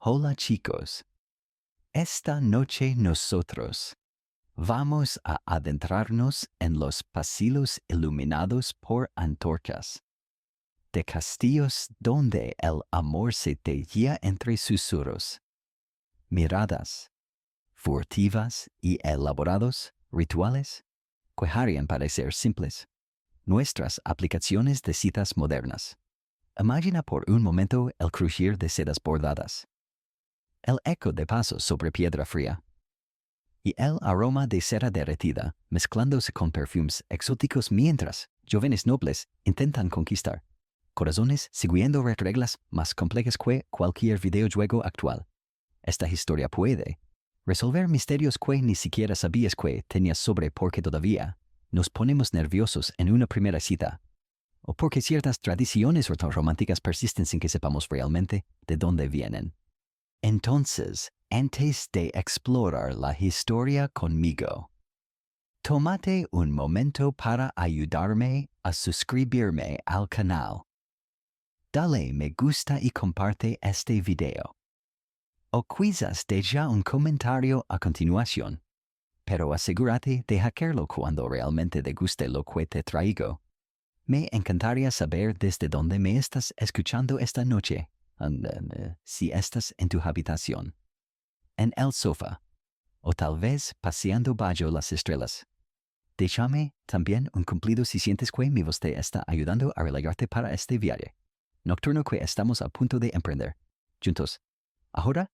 Hola chicos. Esta noche nosotros vamos a adentrarnos en los pasillos iluminados por antorchas, de castillos donde el amor se teía entre susurros, miradas furtivas y elaborados rituales que harían parecer simples nuestras aplicaciones de citas modernas. Imagina por un momento el crujir de sedas bordadas, el eco de pasos sobre piedra fría y el aroma de cera derretida mezclándose con perfumes exóticos mientras jóvenes nobles intentan conquistar corazones siguiendo reglas más complejas que cualquier videojuego actual. Esta historia puede resolver misterios que ni siquiera sabías que tenías sobre porque todavía nos ponemos nerviosos en una primera cita, o porque ciertas tradiciones románticas persisten sin que sepamos realmente de dónde vienen. Entonces, antes de explorar la historia conmigo, tómate un momento para ayudarme a suscribirme al canal. Dale me gusta y comparte este video. O quizás deja un comentario a continuación, pero asegúrate de hackerlo cuando realmente te guste lo que te traigo. Me encantaría saber desde dónde me estás escuchando esta noche. Si estás en tu habitación, en el sofá, o tal vez paseando bajo las estrellas. Déjame también un cumplido si sientes que mi voz te está ayudando a relajarte para este viaje nocturno que estamos a punto de emprender juntos. Ahora,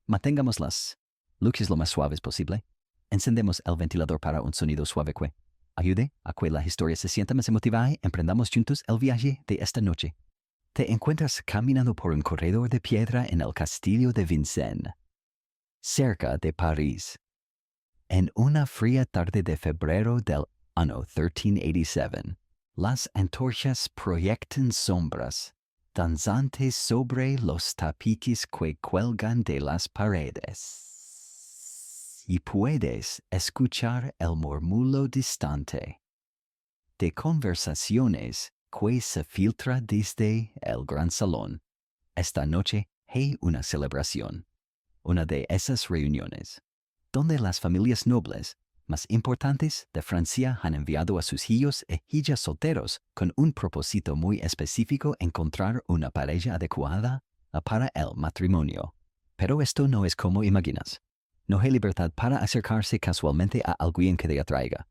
mantengamos las luces lo más suaves posible. Encendemos el ventilador para un sonido suave que ayude a que la historia se sienta más emotiva y emprendamos juntos el viaje de esta noche. Te encuentras caminando por un corredor de piedra en el castillo de Vincennes, cerca de París, en una fría tarde de febrero del año 1387. Las antorchas proyectan sombras danzantes sobre los tapiques que cuelgan de las paredes, y puedes escuchar el murmullo distante de conversaciones que se filtra desde el gran salón. Esta noche hay una celebración, una de esas reuniones, donde las familias nobles más importantes de Francia han enviado a sus hijos e hijas solteros con un propósito muy específico: encontrar una pareja adecuada para el matrimonio. Pero esto no es como imaginas. No hay libertad para acercarse casualmente a alguien que te atraiga.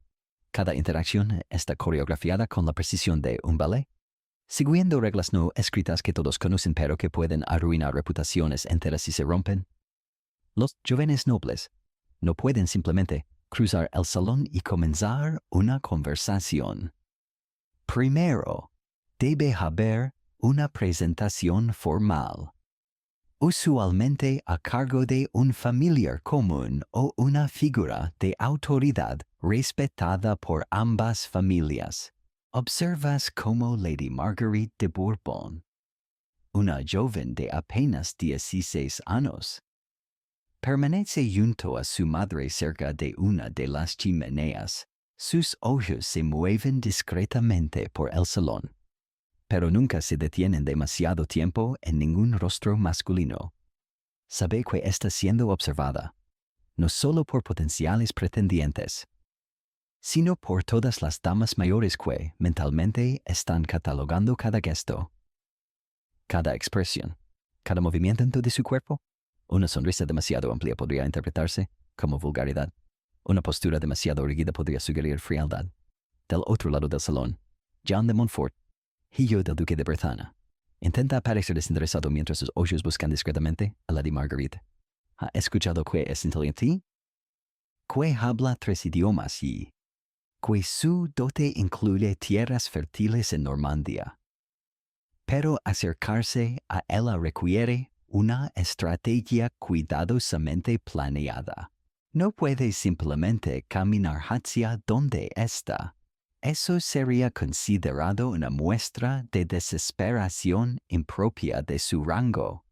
Cada interacción está coreografiada con la precisión de un ballet, siguiendo reglas no escritas que todos conocen pero que pueden arruinar reputaciones enteras si se rompen. Los jóvenes nobles no pueden simplemente cruzar el salón y comenzar una conversación. Primero, debe haber una presentación formal, usualmente a cargo de un familiar común o una figura de autoridad respetada por ambas familias. Observas como Lady Marguerite de Bourbon, una joven de apenas 16 años, permanece junto a su madre cerca de una de las chimeneas. Sus ojos se mueven discretamente por el salón, pero nunca se detienen demasiado tiempo en ningún rostro masculino. Sabe que está siendo observada, no solo por potenciales pretendientes, sino por todas las damas mayores que mentalmente están catalogando cada gesto, cada expresión, cada movimiento de su cuerpo. Una sonrisa demasiado amplia podría interpretarse como vulgaridad. Una postura demasiado rígida podría sugerir frialdad. Del otro lado del salón, Jean de Montfort, hijo del duque de Bretaña, intenta parecer desinteresado mientras sus ojos buscan discretamente a Lady Marguerite. ¿Ha escuchado que es inteligente? Que habla 3 idiomas y que su dote incluye tierras fértiles en Normandía. Pero acercarse a ella requiere una estrategia cuidadosamente planeada. No puede simplemente caminar hacia donde está. Eso sería considerado una muestra de desesperación impropia de su rango.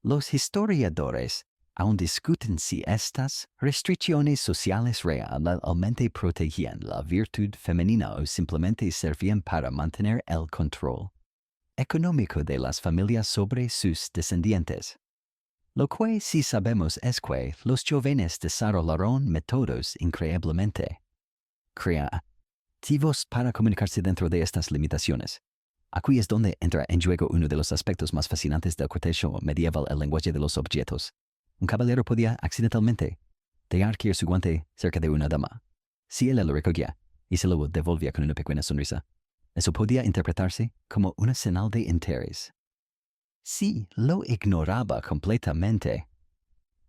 Los historiadores aún discuten si estas restricciones sociales realmente protegían la virtud femenina o simplemente servían para mantener el control económico de las familias sobre sus descendientes. Lo que sí sabemos es que los jóvenes desarrollaron métodos increíblemente creativos para comunicarse dentro de estas limitaciones. Aquí es donde entra en juego uno de los aspectos más fascinantes del cortejo medieval, el lenguaje de los objetos. Un caballero podía accidentalmente dejar caer su guante cerca de una dama. Si él lo recogía y se lo devolvía con una pequeña sonrisa, eso podía interpretarse como una señal de interés. Si lo ignoraba completamente,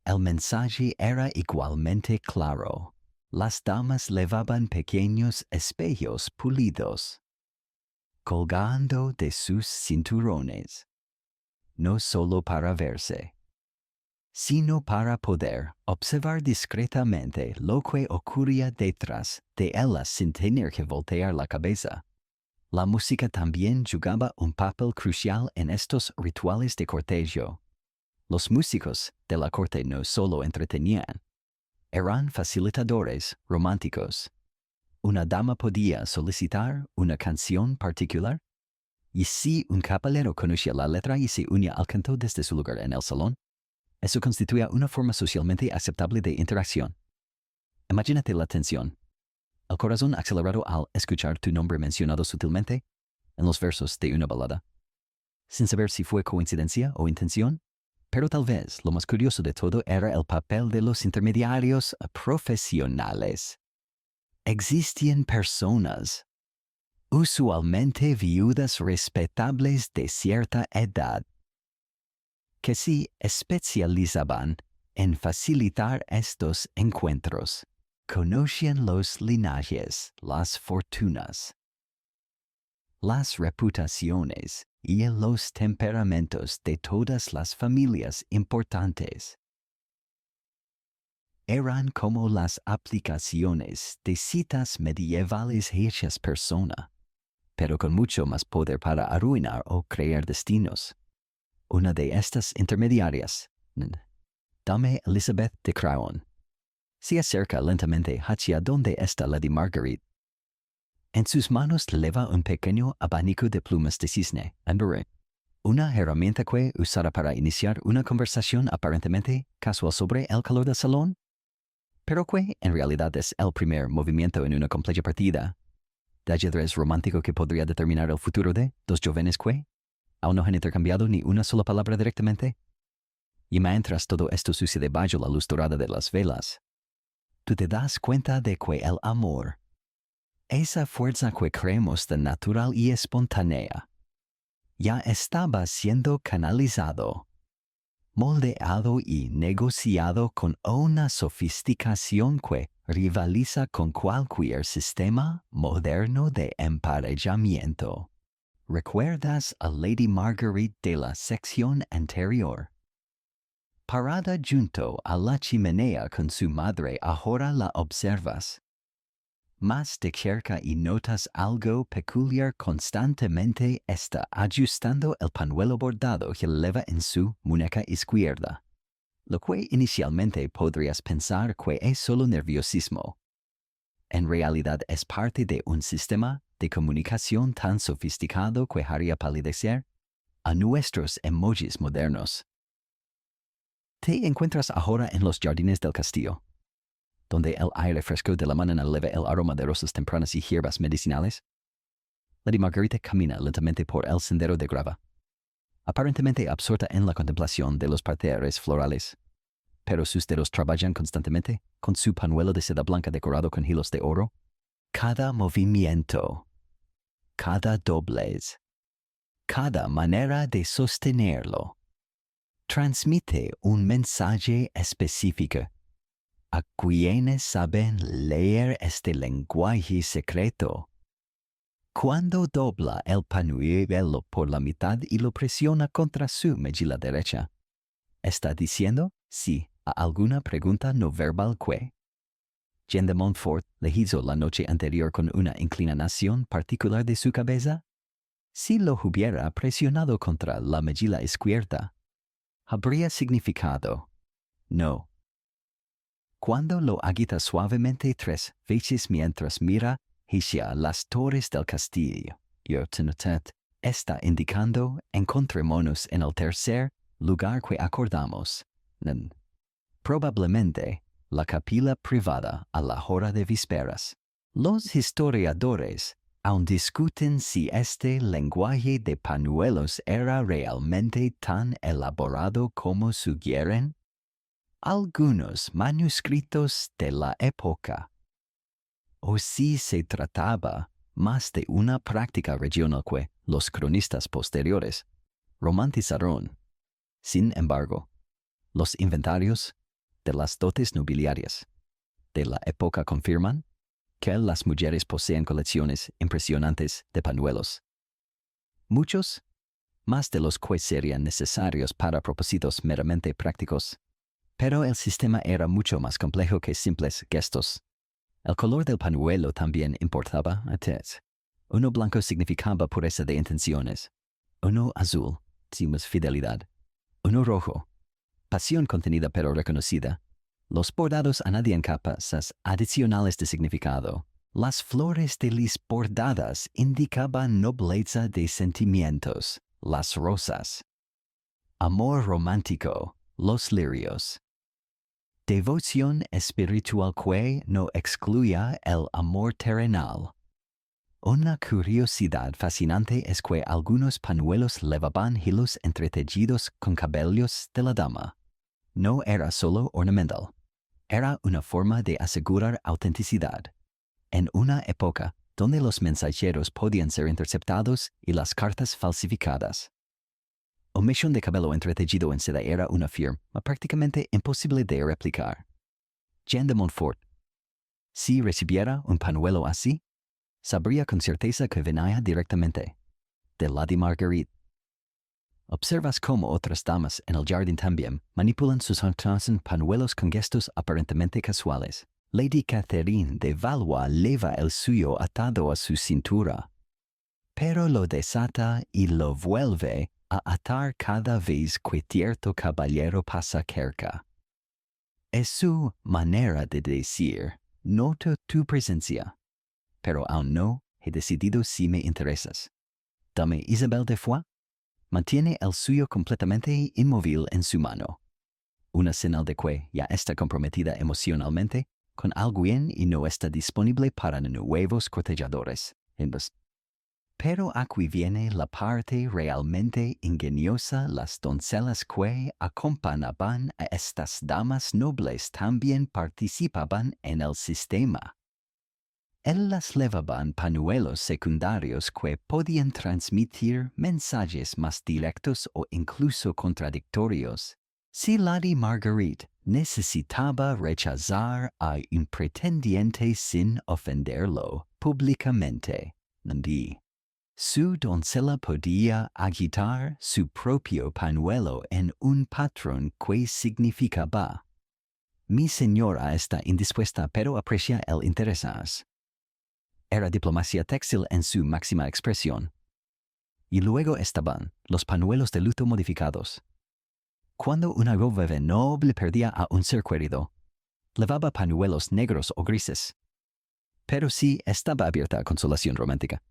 el mensaje era igualmente claro. Las damas llevaban pequeños espejos pulidos colgando de sus cinturones, no solo para verse, sino para poder observar discretamente lo que ocurría detrás de ellas sin tener que voltear la cabeza. La música también jugaba un papel crucial en estos rituales de cortejo. Los músicos de la corte no solo entretenían, eran facilitadores románticos. Una dama podía solicitar una canción particular, y si un caballero conocía la letra y se unía al canto desde su lugar en el salón, eso constituía una forma socialmente aceptable de interacción. Imagínate la tensión, el corazón acelerado al escuchar tu nombre mencionado sutilmente en los versos de una balada, sin saber si fue coincidencia o intención. Pero tal vez lo más curioso de todo era el papel de los intermediarios profesionales. Existían personas, usualmente viudas respetables de cierta edad, que se especializaban en facilitar estos encuentros. Conocían los linajes, las fortunas, las reputaciones y los temperamentos de todas las familias importantes. Eran como las aplicaciones de citas medievales hechas persona, pero con mucho más poder para arruinar o crear destinos. Una de estas intermediarias, Dame Elizabeth de Craon, se acerca lentamente hacia donde está Lady Marguerite. En sus manos lleva un pequeño abanico de plumas de cisne, amber, una herramienta que usará para iniciar una conversación aparentemente casual sobre el calor del salón, pero que en realidad es el primer movimiento en una compleja partida de ajedrez romántico que podría determinar el futuro de dos jóvenes que aún no han intercambiado ni una sola palabra directamente. Y mientras todo esto sucede bajo la luz dorada de las velas, tú te das cuenta de que el amor, esa fuerza que creemos de natural y espontánea, ya estaba siendo canalizado, moldeado y negociado con una sofisticación que rivaliza con cualquier sistema moderno de emparejamiento. ¿Recuerdas a Lady Marguerite de la sección anterior? Parada junto a la chimenea con su madre, ahora la observas más de cerca y notas algo peculiar. Constantemente está ajustando el pañuelo bordado que lleva en su muñeca izquierda. Lo que inicialmente podrías pensar que es solo nerviosismo, en realidad es parte de un sistema de comunicación tan sofisticado que haría palidecer a nuestros emojis modernos. Te encuentras ahora en los jardines del castillo, donde el aire fresco de la mañana eleva el aroma de rosas tempranas y hierbas medicinales. Lady Marguerite camina lentamente por el sendero de grava, aparentemente absorta en la contemplación de los parterres florales, pero sus dedos trabajan constantemente con su pañuelo de seda blanca decorado con hilos de oro. Cada movimiento, cada doblez, cada manera de sostenerlo, transmite un mensaje específico. A quienes saben leer este lenguaje secreto, cuando dobla el pañuelo por la mitad y lo presiona contra su mejilla derecha, está diciendo sí a alguna pregunta no verbal que Jean de Montfort le hizo la noche anterior con una inclinación particular de su cabeza. Si lo hubiera presionado contra la mejilla izquierda, habría significado no. Cuando lo agita suavemente 3 veces mientras mira hacia las torres del castillo, está indicando encontrémonos en el tercer lugar que acordamos. Probablemente la capilla privada a la hora de vísperas. Los historiadores aún discuten si este lenguaje de pañuelos era realmente tan elaborado como sugieren. Algunos manuscritos de la época, o si se trataba más de una práctica regional que los cronistas posteriores romantizaron. Sin embargo, los inventarios de las dotes nobiliarias de la época confirman que las mujeres poseen colecciones impresionantes de pañuelos. Muchos más de los que serían necesarios para propósitos meramente prácticos. Pero el sistema era mucho más complejo que simples gestos. El color del pañuelo también importaba a Tess. Uno blanco significaba pureza de intenciones. Uno azul, más fidelidad. Uno rojo, pasión contenida pero reconocida. Los bordados añadían capas adicionales de significado. Las flores de lis bordadas indicaban nobleza de sentimientos. Las rosas. Amor romántico. Los lirios. Devoción espiritual que no excluía el amor terrenal. Una curiosidad fascinante es que algunos pañuelos llevaban hilos entretejidos con cabellos de la dama. No era solo ornamental. Era una forma de asegurar autenticidad. En una época donde los mensajeros podían ser interceptados y las cartas falsificadas. Un mechón de cabello entretejido en seda era una firma prácticamente imposible de replicar. Jean de Montfort, si recibiera un pañuelo así, sabría con certeza que venía directamente de Lady Marguerite. Observas cómo otras damas en el jardín también manipulan sus pañuelos con gestos aparentemente casuales. Lady Catherine de Valois lleva el suyo atado a su cintura, pero lo desata y lo vuelve a atar cada vez que cierto caballero pasa cerca. Es su manera de decir, noto tu presencia, pero aún no he decidido si me interesas. Dame Isabel de Foix. Mantiene el suyo completamente inmóvil en su mano. Una señal de que ya está comprometida emocionalmente con alguien y no está disponible para nuevos cortejadores. Pero aquí viene la parte realmente ingeniosa. Las doncellas que acompañaban a estas damas nobles también participaban en el sistema. Ellas llevaban pañuelos secundarios que podían transmitir mensajes más directos o incluso contradictorios. Si Lady Marguerite necesitaba rechazar a un pretendiente sin ofenderlo públicamente, su doncella podía agitar su propio pañuelo en un patrón que significaba: mi señora está indispuesta pero aprecia el interés. Era diplomacia textil en su máxima expresión. Y luego estaban los pañuelos de luto modificados. Cuando una joven noble perdía a un ser querido, llevaba pañuelos negros o grises. Pero sí estaba abierta a consolación romántica.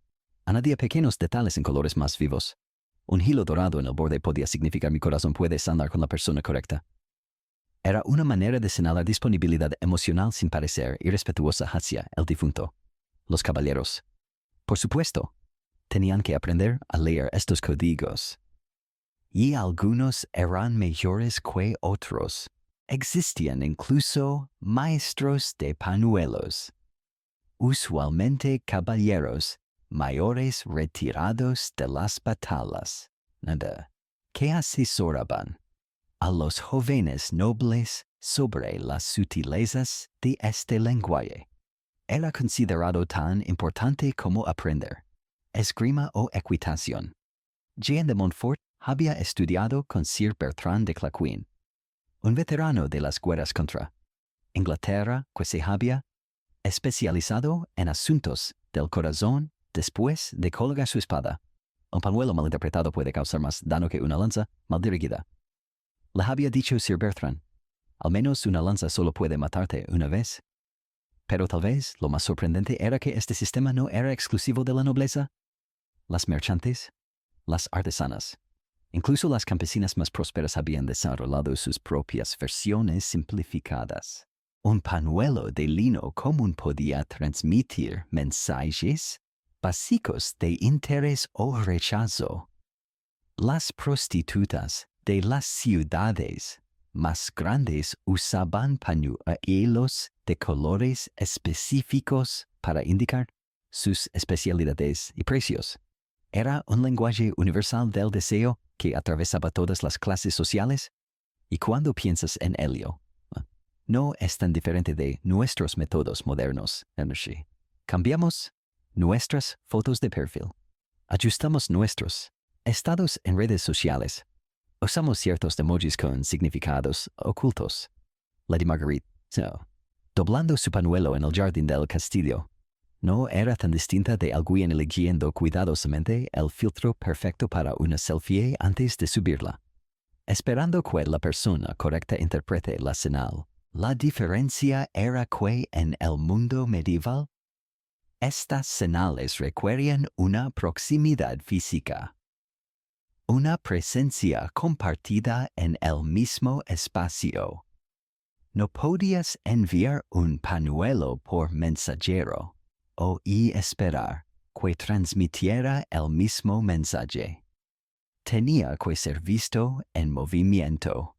Añadía pequeños detalles en colores más vivos. Un hilo dorado en el borde podía significar: mi corazón puede sanar con la persona correcta. Era una manera de señalar disponibilidad emocional sin parecer irrespetuosa hacia el difunto. Los caballeros, por supuesto, tenían que aprender a leer estos códigos. Y algunos eran mejores que otros. Existían incluso maestros de pañuelos. Usualmente caballeros mayores retirados de las batallas, que asesoraban a los jóvenes nobles sobre las sutilezas de este lenguaje. Era considerado tan importante como aprender esgrima o equitación. Jean de Montfort había estudiado con Sir Bertrand de Claquin, un veterano de las guerras contra Inglaterra que se había especializado en asuntos del corazón después de colgar su espada. Un pañuelo mal interpretado puede causar más daño que una lanza mal dirigida. Le había dicho Sir Bertrand: al menos una lanza solo puede matarte una vez. Pero tal vez lo más sorprendente era que este sistema no era exclusivo de la nobleza. Las mercantes, las artesanas, Incluso las campesinas más prósperas habían desarrollado sus propias versiones simplificadas. Un pañuelo de lino común podía transmitir mensajes básicos de interés o rechazo. Las prostitutas de las ciudades más grandes usaban pañuelos de colores específicos para indicar sus especialidades y precios. Era un lenguaje universal del deseo que atravesaba todas las clases sociales, y cuando piensas en ello, no es tan diferente de nuestros métodos modernos. Cambiamos nuestras fotos de perfil, ajustamos nuestros estados en redes sociales, usamos ciertos emojis con significados ocultos. Lady Marguerite, doblando su pañuelo en el jardín del castillo, no era tan distinta de alguien eligiendo cuidadosamente el filtro perfecto para una selfie antes de subirla, esperando que la persona correcta interprete la señal. La diferencia era que en el mundo medieval, estas señales requerían una proximidad física, una presencia compartida en el mismo espacio. No podías enviar un pañuelo por mensajero y esperar que transmitiera el mismo mensaje. Tenía que ser visto en movimiento,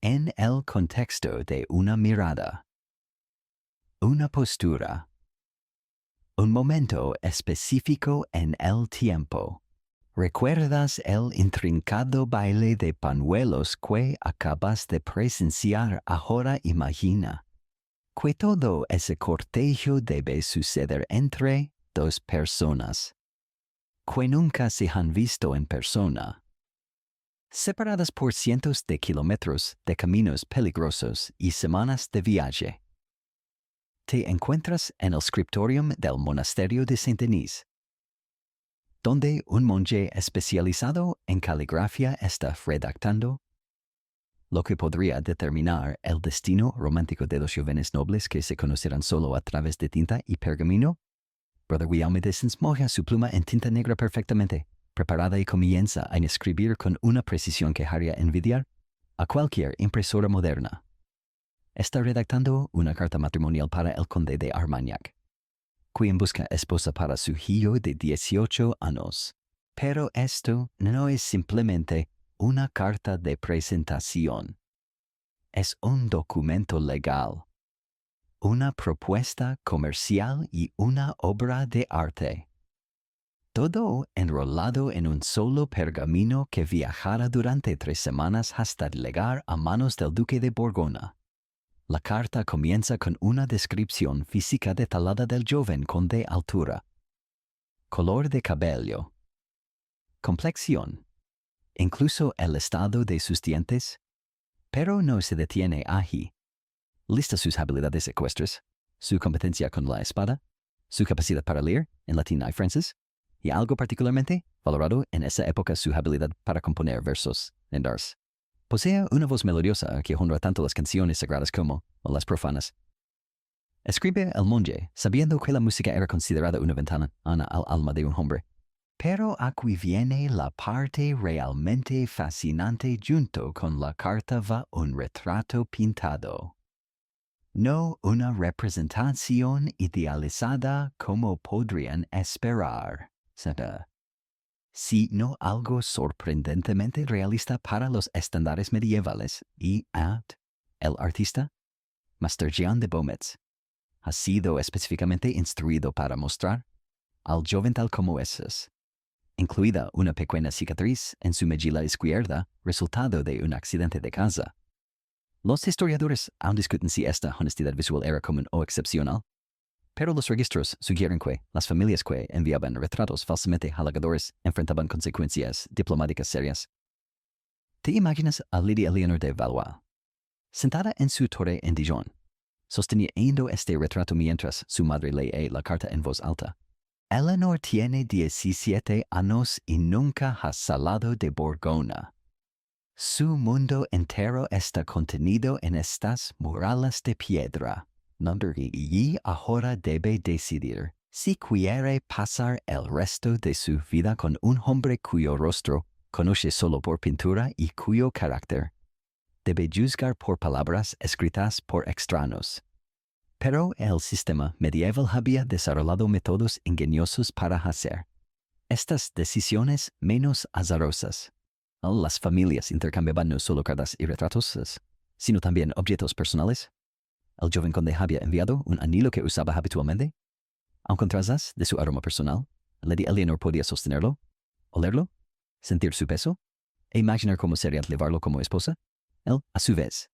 en el contexto de una mirada, una postura, un momento específico en el tiempo. ¿Recuerdas el intrincado baile de pañuelos que acabas de presenciar ahora? Imagina que todo ese cortejo debe suceder entre dos personas que nunca se han visto en persona, separadas por cientos de kilómetros de caminos peligrosos y semanas de viaje. Te encuentras en el scriptorium del monasterio de Saint-Denis, donde un monje especializado en caligrafía está redactando lo que podría determinar el destino romántico de los jóvenes nobles que se conocerán solo a través de tinta y pergamino. Brother Guillaume de Sens moja su pluma en tinta negra perfectamente, preparada y comienza a escribir con una precisión que haría envidiar a cualquier impresora moderna. Está redactando una carta matrimonial para el conde de Armagnac, quien busca esposa para su hijo de 18 años. Pero esto no es simplemente una carta de presentación. Es un documento legal, una propuesta comercial y una obra de arte. Todo enrolado en un solo pergamino que viajará durante 3 semanas hasta llegar a manos del duque de Borgoña. La carta comienza con una descripción física detallada del joven con de altura, color de cabello, complexión, incluso el estado de sus dientes, pero no se detiene allí. Lista sus habilidades ecuestres, su competencia con la espada, su capacidad para leer en latín y francés, y algo particularmente valorado en esa época su habilidad para componer versos en vers. Posee una voz melodiosa que honra tanto las canciones sagradas como las profanas. Escribe el monje sabiendo que la música era considerada una ventana al alma de un hombre. Pero aquí viene la parte realmente fascinante. Junto con la carta va un retrato pintado. No una representación idealizada como podrían esperar, sino algo sorprendentemente realista para los estándares medievales. Y el artista, Master Jean de Beaumetz, ha sido específicamente instruido para mostrar al joven tal como es, incluida una pequeña cicatriz en su mejilla izquierda, resultado de un accidente de casa. Los historiadores aún discuten si esta honestidad visual era común o excepcional, pero los registros sugieren que las familias que enviaban retratos falsamente halagadores enfrentaban consecuencias diplomáticas serias. ¿Te imaginas a Lydia Eleanor de Valois, sentada en su torre en Dijon, sosteniendo este retrato mientras su madre lee la carta en voz alta? Eleanor tiene 17 años y nunca ha salido de Borgoña. Su mundo entero está contenido en estas murallas de piedra, y ahora debe decidir si quiere pasar el resto de su vida con un hombre cuyo rostro conoce solo por pintura y cuyo carácter debe juzgar por palabras escritas por extraños. Pero el sistema medieval había desarrollado métodos ingeniosos para hacer estas decisiones menos azarosas. Las familias intercambiaban no solo cartas y retratos, sino también objetos personales. El joven conde había enviado un anillo que usaba habitualmente. Aun con trazas de su aroma personal, Lady Eleanor podía sostenerlo, olerlo, sentir su peso e imaginar cómo sería llevarlo como esposa. Él, a su vez,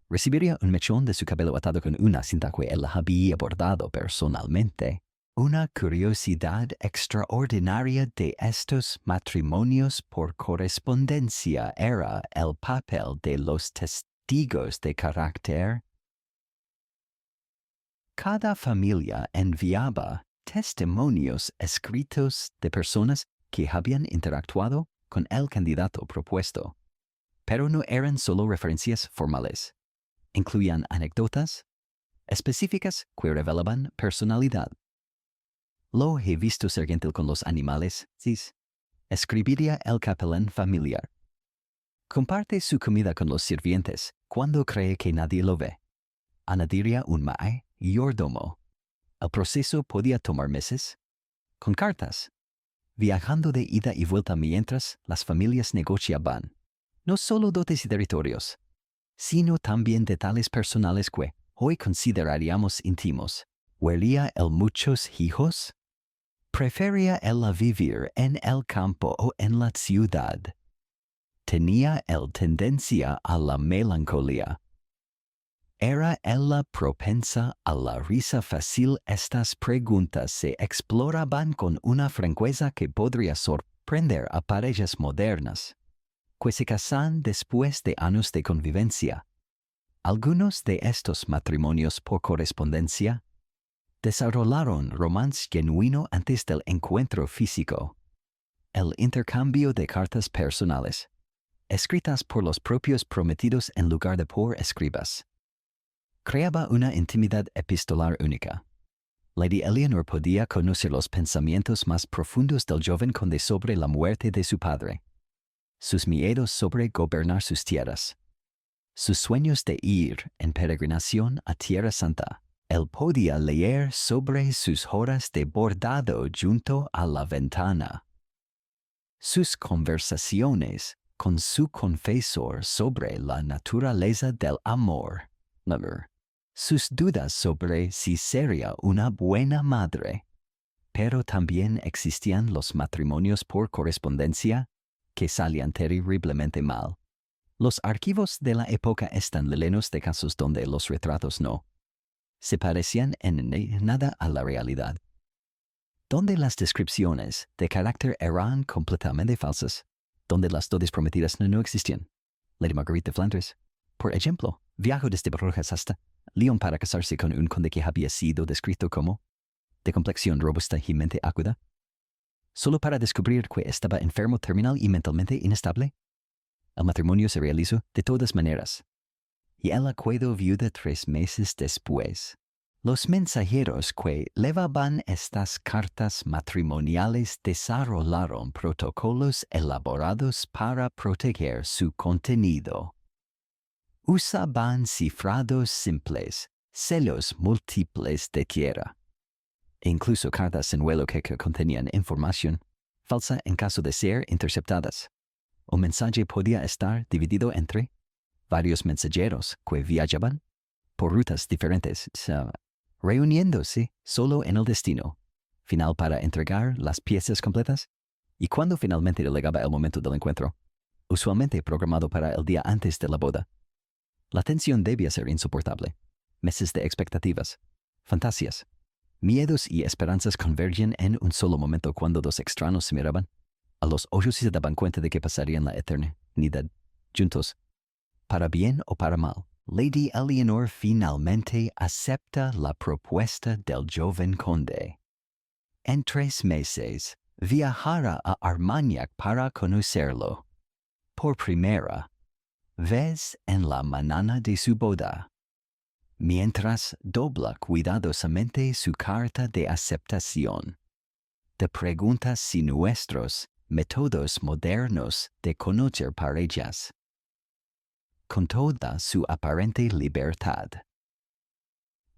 recibiría un mechón de su cabello atado con una cinta que él había bordado personalmente. Una curiosidad extraordinaria de estos matrimonios por correspondencia era el papel de los testigos de carácter. Cada familia enviaba testimonios escritos de personas que habían interactuado con el candidato propuesto, pero no eran solo referencias formales. Incluían anécdotas específicas que revelaban personalidad. Lo he visto ser gentil con los animales, sí. Escribiría el capellán familiar. Comparte su comida con los sirvientes cuando cree que nadie lo ve. Añadiría un mayordomo. El proceso podía tomar meses. Con cartas. Viajando de ida y vuelta mientras las familias negociaban. No solo dotes y territorios, sino también detalles personales que hoy consideraríamos íntimos. ¿Huelía él muchos hijos? ¿Prefería él vivir en el campo o en la ciudad? ¿Tenía él tendencia a la melancolía? ¿Era él propensa a la risa fácil? Estas preguntas se exploraban con una franqueza que podría sorprender a parejas modernas, que se casan después de años de convivencia. Algunos de estos matrimonios por correspondencia desarrollaron romance genuino antes del encuentro físico. El intercambio de cartas personales, escritas por los propios prometidos en lugar de por escribas, creaba una intimidad epistolar única. Lady Eleanor podía conocer los pensamientos más profundos del joven conde sobre la muerte de su padre, sus miedos sobre gobernar sus tierras, sus sueños de ir en peregrinación a Tierra Santa. Él podía leer sobre sus horas de bordado junto a la ventana, sus conversaciones con su confesor sobre la naturaleza del amor, sus dudas sobre si sería una buena madre. Pero también existían los matrimonios por correspondencia que salían terriblemente mal. Los archivos de la época están llenos de casos donde los retratos no se parecían en nada a la realidad, donde las descripciones de carácter eran completamente falsas, donde las dotes prometidas no existían. Lady Marguerite de Flandres, por ejemplo, viajó desde Brujas hasta Lyon para casarse con un conde que había sido descrito como de complexión robusta y mente aguda, solo para descubrir que estaba enfermo terminal y mentalmente inestable. El matrimonio se realizó de todas maneras, y ella quedó viuda 3 meses después. Los mensajeros que llevaban estas cartas matrimoniales desarrollaron protocolos elaborados para proteger su contenido. Usaban cifrados simples, celos múltiples de tierra, e incluso cartas en vuelo que contenían información falsa en caso de ser interceptadas. Un mensaje podía estar dividido entre varios mensajeros que viajaban por rutas diferentes, reuniéndose solo en el destino final para entregar las piezas completas, y cuando finalmente llegaba el momento del encuentro, usualmente programado para el día antes de la boda, la tensión debía ser insoportable. Meses de expectativas, fantasías, miedos y esperanzas convergían en un solo momento cuando dos extraños se miraban. A los ojos se daban cuenta de que pasarían la eternidad juntos, para bien o para mal. Lady Eleanor finalmente acepta la propuesta del joven conde. En 3 meses, viajará a Armagnac para conocerlo por primera vez en la mañana de su boda, mientras dobla cuidadosamente su carta de aceptación. Te preguntas si nuestros métodos modernos de conocer parejas. Con toda su aparente libertad,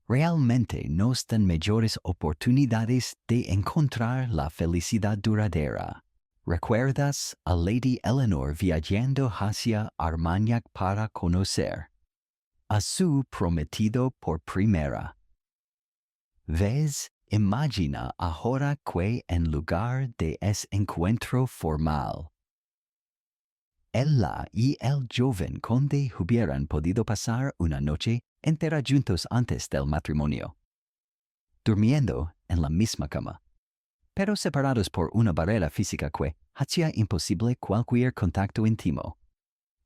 realmente nos dan mayores oportunidades de encontrar la felicidad duradera. ¿Recuerdas a Lady Eleanor viajando hacia Armagnac para conocer a su prometido por primera vez? Imagina ahora que en lugar de ese encuentro formal, ella y el joven conde hubieran podido pasar una noche entera juntos antes del matrimonio, durmiendo en la misma cama, pero separados por una barrera física que hacía imposible cualquier contacto íntimo.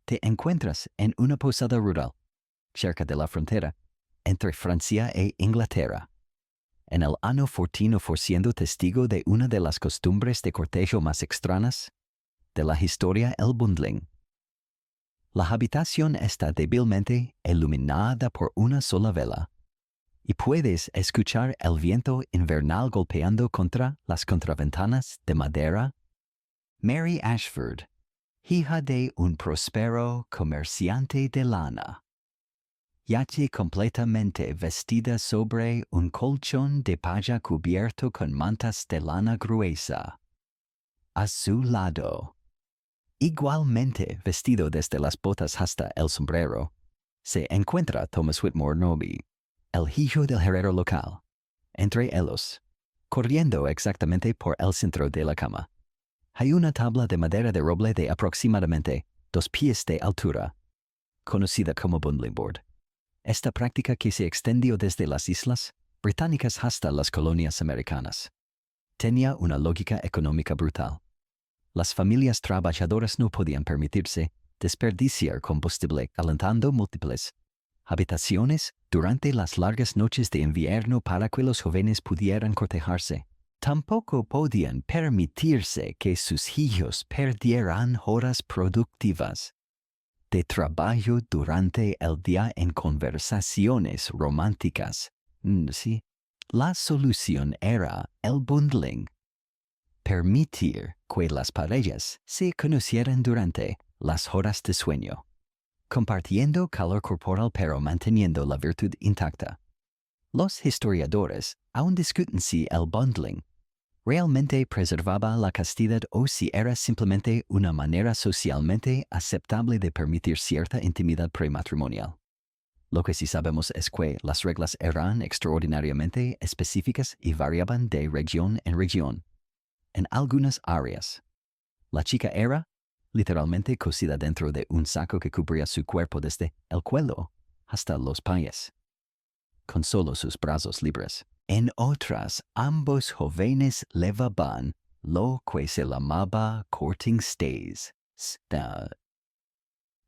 Te encuentras en una posada rural, cerca de la frontera, entre Francia e Inglaterra, en el año 14, siendo testigo de una de las costumbres de cortejo más extrañas de la historia, el bundling. La habitación está débilmente iluminada por una sola vela, y puedes escuchar el viento invernal golpeando contra las contraventanas de madera. Mary Ashford, hija de un próspero comerciante de lana, yace completamente vestida sobre un colchón de paja cubierto con mantas de lana gruesa. A su lado, igualmente vestido desde las botas hasta el sombrero, se encuentra Thomas Whitmore Norby, el hijo del herrero local, entre ellos, corriendo exactamente por el centro de la cama. Hay una tabla de madera de roble de aproximadamente 2 pies de altura, conocida como bundling board. Esta práctica que se extendió desde las islas británicas hasta las colonias americanas tenía una lógica económica brutal. Las familias trabajadoras no podían permitirse desperdiciar combustible calentando múltiples habitaciones durante las largas noches de invierno para que los jóvenes pudieran cortejarse. Tampoco podían permitirse que sus hijos perdieran horas productivas de trabajo durante el día en conversaciones románticas. Sí. La solución era el bundling. Permitir que las parejas se conocieran durante las horas de sueño, compartiendo calor corporal pero manteniendo la virtud intacta. Los historiadores aún discuten si el bundling realmente preservaba la castidad o si era simplemente una manera socialmente aceptable de permitir cierta intimidad prematrimonial. Lo que sí sabemos es que las reglas eran extraordinariamente específicas y variaban de región en región. En algunas áreas, la chica era literalmente cosida dentro de un saco que cubría su cuerpo desde el cuello hasta los pies, con solo sus brazos libres. En otras, ambos jóvenes llevaban lo que se llamaba courting stays,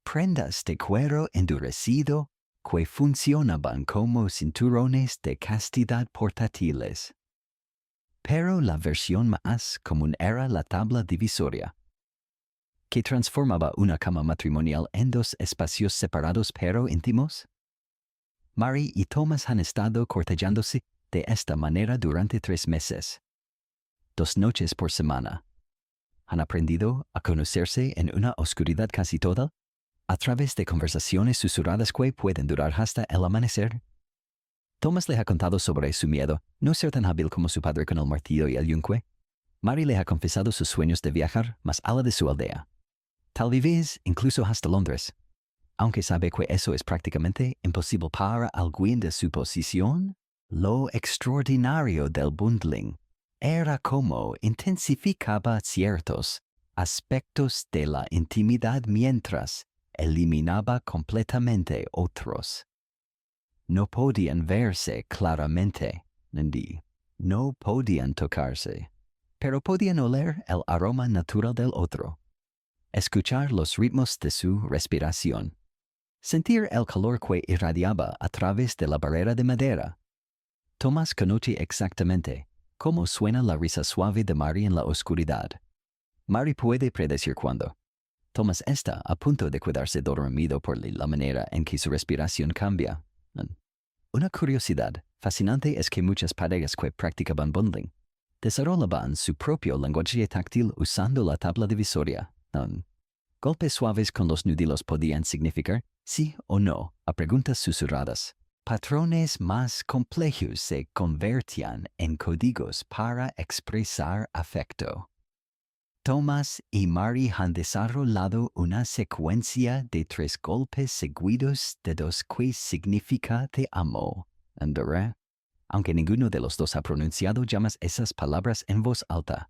prendas de cuero endurecido que funcionaban como cinturones de castidad portátiles. Pero la versión más común era la tabla divisoria, que transformaba una cama matrimonial en 2 espacios separados pero íntimos. Mary y Thomas han estado cortejándose de esta manera durante 3 meses, 2 noches por semana. Han aprendido a conocerse en una oscuridad casi total, a través de conversaciones susurradas que pueden durar hasta el amanecer. Thomas le ha contado sobre su miedo, no ser tan hábil como su padre con el martillo y el yunque. Mary le ha confesado sus sueños de viajar más allá de su aldea, tal vez incluso hasta Londres, aunque sabe que eso es prácticamente imposible para alguien de su posición. Lo extraordinario del bundling era cómo intensificaba ciertos aspectos de la intimidad mientras eliminaba completamente otros. No podían verse claramente, no podían tocarse, pero podían oler el aroma natural del otro, escuchar los ritmos de su respiración, sentir el calor que irradiaba a través de la barrera de madera. Thomas conoce exactamente cómo suena la risa suave de Mary en la oscuridad. Mary puede predecir cuándo. Thomas está a punto de quedarse dormido por la manera en que su respiración cambia. Una curiosidad fascinante es que muchas parejas que practicaban bundling desarrollaban su propio lenguaje táctil usando la tabla divisoria. Golpes suaves con los nudillos podían significar sí o no a preguntas susurradas. Patrones más complejos se convertían en códigos para expresar afecto. Thomas y Mary han desarrollado una secuencia de 3 golpes seguidos de dos que significa te amo. Andorra, aunque ninguno de los dos ha pronunciado jamás esas palabras en voz alta.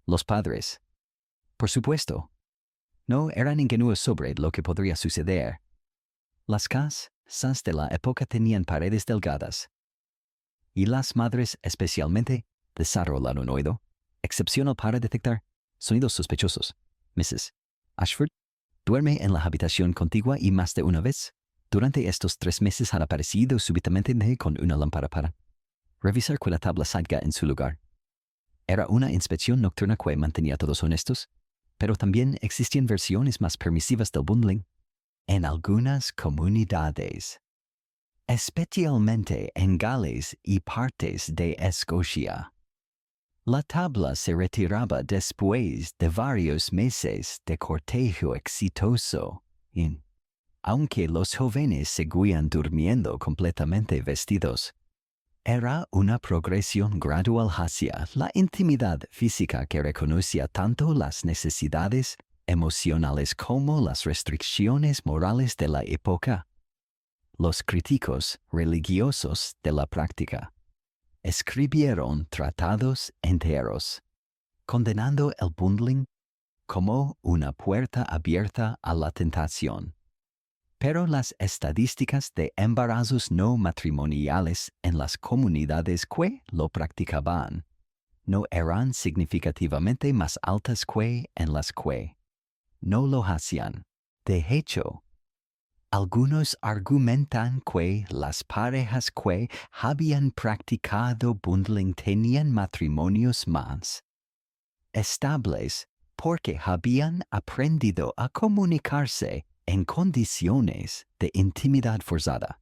Los padres, por supuesto, no eran ingenuos sobre lo que podría suceder. Las casas de la época tenían paredes delgadas, y las madres especialmente desarrollaron oído excepcional para detectar sonidos sospechosos. Mrs. Ashford duerme en la habitación contigua y más de una vez durante estos 3 meses han aparecido súbitamente con una lámpara para revisar que la tabla salga en su lugar. Era una inspección nocturna que mantenía a todos honestos, pero también existían versiones más permisivas del bundling en algunas comunidades, especialmente en Gales y partes de Escocia. La tabla se retiraba después de varios meses de cortejo exitoso, y, aunque los jóvenes seguían durmiendo completamente vestidos, era una progresión gradual hacia la intimidad física que reconocía tanto las necesidades emocionales como las restricciones morales de la época. Los críticos religiosos de la práctica escribieron tratados enteros, condenando el bundling como una puerta abierta a la tentación. Pero las estadísticas de embarazos no matrimoniales en las comunidades que lo practicaban no eran significativamente más altas que en las que no lo hacían. De hecho, algunos argumentan que las parejas que habían practicado bundling tenían matrimonios más estables porque habían aprendido a comunicarse en condiciones de intimidad forzada.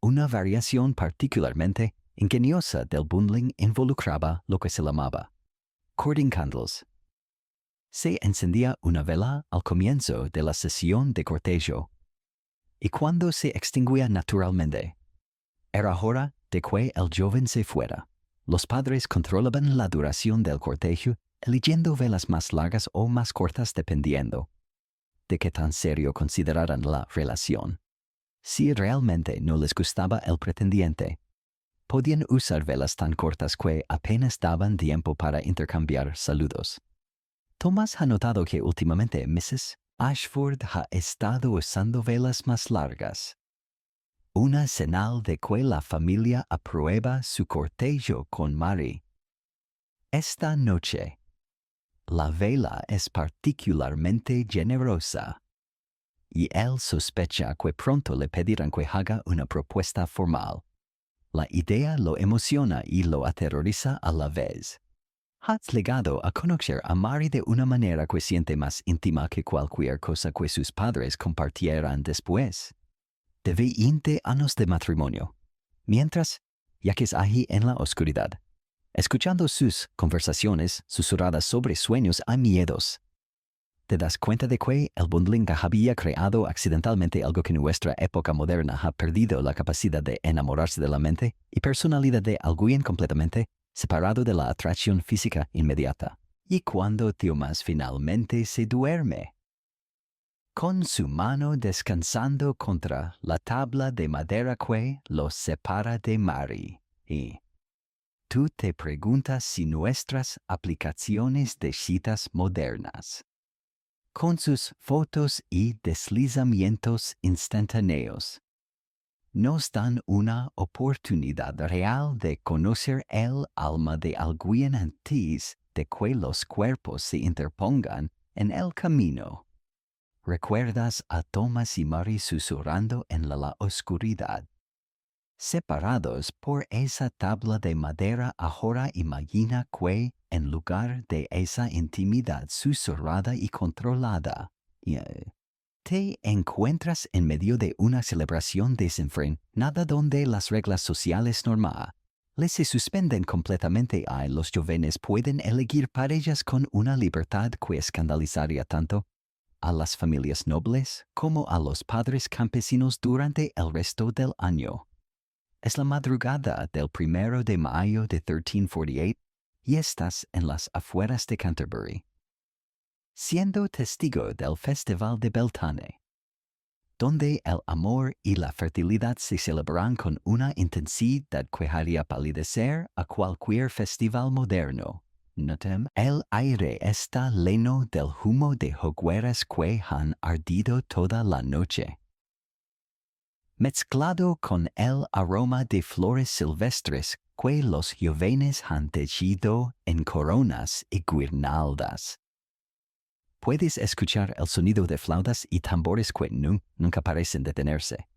Una variación particularmente ingeniosa del bundling involucraba lo que se llamaba courting candles. Se encendía una vela al comienzo de la sesión de cortejo, y cuando se extinguía naturalmente, era hora de que el joven se fuera. Los padres controlaban la duración del cortejo, eligiendo velas más largas o más cortas dependiendo de qué tan serio consideraran la relación. Si realmente no les gustaba el pretendiente, podían usar velas tan cortas que apenas daban tiempo para intercambiar saludos. Thomas ha notado que últimamente Mrs. Ashford ha estado usando velas más largas. Una señal de que la familia aprueba su cortejo con Mary. Esta noche, la vela es particularmente generosa, y él sospecha que pronto le pedirán que haga una propuesta formal. La idea lo emociona y lo aterroriza a la vez. Has llegado a conocer a Mary de una manera que siente más íntima que cualquier cosa que sus padres compartieran después de 20 años de matrimonio. Mientras, yaques allí en la oscuridad, escuchando sus conversaciones susurradas sobre sueños y miedos, te das cuenta de que el bundling había creado accidentalmente algo que en nuestra época moderna ha perdido la capacidad de enamorarse de la mente y personalidad de alguien completamente separado de la atracción física inmediata. Y cuando Thomas finalmente se duerme, con su mano descansando contra la tabla de madera que lo separa de Mary, y tú te preguntas si nuestras aplicaciones de citas modernas, con sus fotos y deslizamientos instantáneos, nos dan una oportunidad real de conocer el alma de alguien antes de que los cuerpos se interpongan en el camino. ¿Recuerdas a Thomas y Mary susurrando en la oscuridad? Separados por esa tabla de madera, ahora imagina que, en lugar de esa intimidad susurrada y controlada, te encuentras en medio de una celebración desenfrenada donde las reglas sociales norma Les se suspenden completamente y los jóvenes pueden elegir parejas con una libertad que escandalizaría tanto a las familias nobles como a los padres campesinos durante el resto del año. Es la madrugada del 1 de mayo de 1348 y estás en las afueras de Canterbury, siendo testigo del Festival de Beltane, donde el amor y la fertilidad se celebran con una intensidad que haría palidecer a cualquier festival moderno. Notem, el aire está lleno del humo de hogueras que han ardido toda la noche, mezclado con el aroma de flores silvestres que los jóvenes han tejido en coronas y guirnaldas. Puedes escuchar el sonido de flautas y tambores que nunca parecen detenerse,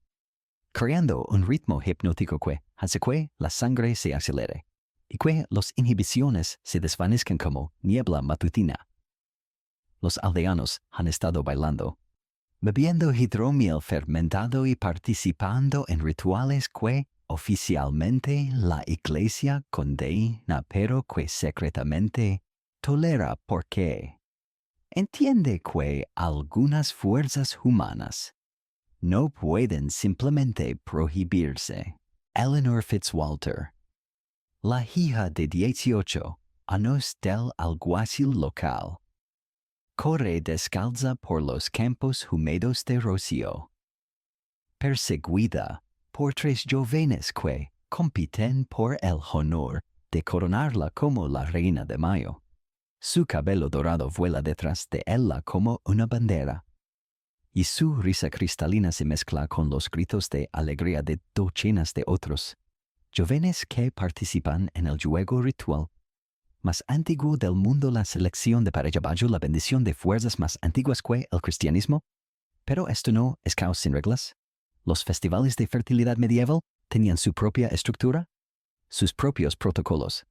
creando un ritmo hipnótico que hace que la sangre se acelere y que las inhibiciones se desvanezcan como niebla matutina. Los aldeanos han estado bailando, bebiendo hidromiel fermentado y participando en rituales que oficialmente la Iglesia condena pero que secretamente tolera porque entiende que algunas fuerzas humanas no pueden simplemente prohibirse. Eleanor Fitzwalter, la hija de 18 años del alguacil local, corre descalza por los campos húmedos de Rocío, perseguida por 3 jóvenes que compiten por el honor de coronarla como la reina de mayo. Su cabello dorado vuela detrás de ella como una bandera, y su risa cristalina se mezcla con los gritos de alegría de docenas de otros jóvenes que participan en el juego ritual más antiguo del mundo, la selección de pareja bajo la bendición de fuerzas más antiguas que el cristianismo. Pero esto no es caos sin reglas. Los festivales de fertilidad medieval tenían su propia estructura, sus propios protocolos,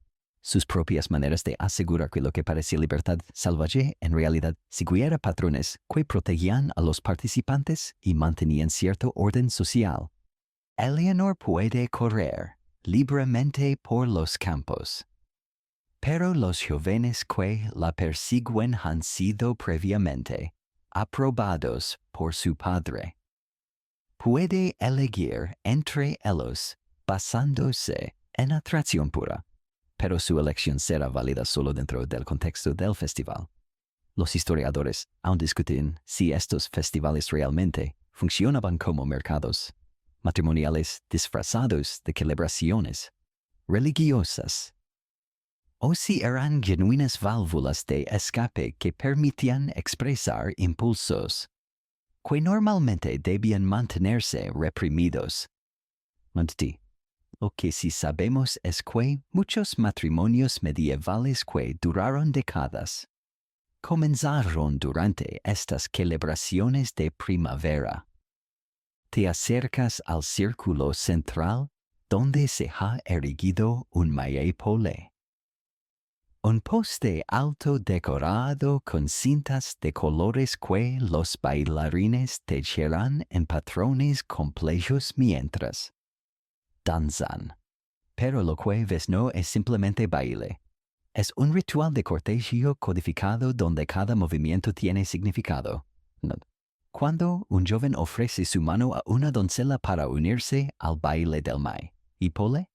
sus propias maneras de asegurar que lo que parecía libertad salvaje en realidad siguiera patrones que protegían a los participantes y mantenían cierto orden social. Eleanor puede correr libremente por los campos, pero los jóvenes que la persiguen han sido previamente aprobados por su padre. Puede elegir entre ellos basándose en atracción pura, pero su elección será válida solo dentro del contexto del festival. Los historiadores aún discuten si estos festivales realmente funcionaban como mercados matrimoniales disfrazados de celebraciones religiosas, o si eran genuinas válvulas de escape que permitían expresar impulsos que normalmente debían mantenerse reprimidos. Lo que sí sabemos es que muchos matrimonios medievales que duraron décadas comenzaron durante estas celebraciones de primavera. Te acercas al círculo central donde se ha erigido un maypole, un poste alto decorado con cintas de colores que los bailarines tejerán en patrones complejos mientras danzan. Pero lo que ves no es simplemente baile. Es un ritual de cortejo codificado donde cada movimiento tiene significado. Cuando un joven ofrece su mano a una doncella para unirse al baile del maypole,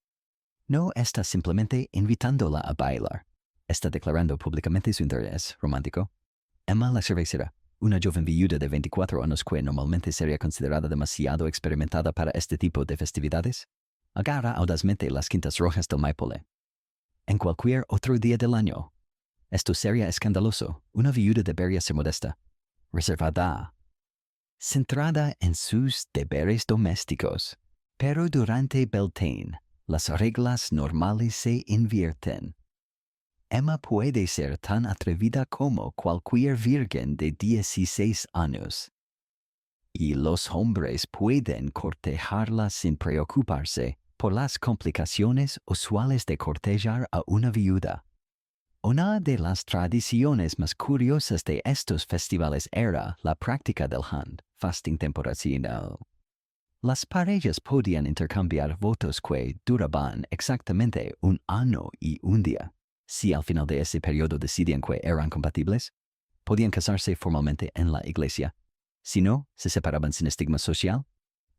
no está simplemente invitándola a bailar. Está declarando públicamente su interés romántico. Emma la cervecera, una joven viuda de 24 años que normalmente sería considerada demasiado experimentada para este tipo de festividades, agarra audazmente las quintas rojas del maypole. En cualquier otro día del año, esto sería escandaloso. Una viuda debería ser modesta, reservada, centrada en sus deberes domésticos. Pero durante Beltane, las reglas normales se invierten. Emma puede ser tan atrevida como cualquier virgen de 16 años. Y los hombres pueden cortejarla sin preocuparse por las complicaciones usuales de cortejar a una viuda. Una de las tradiciones más curiosas de estos festivales era la práctica del hand fasting temporacional. Las parejas podían intercambiar votos que duraban exactamente un año y un día. Si al final de ese periodo decidían que eran compatibles, podían casarse formalmente en la iglesia. Si no, se separaban sin estigma social.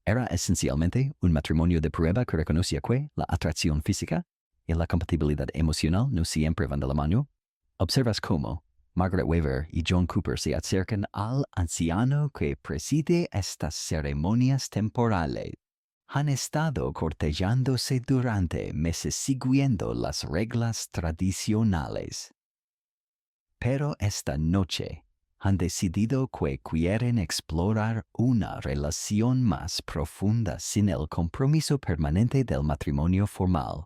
Era esencialmente un matrimonio de prueba que reconocía que la atracción física y la compatibilidad emocional no siempre van de la mano. Observas cómo Margaret Weaver y John Cooper se acercan al anciano que preside estas ceremonias temporales. Han estado cortejándose durante meses siguiendo las reglas tradicionales. Pero esta noche han decidido que quieren explorar una relación más profunda sin el compromiso permanente del matrimonio formal.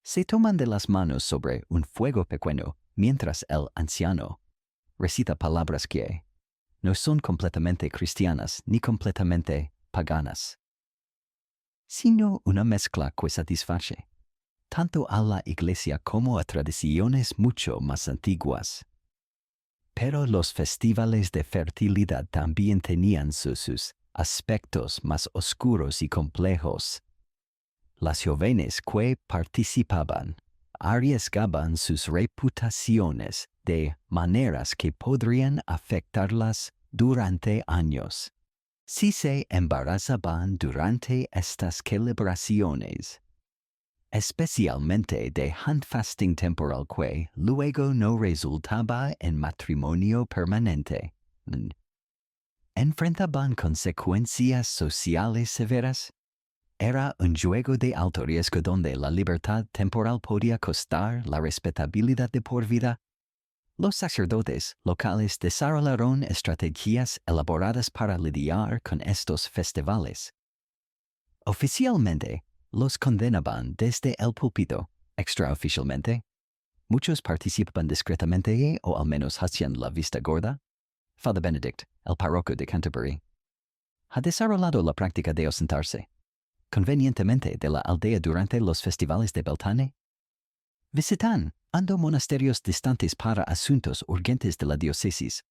Se toman de las manos sobre un fuego pequeño mientras el anciano recita palabras que no son completamente cristianas ni completamente paganas, sino una mezcla que satisface tanto a la iglesia como a tradiciones mucho más antiguas. Pero los festivales de fertilidad también tenían sus aspectos más oscuros y complejos. Las jóvenes que participaban arriesgaban sus reputaciones de maneras que podrían afectarlas durante años. Si se embarazaban durante estas celebraciones, especialmente de handfasting temporal que luego no resultaba en matrimonio permanente, enfrentaban consecuencias sociales severas. Era un juego de alto riesgo donde la libertad temporal podía costar la respetabilidad de por vida. Los sacerdotes locales desarrollaron estrategias elaboradas para lidiar con estos festivales. Oficialmente, los condenaban desde el púlpito. Extraoficialmente, muchos participaban discretamente o al menos hacían la vista gorda. Father Benedict, el párroco de Canterbury, ha desarrollado la práctica de ausentarse convenientemente de la aldea durante los festivales de Beltane. Visitando monasterios distantes para asuntos urgentes de la diócesis.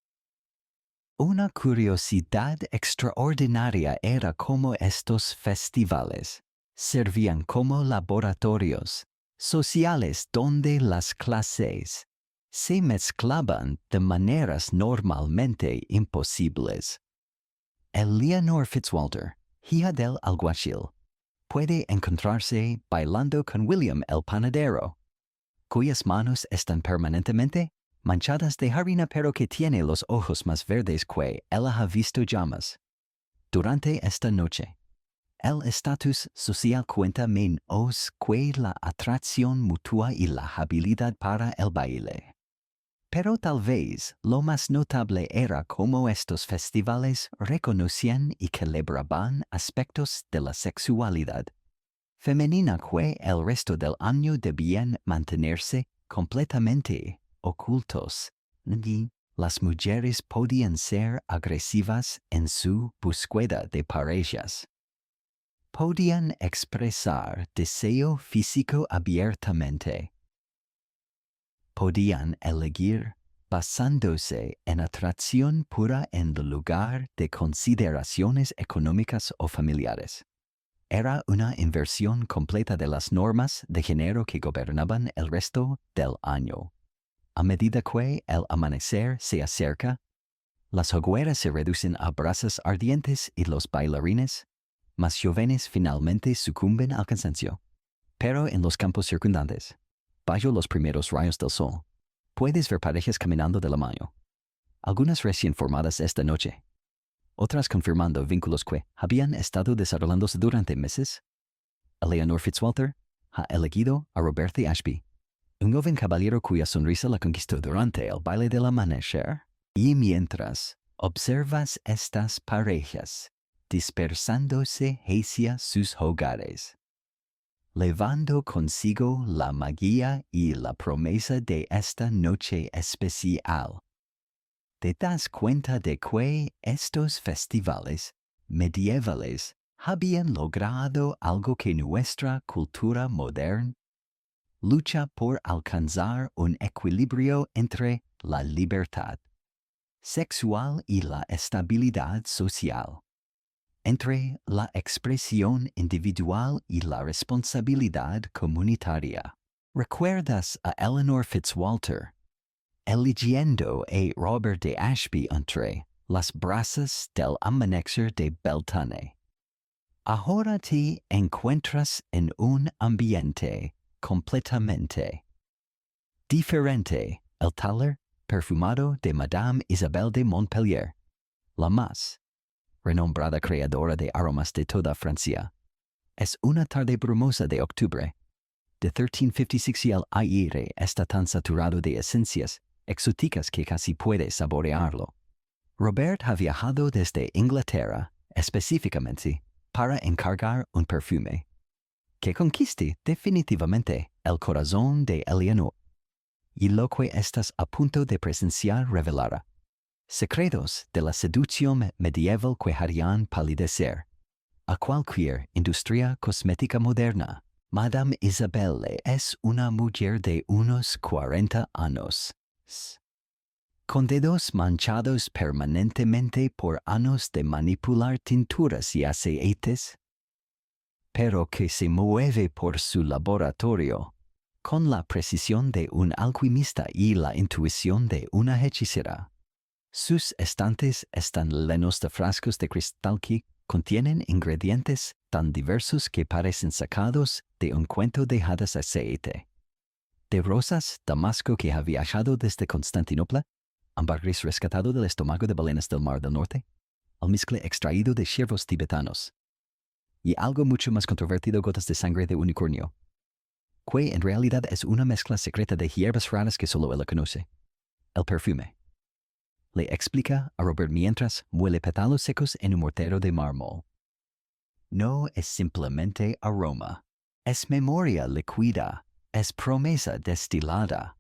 Una curiosidad extraordinaria era cómo estos festivales servían como laboratorios sociales donde las clases se mezclaban de maneras normalmente imposibles. Eleanor Fitzwalter, hija del alguacil, puede encontrarse bailando con William el panadero, cuyas manos están permanentemente manchadas de harina pero que tiene los ojos más verdes que él ha visto llamas. Durante esta noche, el estatus social cuenta menos que la atracción mutua y la habilidad para el baile. Pero tal vez lo más notable era cómo estos festivales reconocían y celebraban aspectos de la sexualidad femenina que el resto del año debían mantenerse completamente ocultos, y las mujeres podían ser agresivas en su búsqueda de parejas. Podían expresar deseo físico abiertamente. Podían elegir basándose en atracción pura en lugar de consideraciones económicas o familiares. Era una inversión completa de las normas de género que gobernaban el resto del año. A medida que el amanecer se acerca, las hogueras se reducen a brasas ardientes y los bailarines más jóvenes finalmente sucumben al cansancio. Pero en los campos circundantes, bajo los primeros rayos del sol, puedes ver parejas caminando de la mano. Algunas recién formadas esta noche, otras confirmando vínculos que habían estado desarrollándose durante meses. Eleanor Fitzwalter ha elegido a Robert Ashby, un joven caballero cuya sonrisa la conquistó durante el baile del amanecer. Y mientras observas estas parejas dispersándose hacia sus hogares, llevando consigo la magia y la promesa de esta noche especial, te das cuenta de que estos festivales medievales habían logrado algo que nuestra cultura moderna lucha por alcanzar un equilibrio entre la libertad sexual y la estabilidad social. entre la expresión individual y la responsabilidad comunitaria. ¿Recuerdas a Eleanor Fitzwalter eligiendo a Robert de Ashby entre las brasas del amanecer de Beltane? Ahora te encuentras en un ambiente completamente diferente. El taller perfumado de Madame Isabel de Montpellier, la más renombrada creadora de aromas de toda Francia. Es una tarde brumosa de octubre de 1356 y el aire está tan saturado de esencias exóticas que casi puede saborearlo. Robert ha viajado desde Inglaterra, específicamente, para encargar un perfume que conquiste definitivamente el corazón de Eleanor, y lo que estás a punto de presenciar revelará secretos de la seducción medieval que harían palidecer a cualquier industria cosmética moderna. Madame Isabelle es una mujer de unos 40 años, con dedos manchados permanentemente por años de manipular tinturas y aceites, pero que se mueve por su laboratorio con la precisión de un alquimista y la intuición de una hechicera. Sus estantes están llenos de frascos de cristal que contienen ingredientes tan diversos que parecen sacados de un cuento de hadas aceite. De rosas, damasco que ha viajado desde Constantinopla, ámbar gris rescatado del estómago de balenas del Mar del Norte, almizcle extraído de ciervos tibetanos, y algo mucho más controvertido, gotas de sangre de unicornio, que en realidad es una mezcla secreta de hierbas raras que solo él conoce. El perfume, le explica a Robert mientras muele pétalos secos en un mortero de mármol, no es simplemente aroma, es memoria líquida, es promesa destilada.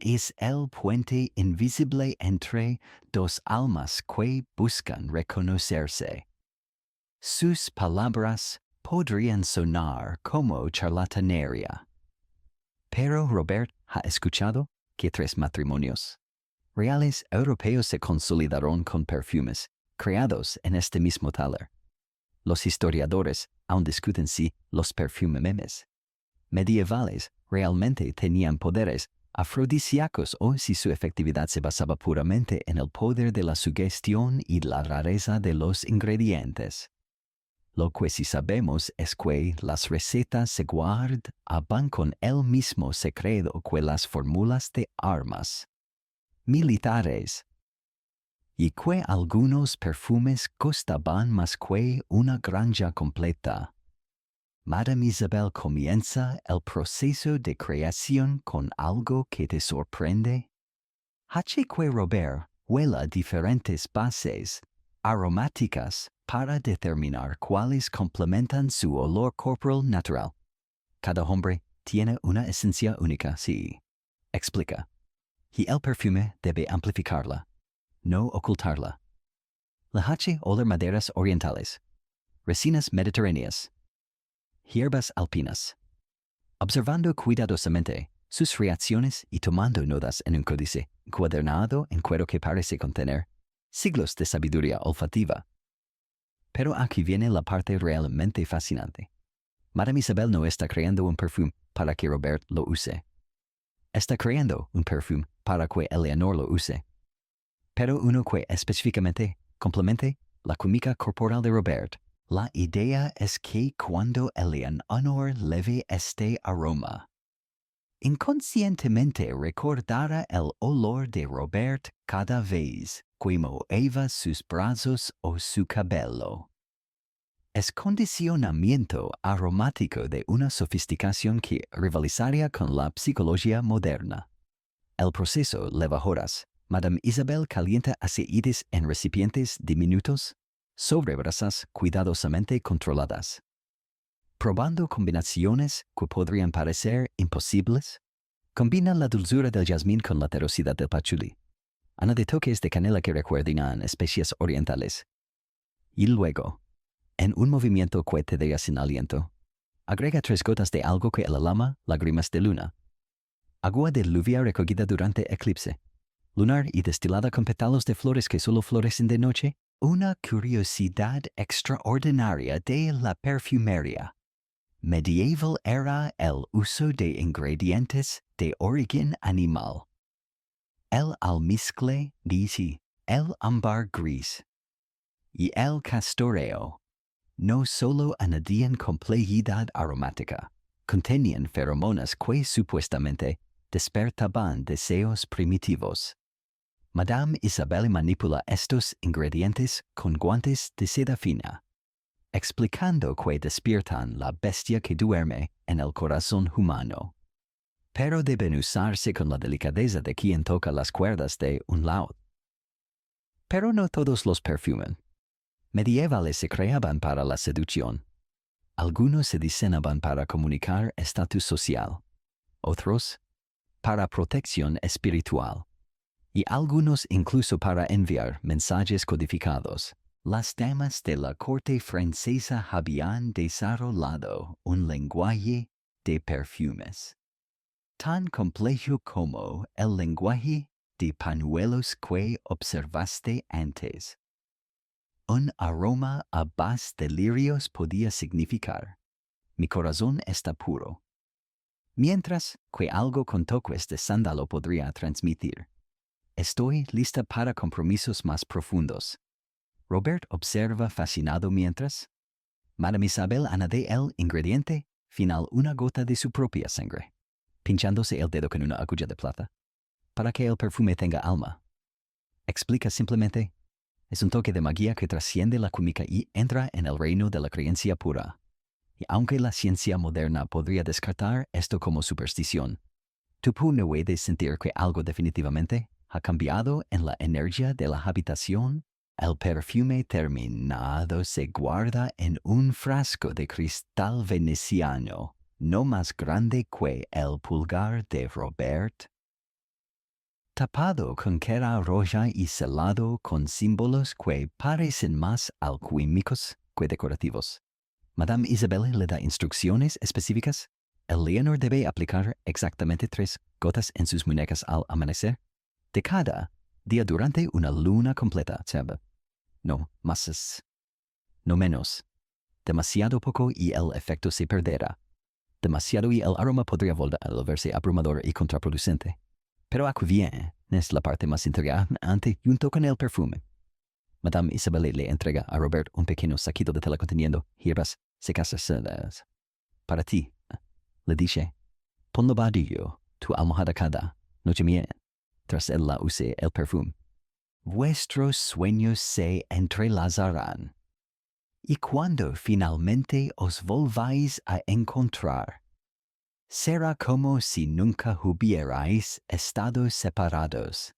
Es el puente invisible entre dos almas que buscan reconocerse. Sus palabras podrían sonar como charlatanería, pero Robert ha escuchado que 3 matrimonios reales europeos se consolidaron con perfumes creados en este mismo taller. Los historiadores aún discuten si los perfumes medievales realmente tenían poderes afrodisíacos o si su efectividad se basaba puramente en el poder de la sugestión y la rareza de los ingredientes. Lo que sí sabemos es que las recetas se guardaban con el mismo secreto que las fórmulas de armas militares, y que algunos perfumes costaban más que una granja completa. Madame Isabel comienza el proceso de creación con algo que te sorprende. Hace que Robert huela diferentes bases aromáticas para determinar cuáles complementan su olor corporal natural. Cada hombre tiene una esencia única, sí, explica. Y el perfume debe amplificarla, no ocultarla. Le hace oler maderas orientales, resinas mediterráneas, hierbas alpinas. Observando cuidadosamente sus reacciones y tomando notas en un códice encuadernado en cuero que parece contener siglos de sabiduría olfativa. Pero aquí viene la parte realmente fascinante. Madame Isabel no está creando un perfume para que Robert lo use. Está creando un perfume para que Eleanor lo use, pero uno que específicamente complemente la química corporal de Robert. La idea es que cuando Eleanor leve este aroma, inconscientemente recordará el olor de Robert cada vez que movía sus brazos o su cabello. Es condicionamiento aromático de una sofisticación que rivalizaría con la psicología moderna. El proceso lleva horas. Madame Isabel calienta aceites en recipientes diminutos sobre brasas cuidadosamente controladas, probando combinaciones que podrían parecer imposibles. Combina la dulzura del jazmín con la terrosidad del pachulí. Añade toques de canela que recuerdan especias orientales. Y luego, en un movimiento que te deja sin aliento, agrega 3 gotas de algo que él llama lágrimas de luna. Agua de lluvia recogida durante eclipse lunar y destilada con pétalos de flores que solo florecen de noche Una curiosidad extraordinaria de la perfumería. Medieval era el uso de ingredientes de origen animal. El almizcle gris, el ámbar gris y el castoreo no solo añadían complejidad aromática, contenían feromonas que supuestamente despertaban deseos primitivos. Madame Isabelle manipula estos ingredientes con guantes de seda fina, explicando que despiertan la bestia que duerme en el corazón humano. Pero deben usarse con la delicadeza de quien toca las cuerdas de un laúd. Pero no todos los perfumes medievales se creaban para la seducción. Algunos se diseñaban para comunicar estatus social, otros para protección espiritual, y algunos incluso para enviar mensajes codificados. Las damas de la corte francesa habían desarrollado un lenguaje de perfumes tan complejo como el lenguaje de pañuelos que observaste antes. Un aroma a base de lirios podía significar: mi corazón está puro, mientras que algo con toques de sándalo podría transmitir: estoy lista para compromisos más profundos. Robert observa fascinado mientras Madame Isabel añade el ingrediente final una gota de su propia sangre, pinchándose el dedo con una aguja de plata, para que el perfume tenga alma. Explica simplemente: es un toque de magia que trasciende la química y entra en el reino de la creencia pura. Y aunque la ciencia moderna podría descartar esto como superstición, tú puedes sentir que algo definitivamente ha cambiado en la energía de la habitación. El perfume terminado se guarda en un frasco de cristal veneciano, no más grande que el pulgar de Robert, tapado con cera roja y selado con símbolos que parecen más alquímicos que decorativos. Madame Isabelle le da instrucciones específicas. El Leonor debe aplicar exactamente 3 gotas en sus muñecas al amanecer de cada día durante una luna completa. No más, no menos. Demasiado poco y el efecto se perderá. Demasiado y el aroma podría volverse abrumador y contraproducente. Pero aquí viene es la parte más interesante junto con el perfume. Madame Isabelle le entrega a Robert un pequeño saquito de tela conteniendo hierbas secas para ti. Le dice: ponlo bajo tu almohada cada noche mientras él la use el perfume. Vuestros sueños se entrelazarán. Y cuando finalmente os volváis a encontrar, será como si nunca hubierais estado separados.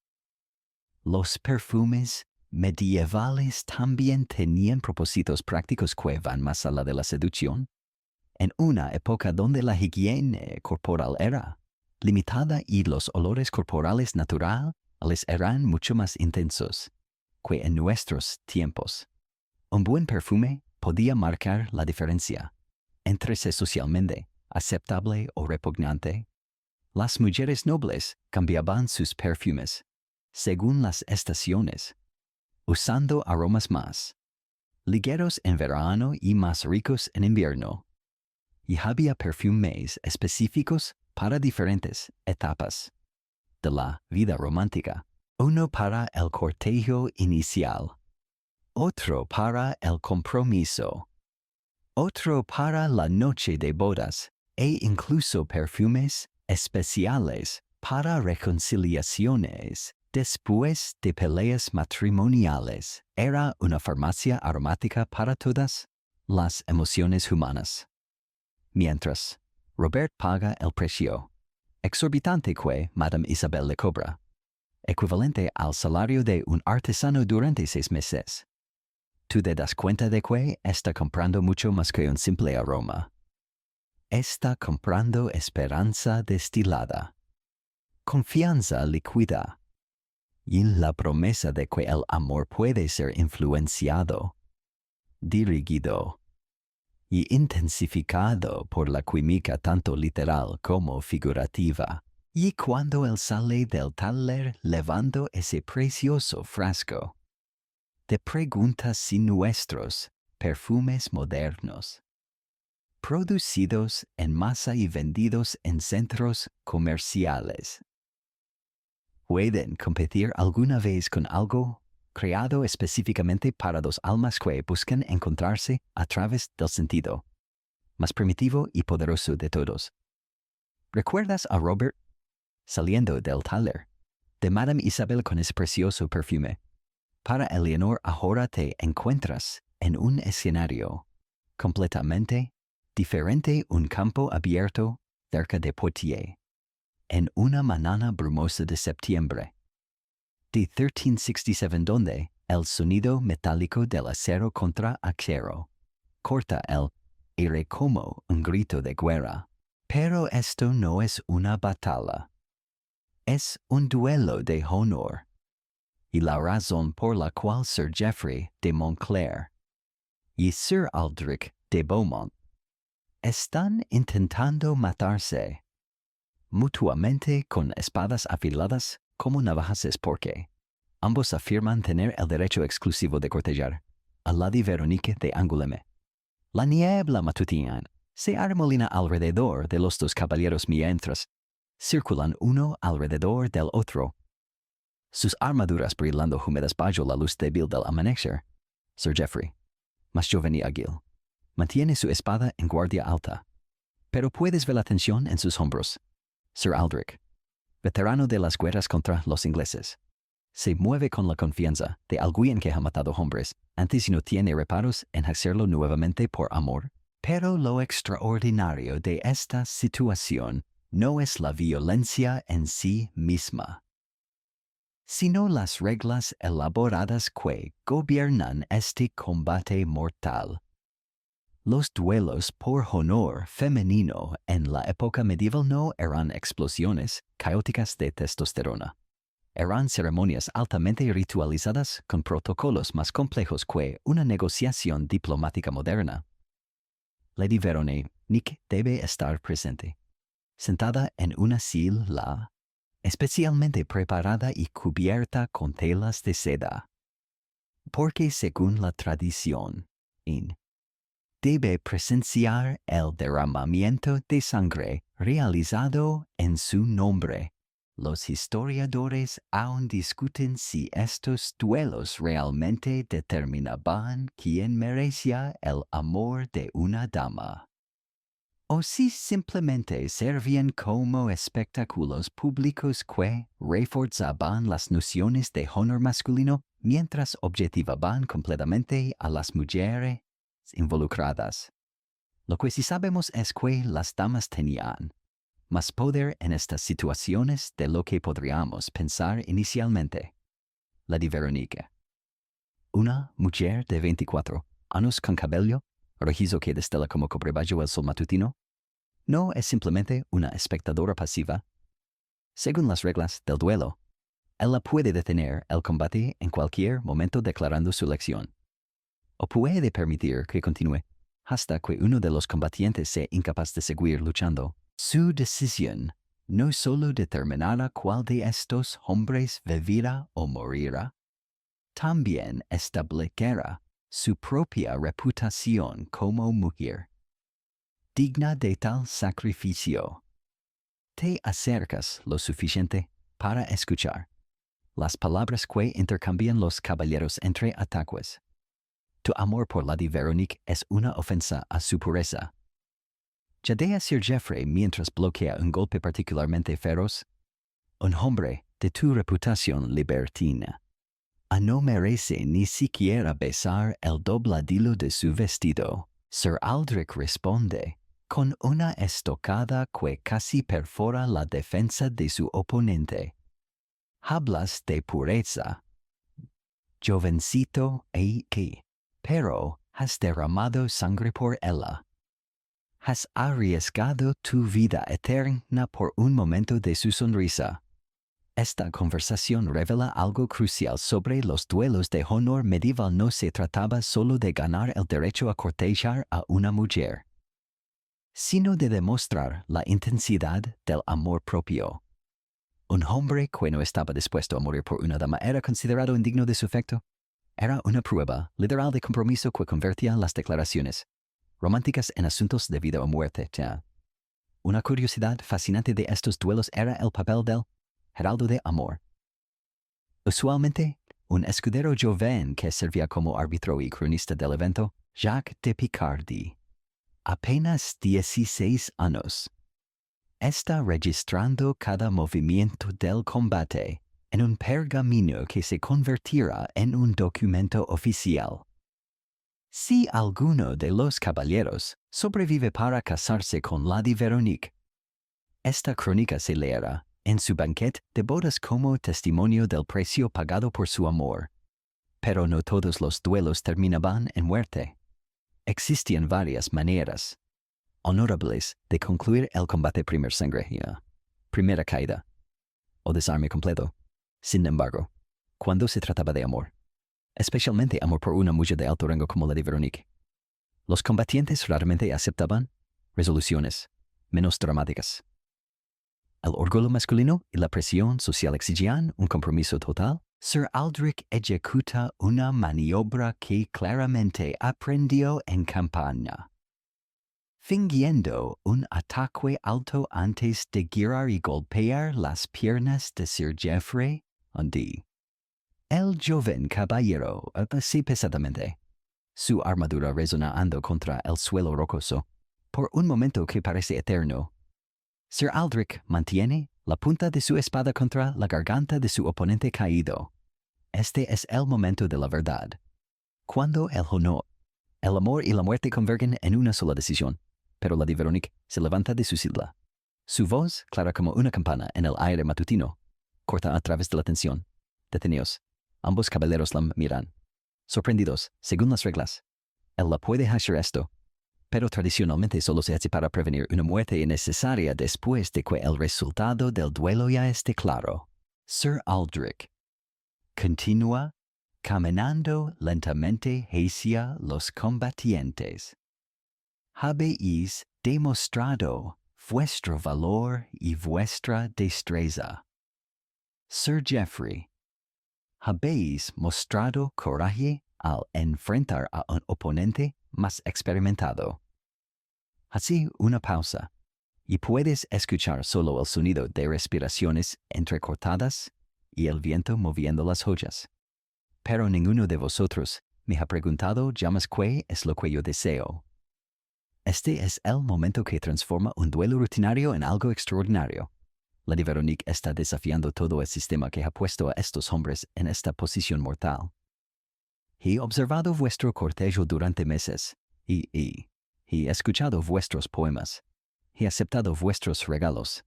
Los perfumes medievales también tenían propósitos prácticos que van más allá de la seducción. En una época donde la higiene corporal era limitada y los olores corporales naturales eran mucho más intensos que en nuestros tiempos, un buen perfume podía marcar la diferencia entre ser socialmente aceptable o repugnante. Las mujeres nobles cambiaban sus perfumes según las estaciones, usando aromas más ligeros en verano y más ricos en invierno. Y había perfumes específicos para diferentes etapas de la vida romántica. Uno para el cortejo inicial, otro para el compromiso, otro para la noche de bodas, e incluso perfumes especiales para reconciliaciones después de peleas matrimoniales. Era una farmacia aromática para todas las emociones humanas. Mientras, Robert paga el precio exorbitante que Madame Isabelle le cobra, equivalente al salario de un artesano durante 6 meses. Tú te das cuenta de que está comprando mucho más que un simple aroma. Está comprando esperanza destilada, confianza líquida, y la promesa de que el amor puede ser influenciado, dirigido y intensificado por la química tanto literal como figurativa. Y cuando él sale del taller levando ese precioso frasco, de preguntas siniestros, perfumes modernos, producidos en masa y vendidos en centros comerciales. ¿Pueden competir alguna vez con algo creado específicamente para dos almas que buscan encontrarse a través del sentido más primitivo y poderoso de todos? ¿Recuerdas a Robert saliendo del taller de Madame Isabel con ese precioso perfume? Para Eleanor, ahora te encuentras en un escenario completamente diferente, un campo abierto cerca de Poitiers, en una mañana brumosa de septiembre de 1367, donde el sonido metálico del acero contra acero corta el aire como un grito de guerra. Pero esto no es una batalla, es un duelo de honor, y la razón por la cual Sir Geoffrey de Montclair y Sir Aldrich de Beaumont están intentando matarse mutuamente con espadas afiladas como navajas es porque ambos afirman tener el derecho exclusivo de cortejar a Lady Veronique de Angoulême. La niebla matutina se arremolina alrededor de los dos caballeros mientras circulan uno alrededor del otro, sus armaduras brillando húmedas bajo la luz débil del amanecer. Sir Geoffrey, más joven y ágil, mantiene su espada en guardia alta, pero puedes ver la tensión en sus hombros. Sir Aldrich, veterano de las guerras contra los ingleses, se mueve con la confianza de alguien que ha matado hombres antes y no tiene reparos en hacerlo nuevamente por amor. Pero lo extraordinario de esta situación no es la violencia en sí misma, sino las reglas elaboradas que gobiernan este combate mortal. Los duelos por honor femenino en la época medieval no eran explosiones caóticas de testosterona. Eran ceremonias altamente ritualizadas con protocolos más complejos que una negociación diplomática moderna. Lady Veronique debe estar presente, sentada en una silla especialmente preparada y cubierta con telas de seda, porque según la tradición, debe presenciar el derramamiento de sangre realizado en su nombre. Los historiadores aún discuten si estos duelos realmente determinaban quién merecía el amor de una dama, o si simplemente servían como espectáculos públicos que reforzaban las nociones de honor masculino mientras objetivaban completamente a las mujeres involucradas. Lo que sí sabemos es que las damas tenían más poder en estas situaciones de lo que podríamos pensar inicialmente. Lady Veronique, una mujer de 24 años con cabello rojizo que destela como cobre bajo el sol matutino, no es simplemente una espectadora pasiva. Según las reglas del duelo, ella puede detener el combate en cualquier momento declarando su elección, o puede permitir que continúe hasta que uno de los combatientes sea incapaz de seguir luchando. Su decisión no solo determinará cuál de estos hombres vivirá o morirá, también establecerá su propia reputación como mujer digna de tal sacrificio. Te acercas lo suficiente para escuchar las palabras que intercambian los caballeros entre ataques. Tu amor por Lady Veronique es una ofensa a su pureza. Jadea Sir Geoffrey mientras bloquea un golpe particularmente feroz. Un hombre de tu reputación libertina no merece ni siquiera besar el dobladillo de su vestido. Sir Aldrich responde con una estocada que casi perfora la defensa de su oponente. Hablas de pureza, jovencito, pero has derramado sangre por ella. Has arriesgado tu vida eterna por un momento de su sonrisa. Esta conversación revela algo crucial sobre los duelos de honor medieval. No se trataba solo de ganar el derecho a cortejar a una mujer, sino de demostrar la intensidad del amor propio. Un hombre que no estaba dispuesto a morir por una dama era considerado indigno de su afecto. Era una prueba literal de compromiso que convertía las declaraciones románticas en asuntos de vida o muerte. Ya. Una curiosidad fascinante de estos duelos era el papel del heraldo de amor. Usualmente, un escudero joven que servía como árbitro y cronista del evento, Jacques de Picardy. Apenas 16 años. Está registrando cada movimiento del combate en un pergamino que se convertirá en un documento oficial. Si alguno de los caballeros sobrevive para casarse con Lady Veronique, esta crónica se leerá en su banquete de bodas como testimonio del precio pagado por su amor. Pero no todos los duelos terminaban en muerte. Existían varias maneras honorables de concluir el combate: primer sangre, primera caída o desarme completo. Sin embargo, cuando se trataba de amor, especialmente amor por una mujer de alto rango como Lady Veronique, los combatientes raramente aceptaban resoluciones menos dramáticas. El orgullo masculino y la presión social exigían un compromiso total. Sir Aldrich ejecuta una maniobra que claramente aprendió en campaña, fingiendo un ataque alto antes de girar y golpear las piernas de Sir Geoffrey. El joven caballero, así pesadamente, su armadura resonando contra el suelo rocoso, por un momento que parece eterno. Sir Aldrich mantiene la punta de su espada contra la garganta de su oponente caído. Este es el momento de la verdad, cuando el honor, el amor y la muerte convergen en una sola decisión. Pero Lady Veronique se levanta de su silla. Su voz, clara como una campana en el aire matutino, corta a través de la tensión. Detenidos, ambos caballeros la miran, sorprendidos, según las reglas. Él la puede hacer esto, pero tradicionalmente solo se hace para prevenir una muerte innecesaria después de que el resultado del duelo ya esté claro. Sir Aldrich continúa caminando lentamente hacia los combatientes. Habéis demostrado vuestro valor y vuestra destreza. Sir Geoffrey, habéis mostrado coraje al enfrentar a un oponente más experimentado. Así una pausa, y puedes escuchar solo el sonido de respiraciones entrecortadas y el viento moviendo las hojas. Pero ninguno de vosotros me ha preguntado jamás qué es lo que yo deseo. Este es el momento que transforma un duelo rutinario en algo extraordinario. Lady Veronique está desafiando todo el sistema que ha puesto a estos hombres en esta posición mortal. He observado vuestro cortejo durante meses, y he escuchado vuestros poemas. He aceptado vuestros regalos.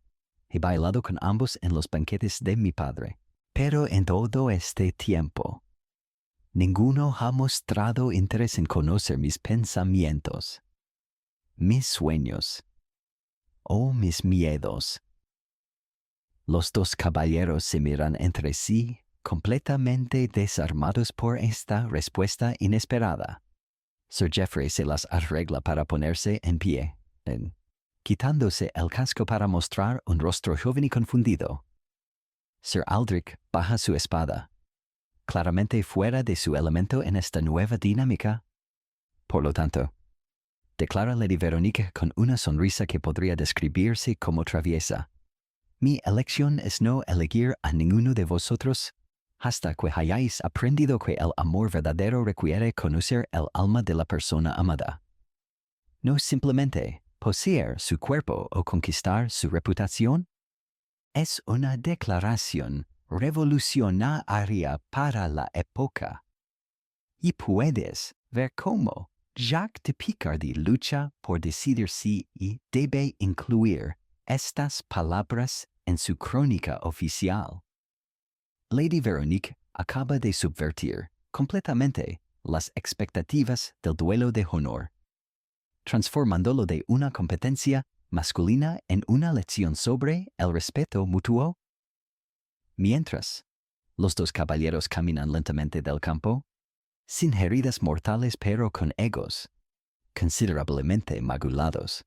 He bailado con ambos en los banquetes de mi padre. Pero en todo este tiempo, ninguno ha mostrado interés en conocer mis pensamientos, mis sueños o mis miedos. Los dos caballeros se miran entre sí, completamente desarmados por esta respuesta inesperada. Sir Geoffrey se las arregla para ponerse en pie, quitándose el casco para mostrar un rostro joven y confundido. Sir Aldrich baja su espada, claramente fuera de su elemento en esta nueva dinámica. Por lo tanto, declara Lady Veronique con una sonrisa que podría describirse como traviesa: mi elección es no elegir a ninguno de vosotros hasta que hayáis aprendido que el amor verdadero requiere conocer el alma de la persona amada. No simplemente poseer su cuerpo o conquistar su reputación. Es una declaración revolucionaria para la época. Y puedes ver cómo Jacques de Picardy lucha por decidir si y debe incluir estas palabras en su crónica oficial. Lady Veronique acaba de subvertir completamente las expectativas del duelo de honor, transformándolo de una competencia masculina en una lección sobre el respeto mutuo. Mientras, los dos caballeros caminan lentamente del campo, sin heridas mortales pero con egos considerablemente magulados.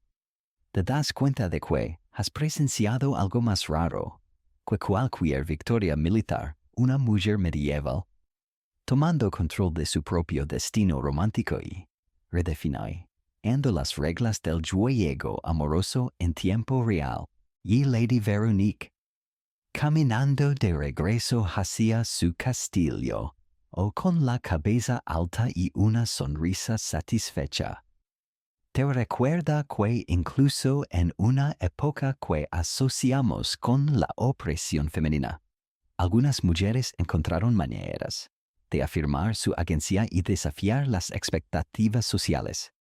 Te das cuenta de que has presenciado algo más raro que cualquier victoria militar. Una mujer medieval, tomando control de su propio destino romántico y redefiniendo las reglas del juego amoroso en tiempo real. Y Lady Veronique, caminando de regreso hacia su castillo, o con la cabeza alta y una sonrisa satisfecha. Te recuerda que incluso en una época que asociamos con la opresión femenina, algunas mujeres encontraron maneras de afirmar su agencia y desafiar las expectativas sociales,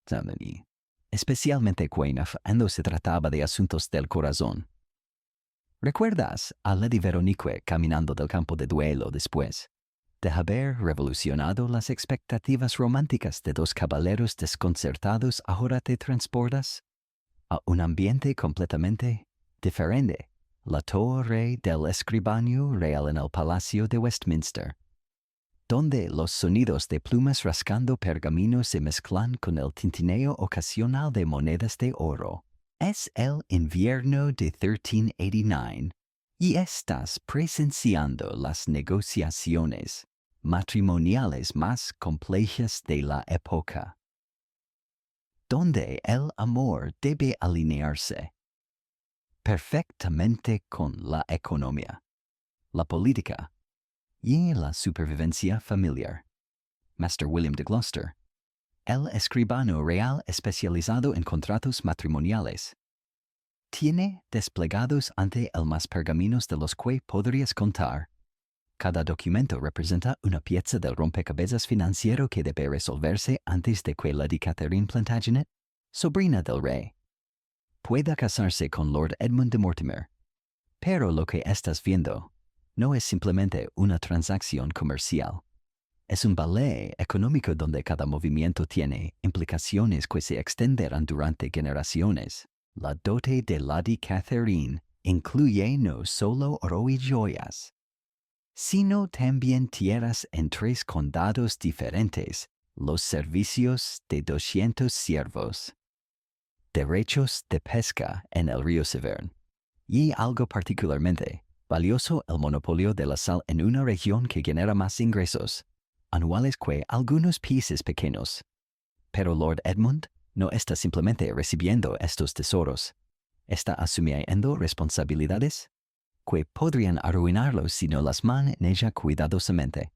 especialmente cuando se trataba de asuntos del corazón. ¿Recuerdas a Lady Veronique caminando del campo de duelo después de haber revolucionado las expectativas románticas de dos caballeros desconcertados? Ahora te transportas a un ambiente completamente diferente, la torre del escribano real en el Palacio de Westminster, donde los sonidos de plumas rascando pergaminos se mezclan con el tintineo ocasional de monedas de oro. Es el invierno de 1389 y estás presenciando las negociaciones matrimoniales más complejas de la época, donde el amor debe alinearse perfectamente con la economía, la política y la supervivencia familiar. Master William de Gloucester, el escribano real especializado en contratos matrimoniales, tiene desplegados ante él más pergaminos de los que podrías contar. Cada documento representa una pieza del rompecabezas financiero que debe resolverse antes de que Lady Catherine Plantagenet, sobrina del rey, pueda casarse con Lord Edmund de Mortimer. Pero lo que estás viendo no es simplemente una transacción comercial. Es un ballet económico donde cada movimiento tiene implicaciones que se extenderán durante generaciones. La dote de Lady Catherine incluye no solo oro y joyas, sino también tierras en 3 condados diferentes, los servicios de 200 siervos, derechos de pesca en el río Severn, y algo particularmente valioso, el monopolio de la sal en una región que genera más ingresos anuales que algunos países pequeños. Pero Lord Edmund no está simplemente recibiendo estos tesoros, está asumiendo responsabilidades que podrían arruinarlo si no las maneja cuidadosamente.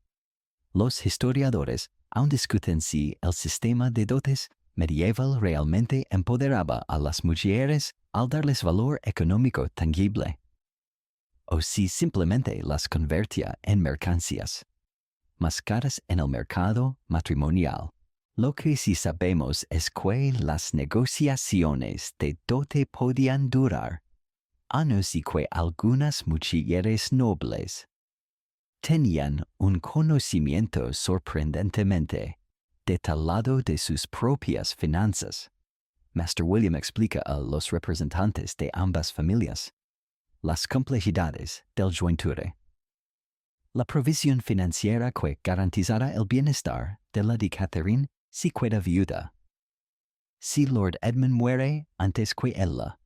Los historiadores aún discuten si el sistema de dotes medieval realmente empoderaba a las mujeres al darles valor económico tangible, o si simplemente las convertía en mercancías más caras en el mercado matrimonial. Lo que sí sabemos es que las negociaciones de dote podían durar años y que algunas mujeres nobles tenían un conocimiento sorprendentemente detallado de sus propias finanzas. Master William explica a los representantes de ambas familias las complejidades del jointure. La provisión financiera que garantizará el bienestar de Lady Catherine si queda viuda. Si Lord Edmund muere antes que ella,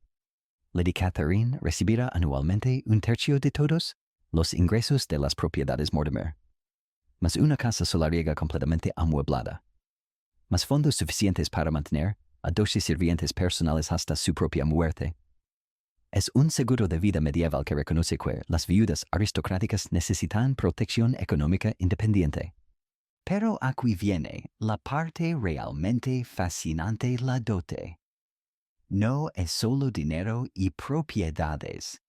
Lady Catherine recibirá anualmente 1/3 de todos los ingresos de las propiedades Mortimer, más una casa solariega completamente amueblada, más fondos suficientes para mantener a 12 sirvientes personales hasta su propia muerte. Es un seguro de vida medieval que reconoce que las viudas aristocráticas necesitan protección económica independiente. Pero aquí viene la parte realmente fascinante: la dote no es solo dinero y propiedades.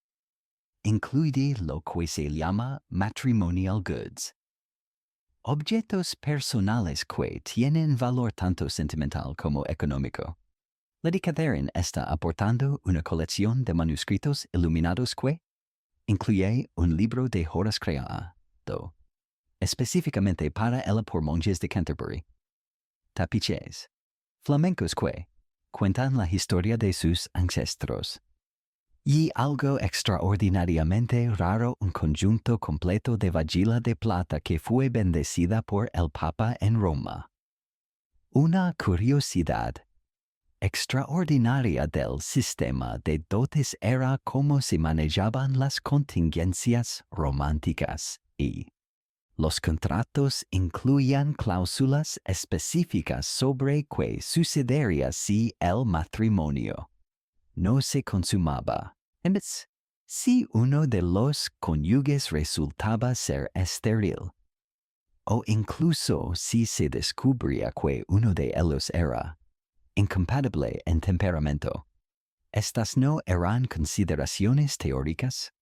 Incluye lo que se llama matrimonial goods, objetos personales que tienen valor tanto sentimental como económico. Lady Catherine está aportando una colección de manuscritos iluminados que incluye un libro de Horas creado específicamente para ella por monjes de Canterbury, tapices flamencos que cuentan la historia de sus ancestros, y algo extraordinariamente raro, un conjunto completo de vajilla de plata que fue bendecida por el Papa en Roma. Una curiosidad extraordinaria del sistema de dotes era cómo se manejaban las contingencias románticas y Los contratos incluían cláusulas específicas sobre qué sucedería si el matrimonio no se consumaba. En vez, si uno de los cónyuges resultaba ser estéril, o incluso si se descubría que uno de ellos era incompatible en temperamento. Estas no eran consideraciones teóricas.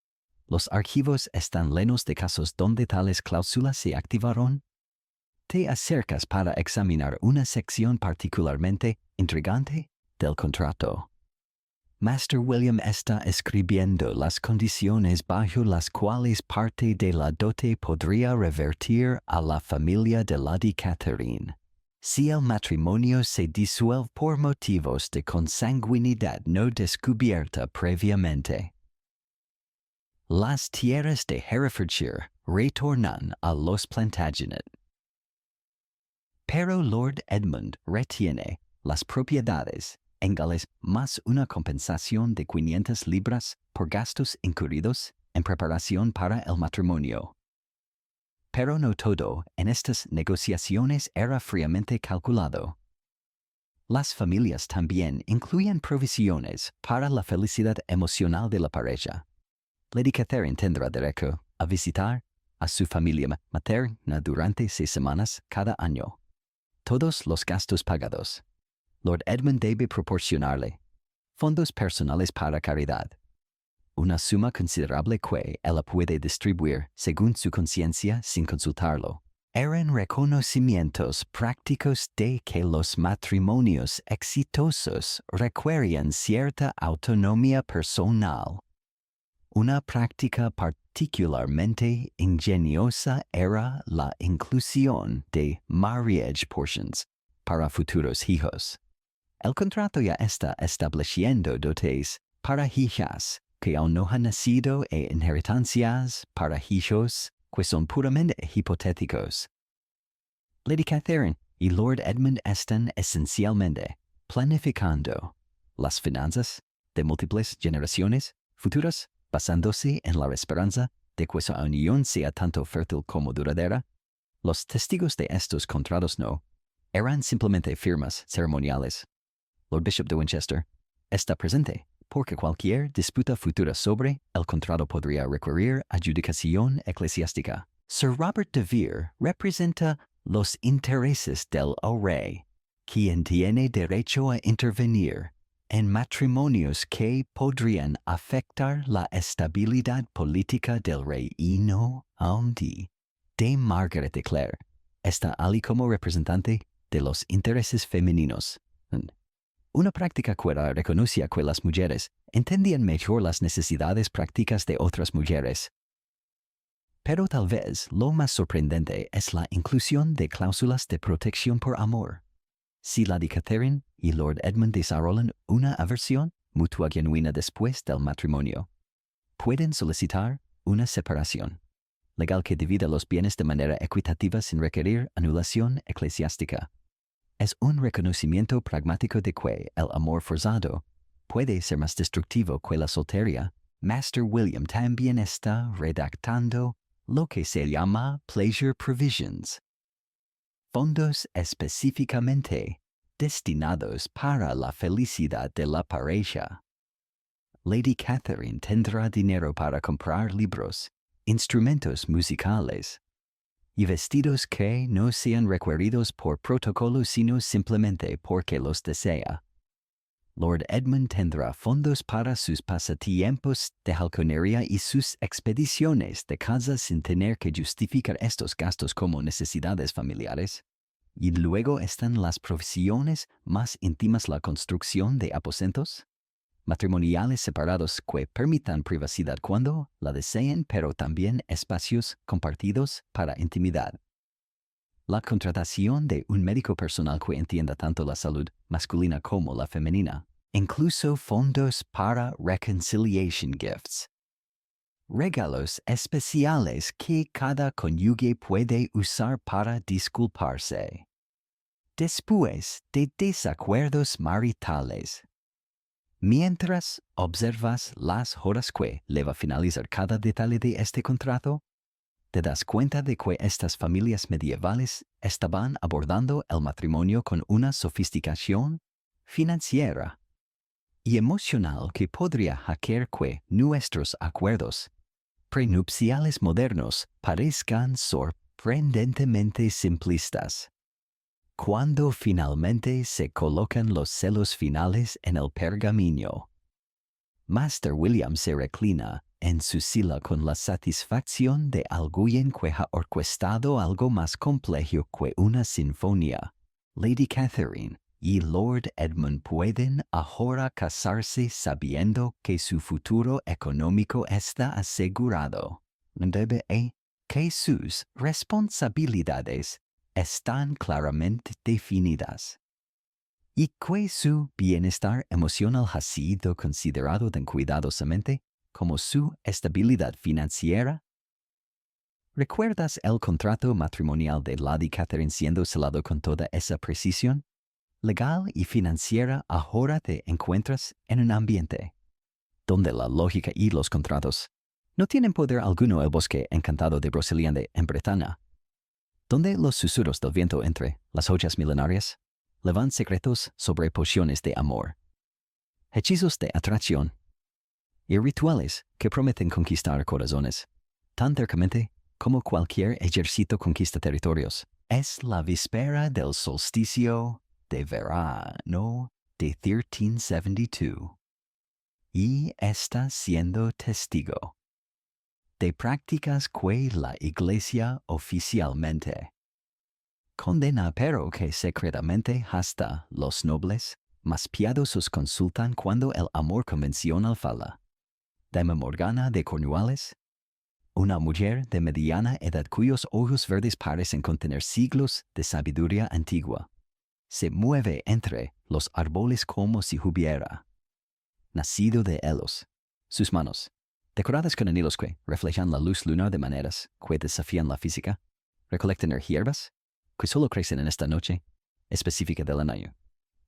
Los archivos están llenos de casos donde tales cláusulas se activaron. Te acercas para examinar una sección particularmente intrigante del contrato. Master William está escribiendo las condiciones bajo las cuales parte de la dote podría revertir a la familia de Lady Catherine si el matrimonio se disuelve por motivos de consanguinidad no descubierta previamente. Las tierras de Herefordshire retornan a los Plantagenet. Pero Lord Edmund retiene las propiedades en Gales más una compensación de 500 libras por gastos incurridos en preparación para el matrimonio. Pero no todo en estas negociaciones era fríamente calculado. Las familias también incluían provisiones para la felicidad emocional de la pareja. Lady Catherine tendrá derecho a visitar a su familia materna durante 6 semanas cada año. Todos los gastos pagados. Lord Edmund debe proporcionarle fondos personales para caridad, una suma considerable que ella puede distribuir según su conciencia sin consultarlo. Eran reconocimientos prácticos de que los matrimonios exitosos requerían cierta autonomía personal. Una práctica particularmente ingeniosa era la inclusión de marriage portions para futuros hijos. El contrato ya está estableciendo dotes para hijas que aún no han nacido e inheritancias para hijos que son puramente hipotéticos. Lady Catherine y Lord Edmund están esencialmente planificando las finanzas de múltiples generaciones futuras basándose en la esperanza de que su unión sea tanto fértil como duradera. Los testigos de estos contratos no eran simplemente firmas ceremoniales. Lord Bishop de Winchester está presente porque cualquier disputa futura sobre el contrato podría requerir adjudicación eclesiástica. Sir Robert de Vere representa los intereses del rey, quien tiene derecho a intervenir en matrimonios que podrían afectar la estabilidad política del reino de Margaret de Clare. Está allí como representante de los intereses femeninos. Una práctica que reconocía que las mujeres entendían mejor las necesidades prácticas de otras mujeres. Pero tal vez lo más sorprendente es la inclusión de cláusulas de protección por amor. Si Lady Catherine y Lord Edmund desarrollan una aversión mutua genuina después del matrimonio, pueden solicitar una separación legal que divida los bienes de manera equitativa sin requerir anulación eclesiástica. Es un reconocimiento pragmático de que el amor forzado puede ser más destructivo que la soltería. Master William también está redactando lo que se llama pleasure provisions, fondos específicamente destinados para la felicidad de la pareja. Lady Catherine tendrá dinero para comprar libros, instrumentos musicales y vestidos que no sean requeridos por protocolo sino simplemente porque los desea. Lord Edmund tendrá fondos para sus pasatiempos de halconería y sus expediciones de caza sin tener que justificar estos gastos como necesidades familiares. Y luego están las provisiones más íntimas, la construcción de aposentos matrimoniales separados que permitan privacidad cuando la deseen, pero también espacios compartidos para intimidad. La contratación de un médico personal que entienda tanto la salud masculina como la femenina. Incluso fondos para reconciliation gifts. Regalos especiales que cada cónyuge puede usar para disculparse después de desacuerdos maritales. Mientras observas las horas que le va a finalizar cada detalle de este contrato, te das cuenta de que estas familias medievales estaban abordando el matrimonio con una sofisticación financiera y emocional que podría hacer que nuestros acuerdos prenupciales modernos parezcan sorprendentemente simplistas. Cuando finalmente se colocan los celos finales en el pergamino, Master William se reclina en su silla con la satisfacción de alguien que ha orquestado algo más complejo que una sinfonía. Lady Catherine y Lord Edmund pueden ahora casarse sabiendo que su futuro económico está asegurado. Que sus responsabilidades están claramente definidas y que su bienestar emocional ha sido considerado tan cuidadosamente como su estabilidad financiera. ¿Recuerdas el contrato matrimonial de Lady Catherine siendo selado con toda esa precisión legal y financiera? Ahora te encuentras en un ambiente donde la lógica y los contratos no tienen poder alguno. El bosque encantado de Broceliande en Bretaña, donde los susurros del viento entre las hojas milenarias levan secretos sobre pociones de amor, hechizos de atracción y rituales que prometen conquistar corazones tan cercamente como cualquier ejército conquista territorios. Es la víspera del solsticio de verano de 1372 y está siendo testigo de prácticas que la Iglesia oficialmente condena, pero que secretamente hasta los nobles más piadosos consultan cuando el amor convencional falla. Dama Morgana de Cornualles, una mujer de mediana edad cuyos ojos verdes parecen contener siglos de sabiduría antigua, se mueve entre los árboles como si hubiera nacido de ellos. Sus manos, decoradas con anillos que reflejan la luz lunar de maneras que desafían la física, recolectan hierbas que solo crecen en esta noche específica del año.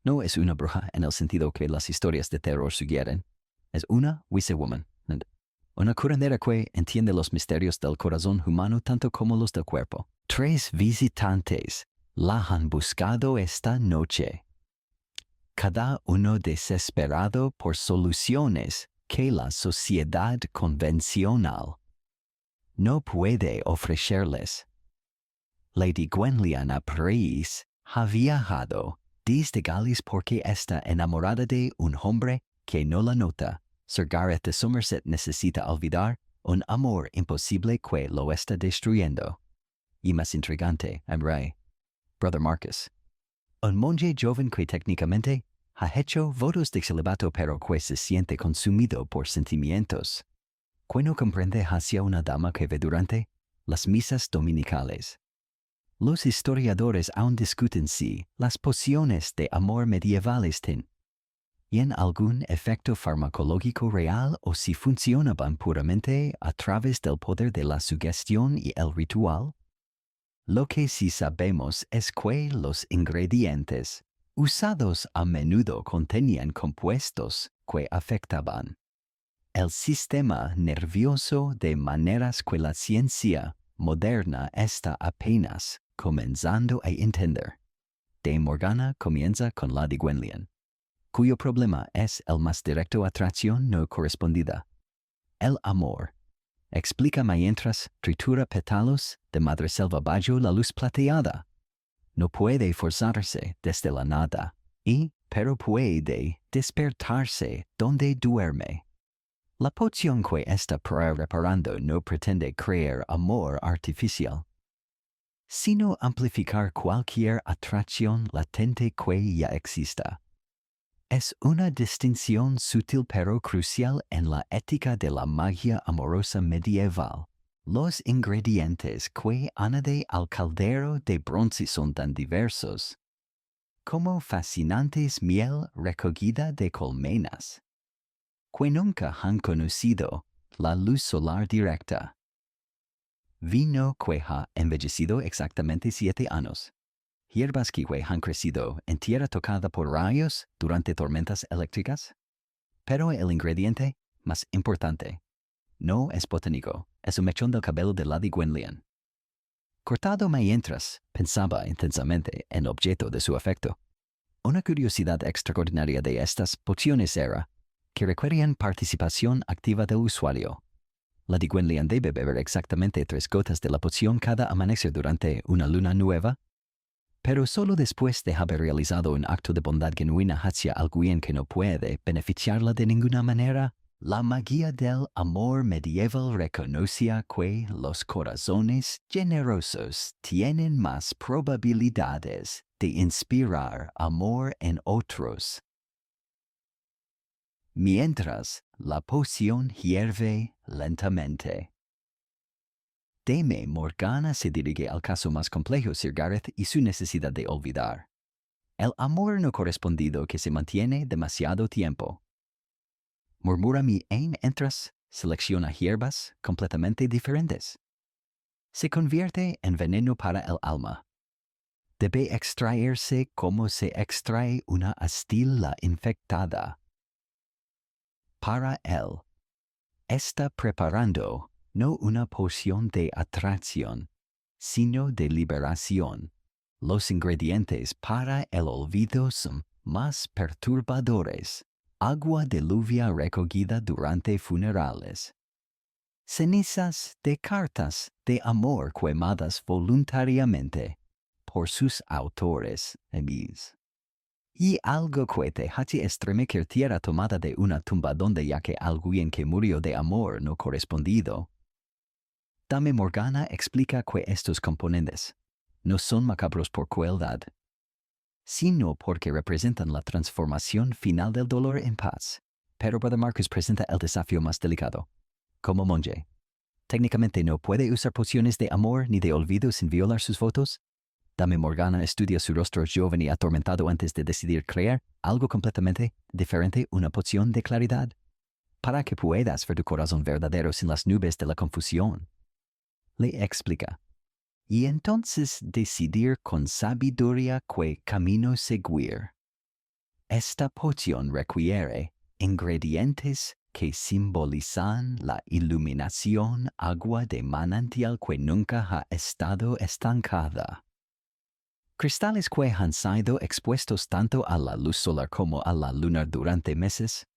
No es una bruja en el sentido que las historias de terror sugieren. Es una wise woman, una curandera que entiende los misterios del corazón humano tanto como los del cuerpo. 3 visitantes la han buscado esta noche, cada uno desesperado por soluciones que la sociedad convencional no puede ofrecerles. Lady Gwenllian Price ha viajado desde Gales porque está enamorada de un hombre que no la nota. Sir Gareth de Somerset necesita olvidar un amor imposible que lo está destruyendo. Y más intrigante, rey, Brother Marcus, un monje joven que técnicamente ha hecho votos de celibato pero que se siente consumido por sentimientos que no comprende hacia una dama que ve durante las misas dominicales. Los historiadores aún discuten si las pociones de amor medievales tienen algún efecto farmacológico real o si funcionaban puramente a través del poder de la sugestión y el ritual. Lo que sí sabemos es que los ingredientes usados a menudo contenían compuestos que afectaban el sistema nervioso de maneras que la ciencia moderna está apenas comenzando a entender. De Morgana comienza con la de Gwenllian, cuyo problema es el más directo atracción no correspondida. El amor, explica mientras tritura pétalos de madreselva bajo la luz plateada. No puede forzarse desde la nada, pero puede despertarse donde duerme. La poción que está preparando no pretende crear amor artificial, sino amplificar cualquier atracción latente que ya exista. Es una distinción sutil pero crucial en la ética de la magia amorosa medieval. Los ingredientes que añade al caldero de bronce son tan diversos como fascinantes miel recogida de colmenas, que nunca han conocido la luz solar directa. Vino que ha envejecido exactamente 7 años. Hierbas que han crecido en tierra tocada por rayos durante tormentas eléctricas. Pero el ingrediente más importante no es botánico, es un mechón del cabello de Lady Gwenllian. Cortado mientras pensaba intensamente en el objeto de su afecto. Una curiosidad extraordinaria de estas pociones era que requerían participación activa del usuario. Lady Gwenllian debe beber exactamente 3 gotas de la poción cada amanecer durante una luna nueva, pero solo después de haber realizado un acto de bondad genuina hacia alguien que no puede beneficiarla de ninguna manera. La magia del amor medieval reconocía que los corazones generosos tienen más probabilidades de inspirar amor en otros. Mientras la poción hierve lentamente. Dame Morgana se dirige al caso más complejo Sir Gareth y su necesidad de olvidar. El amor no correspondido que se mantiene demasiado tiempo. Murmura mientras selecciona hierbas completamente diferentes. Se convierte en veneno para el alma. Debe extraerse como se extrae una astilla infectada. Para él, está preparando no una poción de atracción, sino de liberación. Los ingredientes para el olvido son más perturbadores. Agua de lluvia recogida durante funerales. Cenizas de cartas de amor quemadas voluntariamente por sus autores, emis. Y algo que te hace estremecer tierra tomada de una tumba donde ya que alguien que murió de amor no correspondido. Dame Morgana explica que estos componentes no son macabros por crueldad, sino porque representan la transformación final del dolor en paz. Pero Brother Marcus presenta el desafío más delicado. Como monje, técnicamente no puede usar pociones de amor ni de olvido sin violar sus votos. Dame Morgana estudia su rostro joven y atormentado antes de decidir crear algo completamente diferente, una poción de claridad, para que puedas ver tu corazón verdadero sin las nubes de la confusión. Le explica. Y entonces decidir con sabiduría qué camino seguir. Esta poción requiere ingredientes que simbolizan la iluminación, agua de manantial que nunca ha estado estancada. Cristales que han sido expuestos tanto a la luz solar como a la luna durante meses.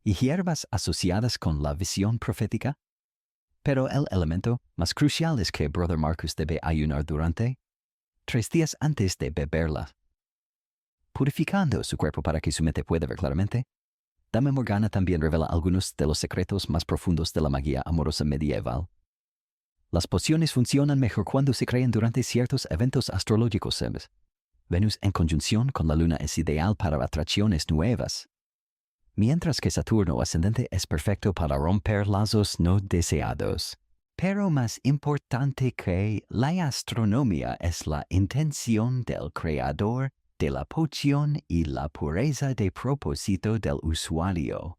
Y hierbas asociadas con la visión profética. Pero el elemento más crucial es que Brother Marcus debe ayunar durante 3 días antes de beberla, purificando su cuerpo para que su mente pueda ver claramente. Dame Morgana también revela algunos de los secretos más profundos de la magia amorosa medieval. Las pociones funcionan mejor cuando se crean durante ciertos eventos astrológicos, ¿sabes? Venus en conjunción con la luna es ideal para atracciones nuevas, mientras que Saturno ascendente es perfecto para romper lazos no deseados. Pero más importante que la astronomía es la intención del creador de la poción y la pureza de propósito del usuario.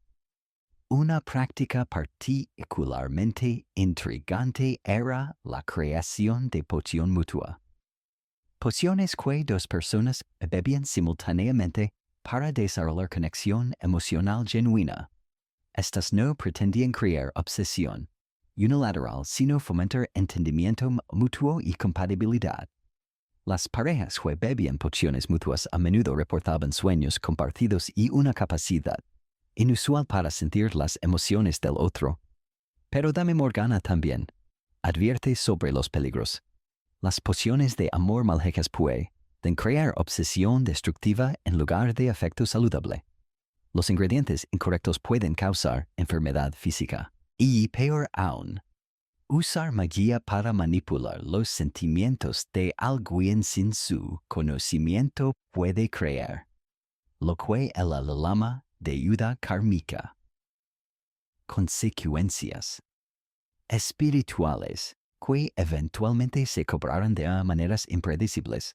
Una práctica particularmente intrigante era la creación de poción mutua. Pociones que 2 personas bebían simultáneamente para desarrollar conexión emocional genuina. Estas no pretendían crear obsesión unilateral, sino fomentar entendimiento mutuo y compatibilidad. Las parejas que bebían pociones mutuas a menudo reportaban sueños compartidos y una capacidad inusual para sentir las emociones del otro. Pero Dame Morgana también advierte sobre los peligros. Las pociones de amor malhejas pueden crear obsesión destructiva en lugar de afecto saludable. Los ingredientes incorrectos pueden causar enfermedad física. Y peor aún, usar magia para manipular los sentimientos de alguien sin su conocimiento puede crear lo que él llama deuda kármica. Consecuencias espirituales que eventualmente se cobrarán de maneras impredecibles.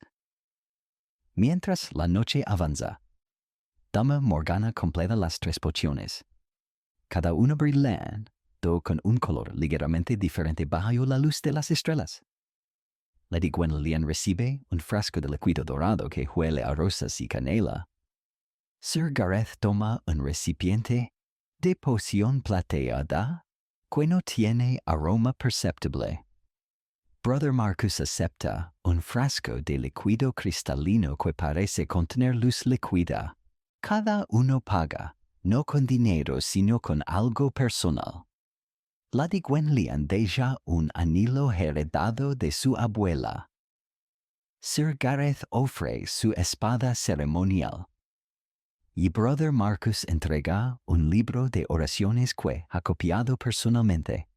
Mientras la noche avanza, Dama Morgana completa las 3 pociones, cada una brillante con un color ligeramente diferente bajo la luz de las estrellas. Lady Gwenllian recibe un frasco de líquido dorado que huele a rosas y canela. Sir Gareth toma un recipiente de poción plateada que no tiene aroma perceptible. Brother Marcus acepta un frasco de líquido cristalino que parece contener luz líquida. Cada uno paga, no con dinero sino con algo personal. Lady Gwenllian deja un anillo heredado de su abuela. Sir Gareth ofrece su espada ceremonial. Y Brother Marcus entrega un libro de oraciones que ha copiado personalmente.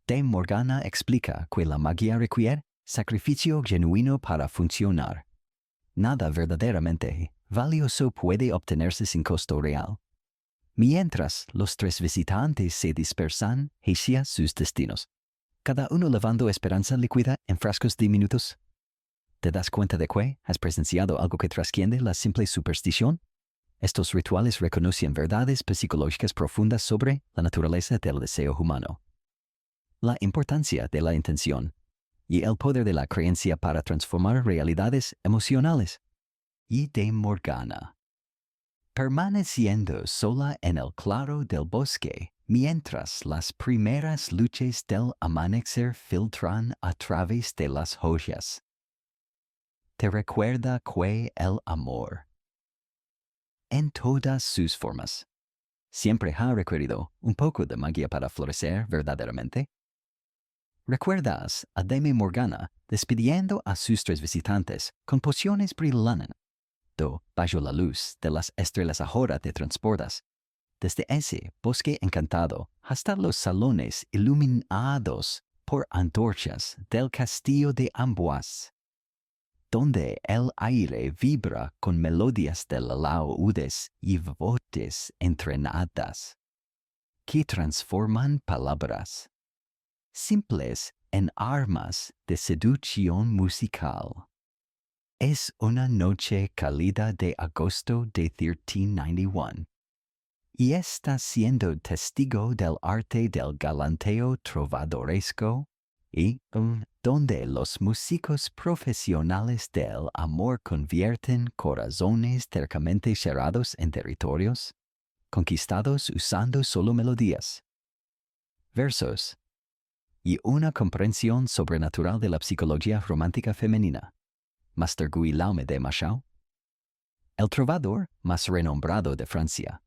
Dame Morgana explica que la magia requiere sacrificio genuino para funcionar. Nada verdaderamente valioso puede obtenerse sin costo real. Mientras los tres visitantes se dispersan hacia sus destinos, cada uno llevando esperanza líquida en frascos diminutos. ¿Te das cuenta de que has presenciado algo que trasciende la simple superstición? Estos rituales reconocen verdades psicológicas profundas sobre la naturaleza del deseo humano, la importancia de la intención y el poder de la creencia para transformar realidades emocionales. Y de Morgana, permaneciendo sola en el claro del bosque, mientras las primeras luces del amanecer filtran a través de las hojas. Te recuerda que el amor, en todas sus formas, siempre ha requerido un poco de magia para florecer verdaderamente. ¿Recuerdas a Dame Morgana despidiendo a sus tres visitantes con pociones brillando bajo la luz de las estrellas ahora te transportas desde ese bosque encantado hasta los salones iluminados por antorchas del castillo de Amboise, donde el aire vibra con melodías de laúdes y voces entrenadas que transforman palabras simples en armas de seducción musical. Es una noche cálida de agosto de 1391 y estás siendo testigo del arte del galanteo trovadoresco y donde los músicos profesionales del amor convierten corazones tercamente cerrados en territorios conquistados usando solo melodías, versos y una comprensión sobrenatural de la psicología romántica femenina. Master Guillaume de Machaut, el trovador más renombrado de Francia,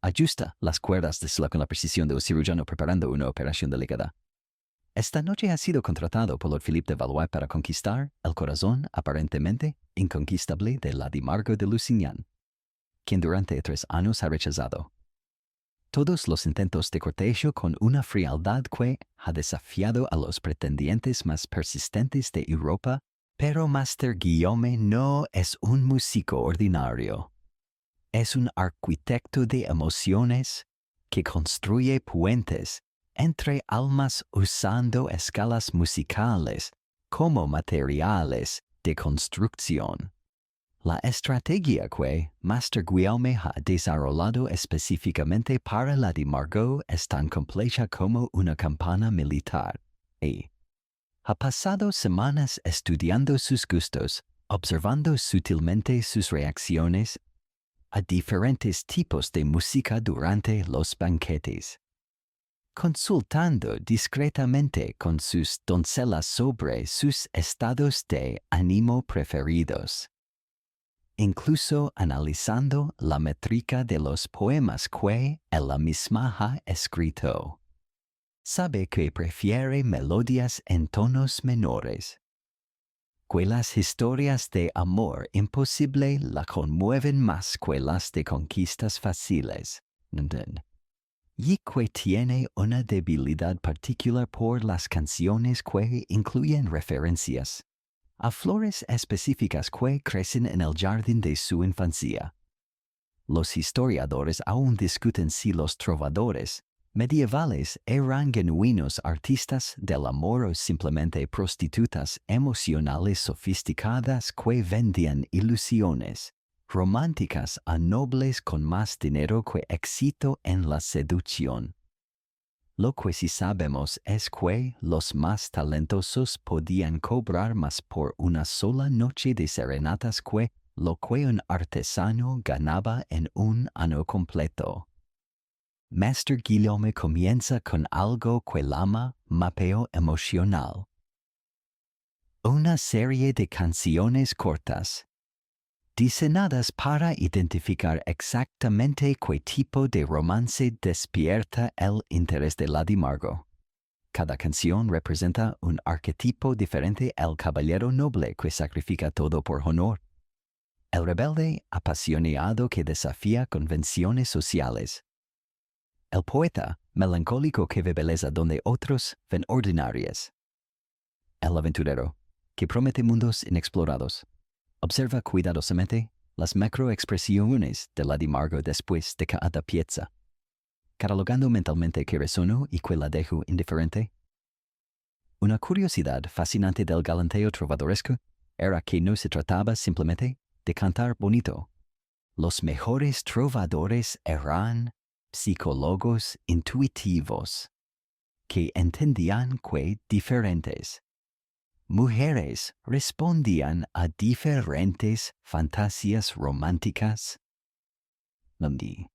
ajusta las cuerdas de con la precisión de un cirujano preparando una operación delicada. Esta noche ha sido contratado por Lord Philippe de Valois para conquistar el corazón aparentemente inconquistable de Lady Margot de Lusignan, quien durante 3 años ha rechazado todos los intentos de cortejo con una frialdad que ha desafiado a los pretendientes más persistentes de Europa. Pero Master Guillaume no es un músico ordinario. Es un arquitecto de emociones que construye puentes entre almas usando escalas musicales como materiales de construcción. La estrategia que Master Guillaume ha desarrollado específicamente para la de Margot es tan compleja como una campana militar y ha pasado semanas estudiando sus gustos, observando sutilmente sus reacciones a diferentes tipos de música durante los banquetes, consultando discretamente con sus doncellas sobre sus estados de ánimo preferidos, incluso analizando la métrica de los poemas que ella misma ha escrito. Sabe que prefiere melodías en tonos menores, que las historias de amor imposible la conmueven más que las de conquistas fáciles, y que tiene una debilidad particular por las canciones que incluyen referencias a flores específicas que crecen en el jardín de su infancia. Los historiadores aún discuten si los trovadores medievales eran genuinos artistas del amor o simplemente prostitutas emocionales sofisticadas que vendían ilusiones románticas a nobles con más dinero que éxito en la seducción. Lo que sí sabemos es que los más talentosos podían cobrar más por una sola noche de serenatas que lo que un artesano ganaba en un año completo. Master Guillaume comienza con algo que llama mapeo emocional. Una serie de canciones cortas, diseñadas para identificar exactamente qué tipo de romance despierta el interés de Lady Margot. Cada canción representa un arquetipo diferente: el caballero noble que sacrifica todo por honor, el rebelde apasionado que desafía convenciones sociales, el poeta melancólico que ve belleza donde otros ven ordinarias, el aventurero que promete mundos inexplorados. Observa cuidadosamente las macroexpresiones de Lady Margot después de cada pieza, catalogando mentalmente qué resonó y qué la dejó indiferente. Una curiosidad fascinante del galanteo trovadoresco era que no se trataba simplemente de cantar bonito. Los mejores trovadores eran psicólogos intuitivos, que entendían que diferentes mujeres respondían a diferentes fantasías románticas. Donde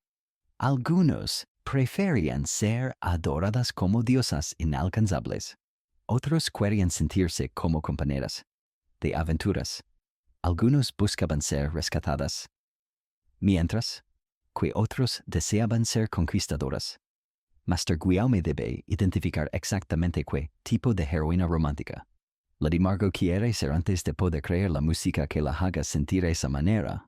algunos preferían ser adoradas como diosas inalcanzables. Otros querían sentirse como compañeras de aventuras. Algunos buscaban ser rescatadas, mientras que otros deseaban ser conquistadoras. Master Guillaume debe identificar exactamente qué tipo de heroína romántica Lady Margot quiere ser antes de poder crear la música que la haga sentir de esa manera.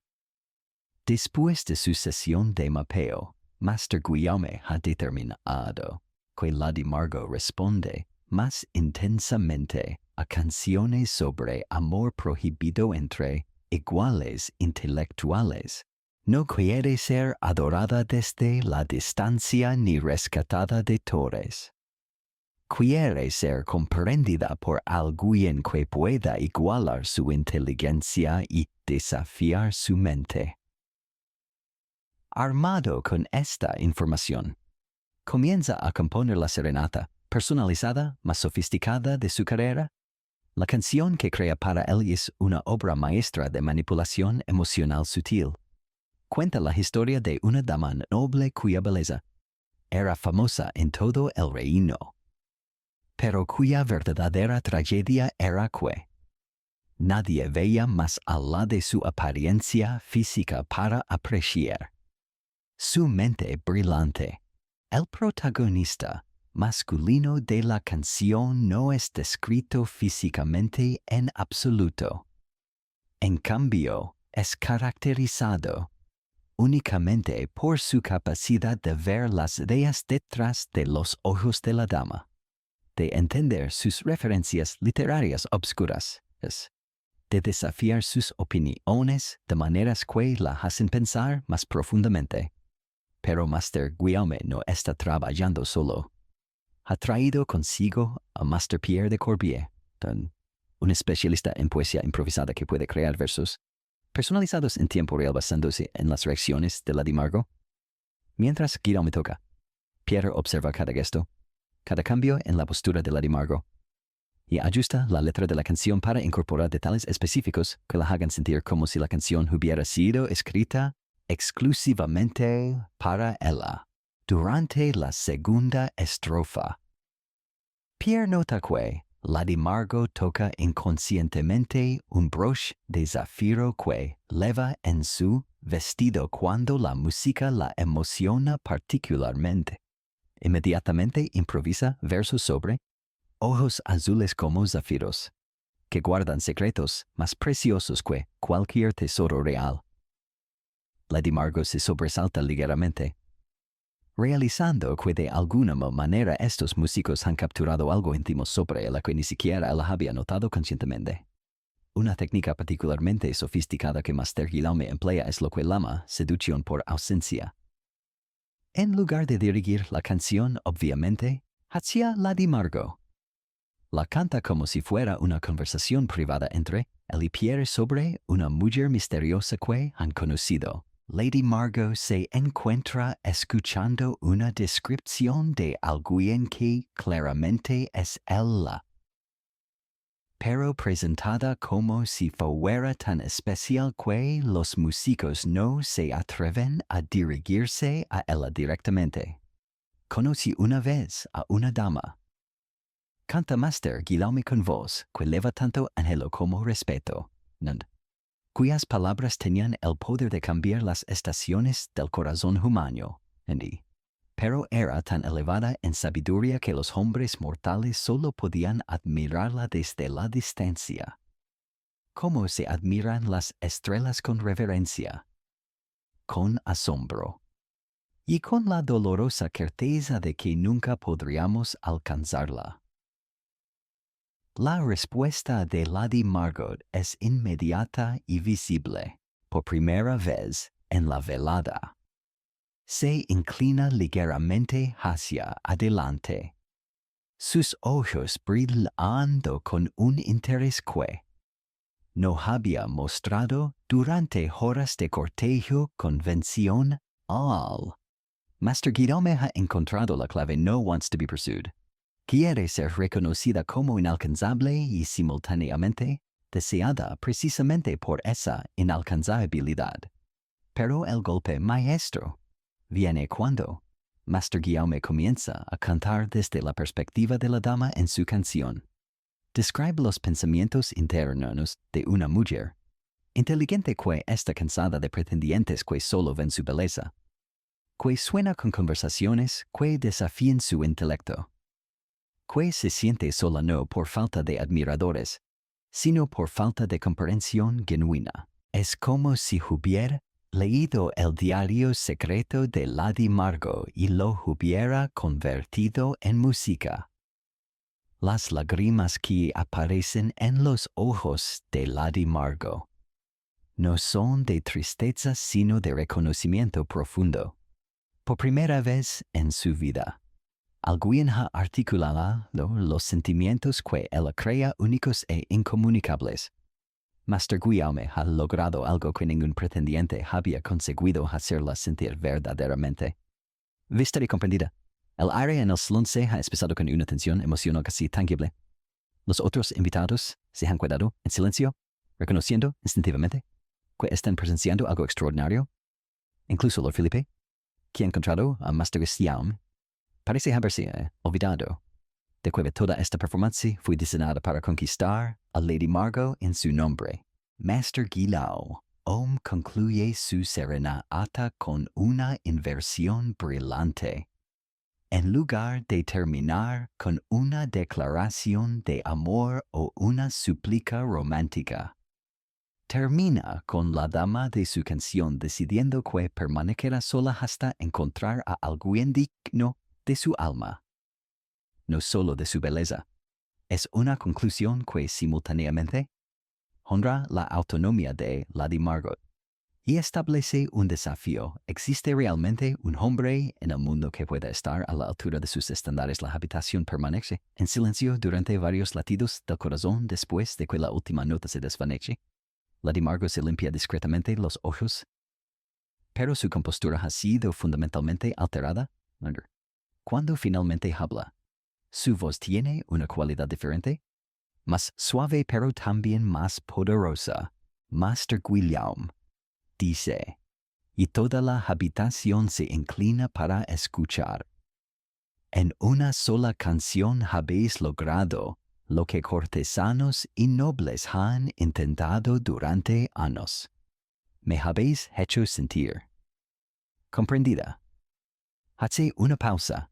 Después de su sesión de mapeo, Master Guillaume ha determinado que Lady Margot responde más intensamente a canciones sobre amor prohibido entre iguales intelectuales. No quiere ser adorada desde la distancia ni rescatada de torres. Quiere ser comprendida por alguien que pueda igualar su inteligencia y desafiar su mente. Armado con esta información, comienza a componer la serenata personalizada, más sofisticada de su carrera. La canción que crea para él es una obra maestra de manipulación emocional sutil. Cuenta la historia de una dama noble cuya belleza era famosa en todo el reino, pero cuya verdadera tragedia era que nadie veía más allá de su apariencia física para apreciar su mente brillante. El protagonista masculino de la canción no es descrito físicamente en absoluto. En cambio, es caracterizado únicamente por su capacidad de ver las ideas detrás de los ojos de la dama, de entender sus referencias literarias obscuras, de desafiar sus opiniones de maneras que la hacen pensar más profundamente. Pero Master Guillaume no está trabajando solo. Ha traído consigo a Master Pierre de Corbier, un especialista en poesía improvisada que puede crear versos personalizados en tiempo real basándose en las reacciones de Lady Margot. Mientras Guillaume toca, Pierre observa cada gesto, cada cambio en la postura de Lady Margot, y ajusta la letra de la canción para incorporar detalles específicos que la hagan sentir como si la canción hubiera sido escrita exclusivamente para ella. Durante la segunda estrofa, Pierre nota que Lady Margot toca inconscientemente un broche de zafiro que leva en su vestido cuando la música la emociona particularmente. Inmediatamente improvisa versos sobre ojos azules como zafiros, que guardan secretos más preciosos que cualquier tesoro real. Lady Margot se sobresalta ligeramente, realizando que de alguna manera estos músicos han capturado algo íntimo sobre ella que ni siquiera ella había notado conscientemente. Una técnica particularmente sofisticada que Master Guillaume emplea es lo que llama seducción por ausencia. En lugar de dirigir la canción, obviamente, hacia Lady Margot, la canta como si fuera una conversación privada entre él y Pierre sobre una mujer misteriosa que han conocido. Lady Margot se encuentra escuchando una descripción de alguien que claramente es ella, pero presentada como si fuera tan especial que los músicos no se atreven a dirigirse a ella directamente. Conocí una vez a una dama. Canta Master Guillaume con voz que leva tanto anhelo como respeto, cuyas palabras tenían el poder de cambiar las estaciones del corazón humano, pero era tan elevada en sabiduría que los hombres mortales solo podían admirarla desde la distancia. ¿Cómo se admiran las estrellas con reverencia? Con asombro. Y con la dolorosa certeza de que nunca podríamos alcanzarla. La respuesta de Lady Margot es inmediata y visible. Por primera vez en la velada. Se inclina ligeramente hacia adelante. Sus ojos brillando con un interés que no había mostrado durante horas de cortejo convención al. Master Guillaume ha encontrado la clave no wants to be pursued. Quiere ser reconocida como inalcanzable y simultáneamente deseada precisamente por esa inalcanzabilidad. Pero el golpe maestro viene cuando Master Guillaume comienza a cantar desde la perspectiva de la dama en su canción. Describe los pensamientos internos de una mujer inteligente que está cansada de pretendientes que solo ven su belleza, que suena con conversaciones que desafían su intelecto, que se siente sola no por falta de admiradores, sino por falta de comprensión genuina. Es como si hubiera leído el diario secreto de Lady Margot y lo hubiera convertido en música. Las lágrimas que aparecen en los ojos de Lady Margot no son de tristeza sino de reconocimiento profundo. Por primera vez en su vida, alguien ha articulado los sentimientos que ella crea únicos e incomunicables. Master Guillaume ha logrado algo que ningún pretendiente había conseguido hacerla sentir verdaderamente. Vista y comprendida. El aire en el salón se ha espesado con una tensión emocional casi tangible. Los otros invitados se han quedado en silencio, reconociendo instintivamente que están presenciando algo extraordinario. Incluso Lord Felipe, que ha encontrado a Master Guillaume, parece haberse olvidado de que toda esta performance fue diseñada para conquistar a Lady Margot en su nombre. Master Guillaume concluye su serenata con una inversión brillante. En lugar de terminar con una declaración de amor o una súplica romántica, termina con la dama de su canción decidiendo que permanecerá sola hasta encontrar a alguien digno de su alma, no solo de su belleza. Es una conclusión que simultáneamente honra la autonomía de Lady Margot y establece un desafío. ¿Existe realmente un hombre en el mundo que pueda estar a la altura de sus estándares? La habitación permanece en silencio durante varios latidos del corazón después de que la última nota se desvanece. Lady Margot se limpia discretamente los ojos, pero su compostura ha sido fundamentalmente alterada. Cuando finalmente habla, su voz tiene una cualidad diferente, más suave pero también más poderosa. Master Guillaume dice, y toda la habitación se inclina para escuchar. En una sola canción habéis logrado lo que cortesanos y nobles han intentado durante años. Me habéis hecho sentir comprendida. Hace una pausa,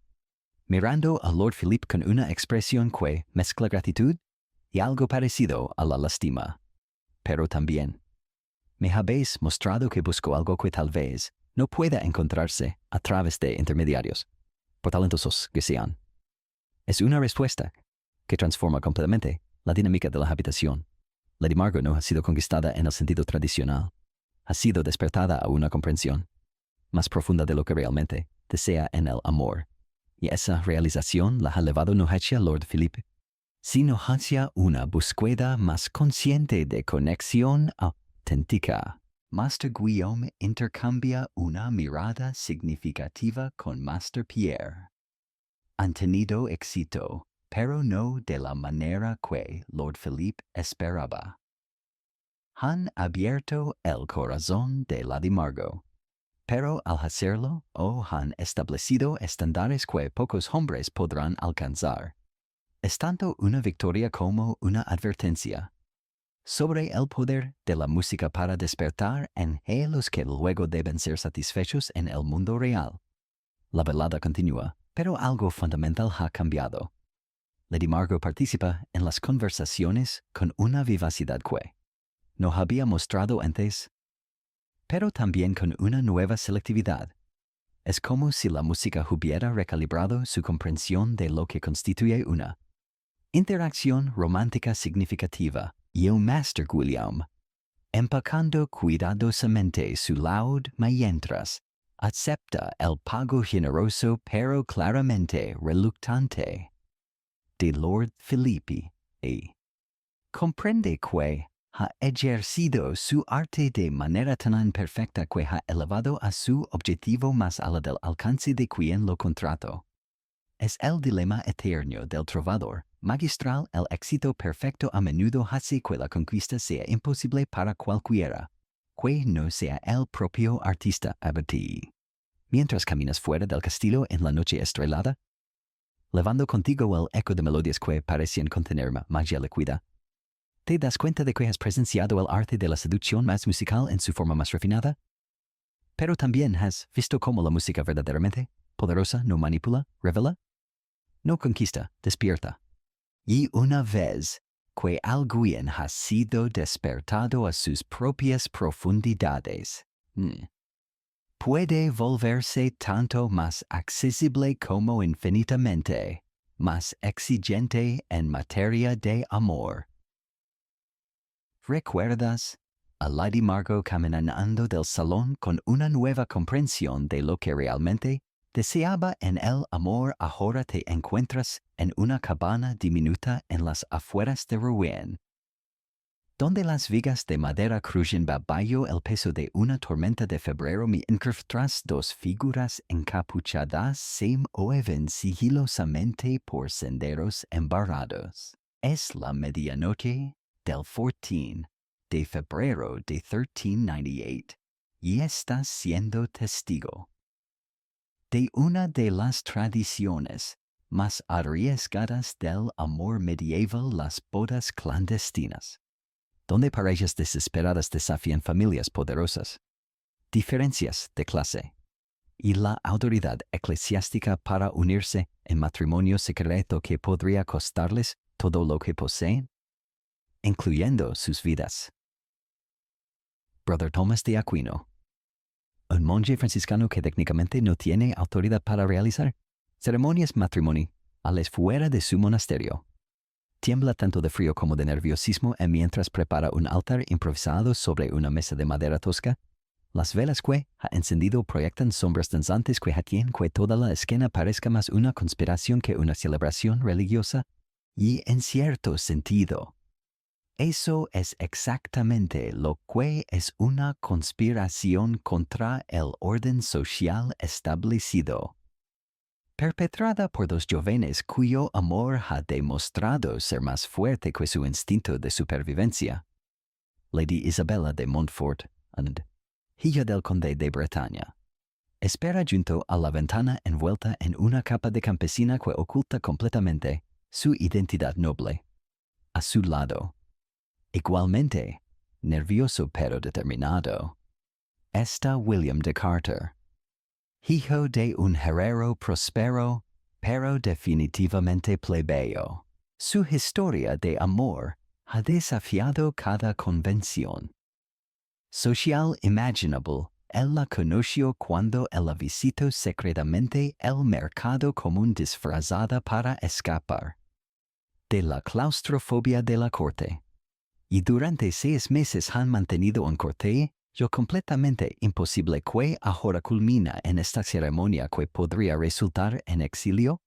mirando a Lord Philippe con una expresión que mezcla gratitud y algo parecido a la lástima. Pero también, me habéis mostrado que busco algo que tal vez no pueda encontrarse a través de intermediarios, por talentosos que sean. Es una respuesta que transforma completamente la dinámica de la habitación. Lady Margot no ha sido conquistada en el sentido tradicional. Ha sido despertada a una comprensión más profunda de lo que realmente desea en el amor. Y esa realización la ha llevado no hacia Lord Philippe, sino hacia una búsqueda más consciente de conexión auténtica. Master Guillaume intercambia una mirada significativa con Master Pierre. Han tenido éxito, pero no de la manera que Lord Philippe esperaba. Han abierto el corazón de Lady Margot, pero al hacerlo, han establecido estándares que pocos hombres podrán alcanzar. Es tanto una victoria como una advertencia sobre el poder de la música para despertar anhelos que luego deben ser satisfechos en el mundo real. La velada continúa, pero algo fundamental ha cambiado. Lady Margot participa en las conversaciones con una vivacidad que no había mostrado antes, pero también con una nueva selectividad. Es como si la música hubiera recalibrado su comprensión de lo que constituye una interacción romántica significativa, y el Master William, empacando cuidadosamente su laúd mientras acepta el pago generoso pero claramente reluctante de Lord Philippi, y comprende que ha ejercido su arte de manera tan perfecta que ha elevado a su objetivo más allá del alcance de quien lo contrató. Es el dilema eterno del trovador magistral. El éxito perfecto a menudo hace que la conquista sea imposible para cualquiera que no sea el propio artista abatido. Mientras caminas fuera del castillo en la noche estrellada, levando contigo el eco de melodías que parecían contener magia líquida, ¿te das cuenta de que has presenciado el arte de la seducción más musical en su forma más refinada? Pero también has visto cómo la música verdaderamente poderosa no manipula, revela, no conquista, despierta. Y una vez que alguien ha sido despertado a sus propias profundidades, puede volverse tanto más accesible como infinitamente más exigente en materia de amor. ¿Recuerdas a Lady Margot caminando del salón con una nueva comprensión de lo que realmente deseaba en el amor? Ahora te encuentras en una cabana diminuta en las afueras de Rouen, donde las vigas de madera crujen bajo el peso de una tormenta de febrero, mientras dos figuras encapuchadas se mueven sigilosamente por senderos embarrados. Es la medianoche del 14 de febrero de 1398 y estás siendo testigo de una de las tradiciones más arriesgadas del amor medieval, las bodas clandestinas, donde parejas desesperadas desafían familias poderosas, diferencias de clase y la autoridad eclesiástica para unirse en matrimonio secreto que podría costarles todo lo que poseen, incluyendo sus vidas. Brother Thomas de Aquino, un monje franciscano que técnicamente no tiene autoridad para realizar ceremonias matrimoniales fuera de su monasterio, tiembla tanto de frío como de nerviosismo mientras prepara un altar improvisado sobre una mesa de madera tosca. Las velas que ha encendido proyectan sombras danzantes que hacen que toda la escena parezca más una conspiración que una celebración religiosa, y en cierto sentido, eso es exactamente lo que es una conspiración contra el orden social establecido, perpetrada por dos jóvenes cuyo amor ha demostrado ser más fuerte que su instinto de supervivencia. Lady Isabella de Montfort, hija del conde de Bretaña, espera junto a la ventana envuelta en una capa de campesina que oculta completamente su identidad noble. A su lado, igualmente, nervioso pero determinado, está William de Carter, hijo de un herrero próspero, pero definitivamente plebeyo. Su historia de amor ha desafiado cada convención social imaginable. Él la conoció cuando ella visitó secretamente el mercado común disfrazada para escapar de la claustrofobia de la corte. Y durante 6 meses han mantenido un cortejo completamente imposible que ahora culmina en esta ceremonia que podría resultar en exilio,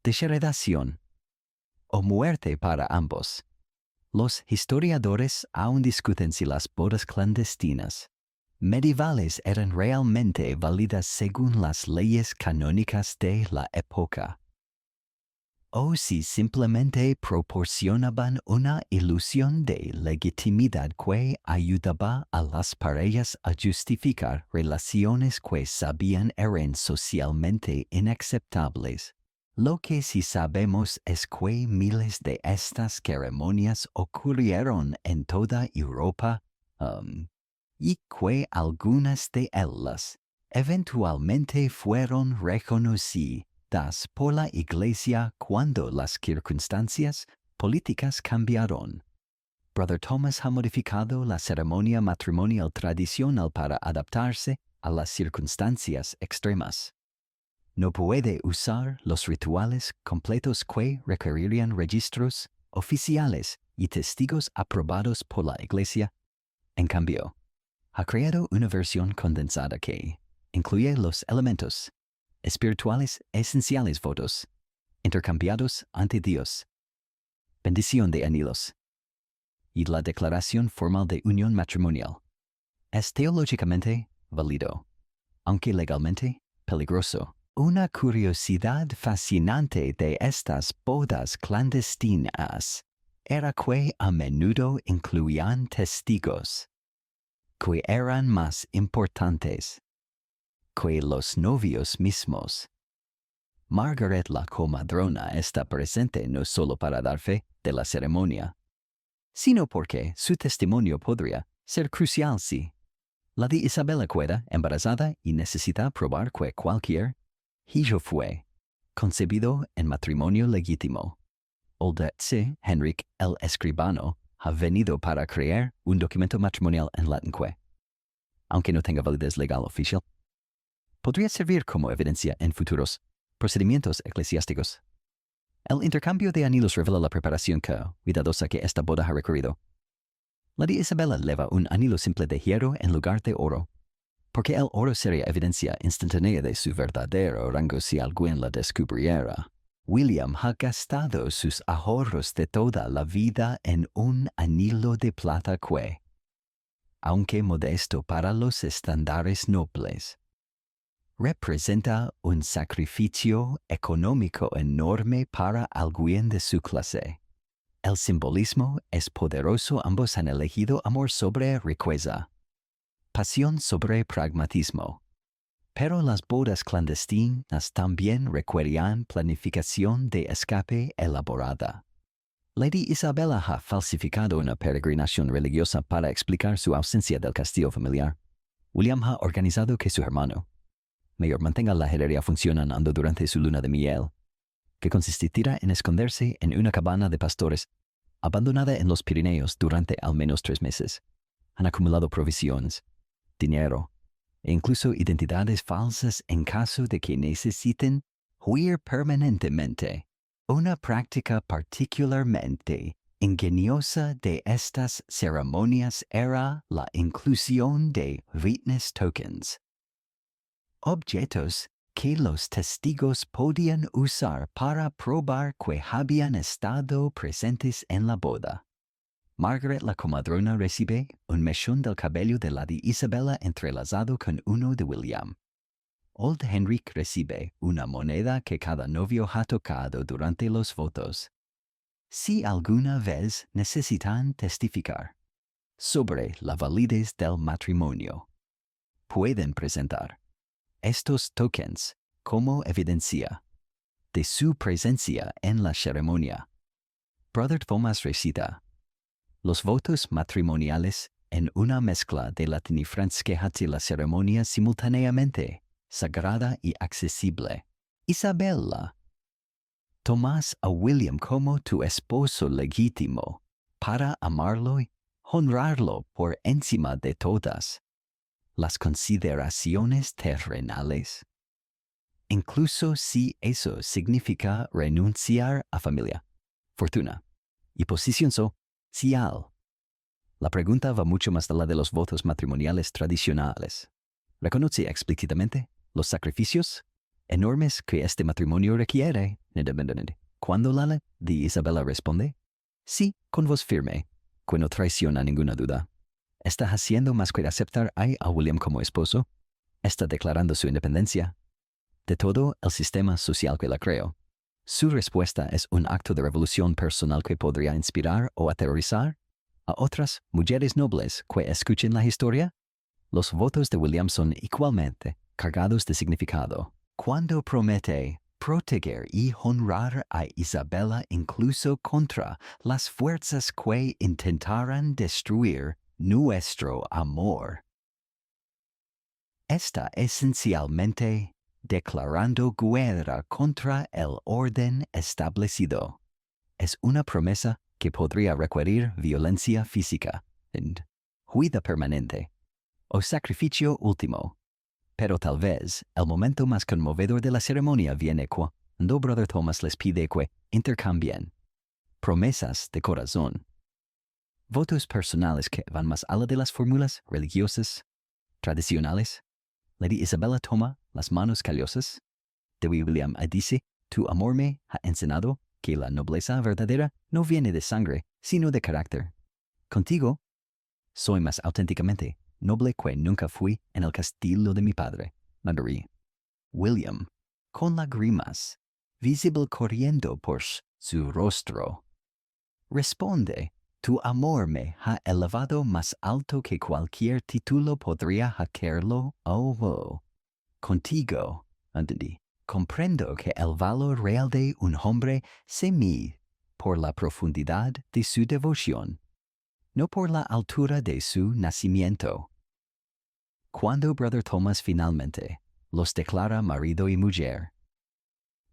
desheredación o muerte para ambos. Los historiadores aún discuten si las bodas clandestinas medievales eran realmente válidas según las leyes canónicas de la época, o si simplemente proporcionaban una ilusión de legitimidad que ayudaba a las parejas a justificar relaciones que sabían eran socialmente inaceptables. Lo que sí sabemos es que miles de estas ceremonias ocurrieron en toda Europa, y que algunas de ellas eventualmente fueron reconocidas por la Iglesia cuando las circunstancias políticas cambiaron. Brother Thomas ha modificado la ceremonia matrimonial tradicional para adaptarse a las circunstancias extremas. No puede usar los rituales completos que requerirían registros oficiales y testigos aprobados por la Iglesia. En cambio, ha creado una versión condensada que incluye los elementos espirituales esenciales votos, intercambiados ante Dios, bendición de anillos, y la declaración formal de unión matrimonial. Es teológicamente válido, aunque legalmente peligroso. Una curiosidad fascinante de estas bodas clandestinas era que a menudo incluían testigos que eran más importantes que los novios mismos. Margaret la comadrona está presente no solo para dar fe de la ceremonia, sino porque su testimonio podría ser crucial si la de Isabela queda embarazada y necesita probar que cualquier hijo fue concebido en matrimonio legítimo. O de si Henrik el escribano ha venido para crear un documento matrimonial en latín que, aunque no tenga validez legal oficial, podría servir como evidencia en futuros procedimientos eclesiásticos. El intercambio de anillos revela la preparación cuidadosa que esta boda ha requerido. La de Isabela lleva un anillo simple de hierro en lugar de oro, porque el oro sería evidencia instantánea de su verdadero rango si alguien la descubriera. William ha gastado sus ahorros de toda la vida en un anillo de plata que, aunque modesto para los estándares nobles, representa un sacrificio económico enorme para alguien de su clase. El simbolismo es poderoso. Ambos han elegido amor sobre riqueza, pasión sobre pragmatismo. Pero las bodas clandestinas también requerían planificación de escape elaborada. Lady Isabella ha falsificado una peregrinación religiosa para explicar su ausencia del castillo familiar. William ha organizado que su hermano mayor mantenga la herrería funcionando durante su luna de miel, que consistirá en esconderse en una cabana de pastores abandonada en los Pirineos durante al menos 3 meses. Han acumulado provisiones, dinero e incluso identidades falsas en caso de que necesiten huir permanentemente. Una práctica particularmente ingeniosa de estas ceremonias era la inclusión de witness tokens, objetos que los testigos podían usar para probar que habían estado presentes en la boda. Margaret la comadrona recibe un mechón del cabello de la de Isabella entrelazado con uno de William. Old Henrik recibe una moneda que cada novio ha tocado durante los votos. Si alguna vez necesitan testificar sobre la validez del matrimonio, pueden presentar estos tokens como evidencia de su presencia en la ceremonia. Brother Thomas recita los votos matrimoniales en una mezcla de latín y francés que hace la ceremonia simultáneamente sagrada y accesible. Isabella, tomas a William como tu esposo legítimo para amarlo y honrarlo por encima de todas las consideraciones terrenales, incluso si eso significa renunciar a familia, fortuna y posición social. La pregunta va mucho más allá de los votos matrimoniales tradicionales. Reconoce explícitamente los sacrificios enormes que este matrimonio requiere. Cuando la de Isabella responde, sí, con voz firme, que no traiciona ninguna duda, está haciendo más que aceptar a William como esposo, está declarando su independencia de todo el sistema social que la creó, ¿Su respuesta es un acto de revolución personal que podría inspirar o aterrorizar a otras mujeres nobles que escuchen la historia? Los votos de William son igualmente cargados de significado. Cuando promete proteger y honrar a Isabella incluso contra las fuerzas que intentaran destruir nuestro amor, está esencialmente declarando guerra contra el orden establecido. Es una promesa que podría requerir violencia física, huida permanente o sacrificio último. Pero tal vez el momento más conmovedor de la ceremonia viene cuando Brother Thomas les pide que intercambien promesas de corazón, votos personales que van más allá de las fórmulas religiosas tradicionales. Lady Isabella toma las manos callosas de William y dice: «Tu amor me ha enseñado que la nobleza verdadera no viene de sangre, sino de carácter. Contigo soy más auténticamente noble que nunca fui en el castillo de mi padre, Marguerite». William, con lágrimas visible corriendo por su rostro, responde: «Tu amor me ha elevado más alto que cualquier título podría hacerlo. Oh. Contigo, entendí. Comprendo que el valor real de un hombre se mide por la profundidad de su devoción, no por la altura de su nacimiento». Cuando Brother Thomas finalmente los declara marido y mujer,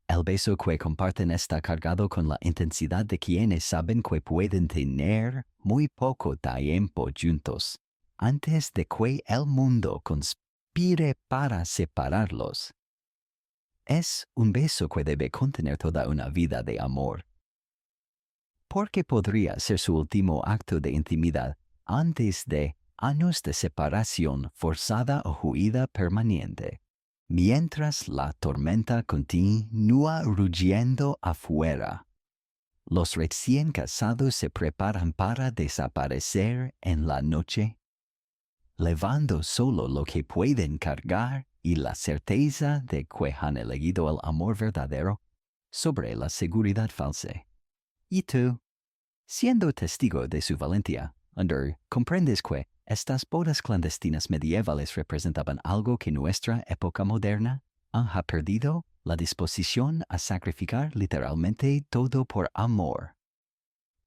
el beso que comparten está cargado con la intensidad de quienes saben que pueden tener muy poco tiempo juntos antes de que el mundo conspire para separarlos. Es un beso que debe contener toda una vida de amor, porque podría ser su último acto de intimidad antes de años de separación forzada o huida permanente. Mientras la tormenta continúa rugiendo afuera, los recién casados se preparan para desaparecer en la noche, llevando solo lo que pueden cargar y la certeza de que han elegido el amor verdadero sobre la seguridad falsa. Y tú, siendo testigo de su valentía, comprendes que estas bodas clandestinas medievales representaban algo que nuestra época moderna ha perdido: la disposición a sacrificar literalmente todo por amor.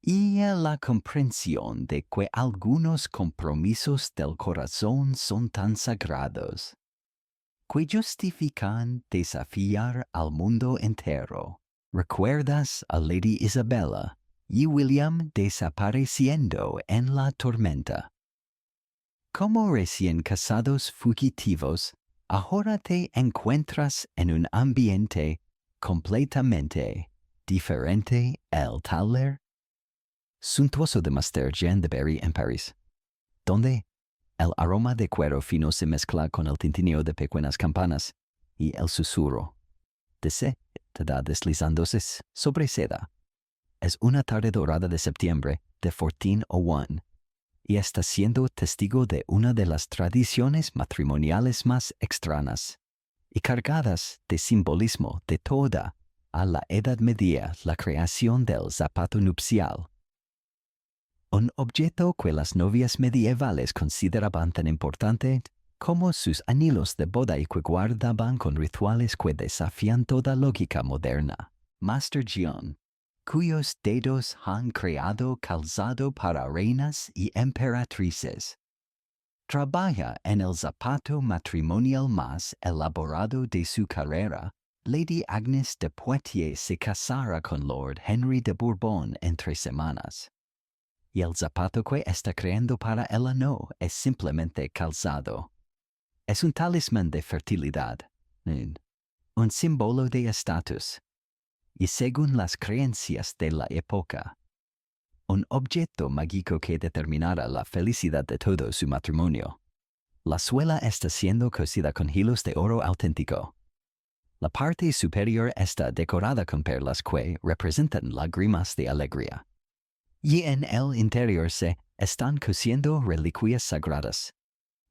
Y la comprensión de que algunos compromisos del corazón son tan sagrados que justifican desafiar al mundo entero. ¿Recuerdas a Lady Isabella y William desapareciendo en la tormenta? Como recién casados fugitivos, ahora te encuentras en un ambiente completamente diferente: el taller suntuoso de Master Jean de Berry en París, donde el aroma de cuero fino se mezcla con el tintineo de pequeñas campanas y el susurro de seda deslizándose sobre seda. Es una tarde dorada de septiembre de 1401 y está siendo testigo de una de las tradiciones matrimoniales más extrañas y cargadas de simbolismo de toda a la Edad Media: la creación del zapato nupcial. Un objeto que las novias medievales consideraban tan importante como sus anillos de boda y que guardaban con rituales que desafían toda lógica moderna. Master Jean, cuyos dedos han creado calzado para reinas y emperatrices, trabaja en el zapato matrimonial más elaborado de su carrera. Lady Agnes de Poitiers se casará con Lord Henry de Bourbon en 3 semanas. Y el zapato que está creando para ella no es simplemente calzado. Es un talismán de fertilidad, un símbolo de estatus, y según las creencias de la época, un objeto mágico que determinará la felicidad de todo su matrimonio. La suela está siendo cosida con hilos de oro auténtico. La parte superior está decorada con perlas que representan lágrimas de alegría. Y en el interior se están cosiendo reliquias sagradas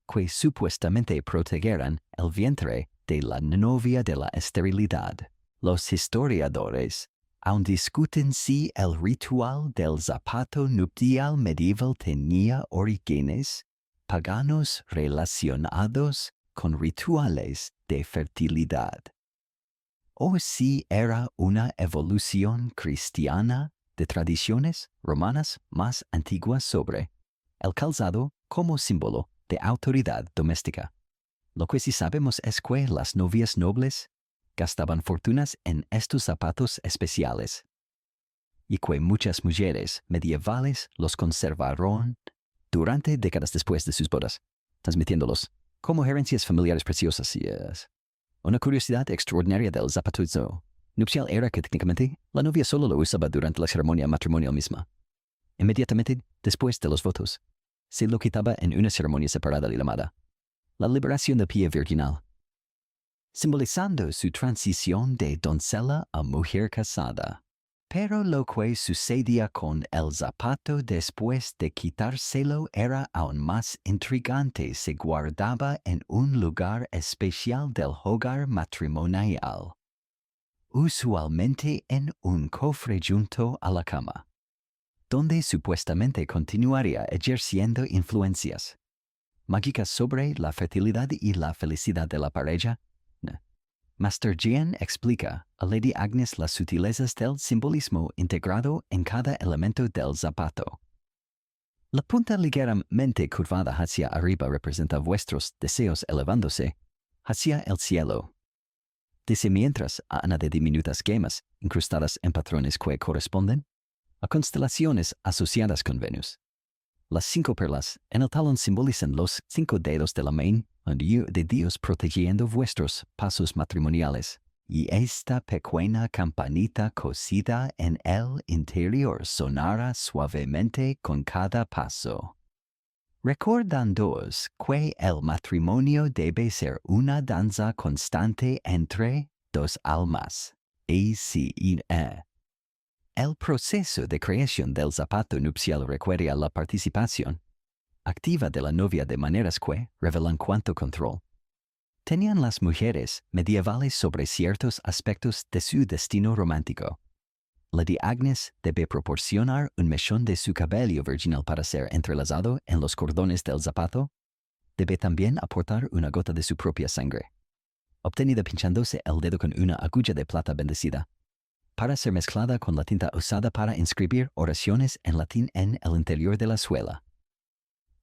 que supuestamente protegerán el vientre de la novia de la esterilidad. Los historiadores aún discuten si el ritual del zapato nupcial medieval tenía orígenes paganos relacionados con rituales de fertilidad, o si era una evolución cristiana de tradiciones romanas más antiguas sobre el calzado como símbolo de autoridad doméstica. Lo que sí sabemos es que las novias nobles gastaban fortunas en estos zapatos especiales y que muchas mujeres medievales los conservaron durante décadas después de sus bodas, transmitiéndolos como herencias familiares preciosas. Una curiosidad extraordinaria del zapato nupcial era que técnicamente la novia solo lo usaba durante la ceremonia matrimonial misma. Inmediatamente después de los votos, se lo quitaba en una ceremonia separada y llamada la liberación del pie virginal, simbolizando su transición de doncella a mujer casada. Pero lo que sucedía con el zapato después de quitárselo era aún más intrigante. Se guardaba en un lugar especial del hogar matrimonial, usualmente en un cofre junto a la cama, donde supuestamente continuaría ejerciendo influencias mágicas sobre la fertilidad y la felicidad de la pareja. Master Jean explica a Lady Agnes las sutilezas del simbolismo integrado en cada elemento del zapato. La punta ligeramente curvada hacia arriba representa vuestros deseos elevándose hacia el cielo. Dice mientras Ana de diminutas gemas incrustadas en patrones que corresponden a constelaciones asociadas con Venus. Las 5 perlas en el talón simbolizan los 5 dedos de la mano de Dios protegiendo vuestros pasos matrimoniales, y esta pequeña campanita cosida en el interior sonará suavemente con cada paso, recordándoos que el matrimonio debe ser una danza constante entre dos almas. El proceso de creación del zapato nupcial requiere a la participación activa de la novia de maneras que revelan cuánto control tenían las mujeres medievales sobre ciertos aspectos de su destino romántico. Lady Agnes debe proporcionar un mechón de su cabello virginal para ser entrelazado en los cordones del zapato. Debe también aportar una gota de su propia sangre, obtenida pinchándose el dedo con una aguja de plata bendecida, para ser mezclada con la tinta usada para inscribir oraciones en latín en el interior de la suela.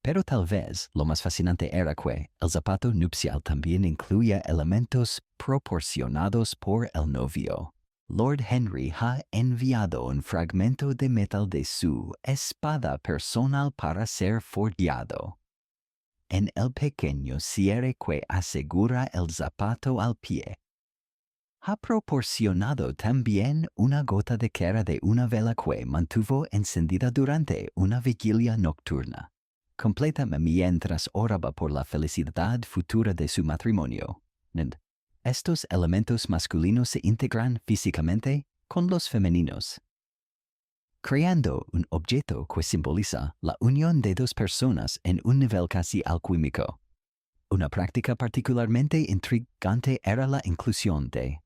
Pero tal vez lo más fascinante era que el zapato nupcial también incluía elementos proporcionados por el novio. Lord Henry ha enviado un fragmento de metal de su espada personal para ser forjado en el pequeño cierre que asegura el zapato al pie. Ha proporcionado también una gota de cera de una vela que mantuvo encendida durante una vigilia nocturna completa mientras oraba por la felicidad futura de su matrimonio. Estos elementos masculinos se integran físicamente con los femeninos, creando un objeto que simboliza la unión de dos personas en un nivel casi alquímico. Una práctica particularmente intrigante era la inclusión de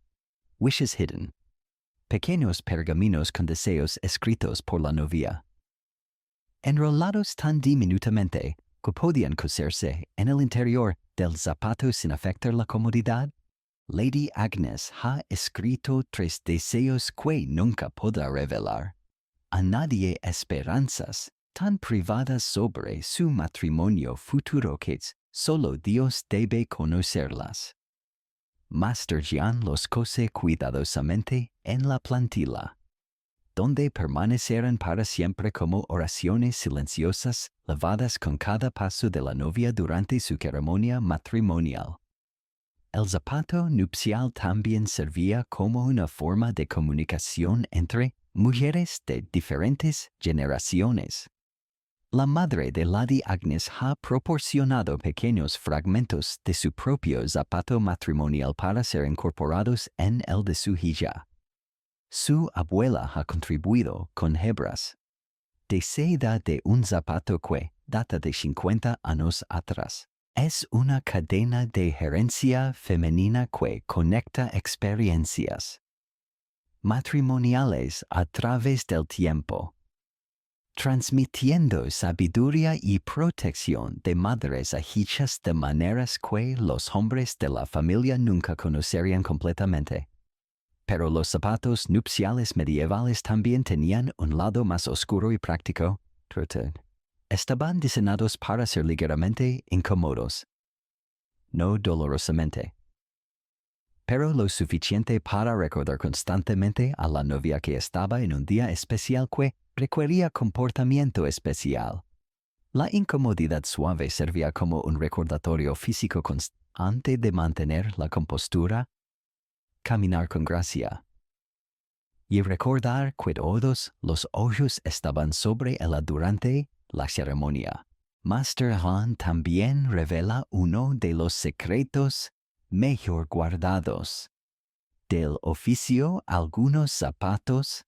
wishes hidden, pequeños pergaminos con deseos escritos por la novia, enrolados tan diminutamente que podían coserse en el interior del zapato sin afectar la comodidad. Lady Agnes ha escrito 3 deseos que nunca podrá revelar a nadie, esperanzas tan privadas sobre su matrimonio futuro que solo Dios debe conocerlas. Master Jean los cose cuidadosamente en la plantilla, donde permanecerán para siempre como oraciones silenciosas lavadas con cada paso de la novia durante su ceremonia matrimonial. El zapato nupcial también servía como una forma de comunicación entre mujeres de diferentes generaciones. La madre de Lady Agnes ha proporcionado pequeños fragmentos de su propio zapato matrimonial para ser incorporados en el de su hija. Su abuela ha contribuido con hebras de seda de un zapato que data de 50 años atrás. Es una cadena de herencia femenina que conecta experiencias matrimoniales a través del tiempo, transmitiendo sabiduría y protección de madres a hijas de maneras que los hombres de la familia nunca conocerían completamente. Pero los zapatos nupciales medievales también tenían un lado más oscuro y práctico. Estaban diseñados para ser ligeramente incómodos, no dolorosamente, pero lo suficiente para recordar constantemente a la novia que estaba en un día especial que requería comportamiento especial. La incomodidad suave servía como un recordatorio físico constante de mantener la compostura, caminar con gracia y recordar que todos los ojos estaban sobre ella durante la ceremonia. Master Han también revela uno de los secretos mejor guardados del oficio. Algunos zapatos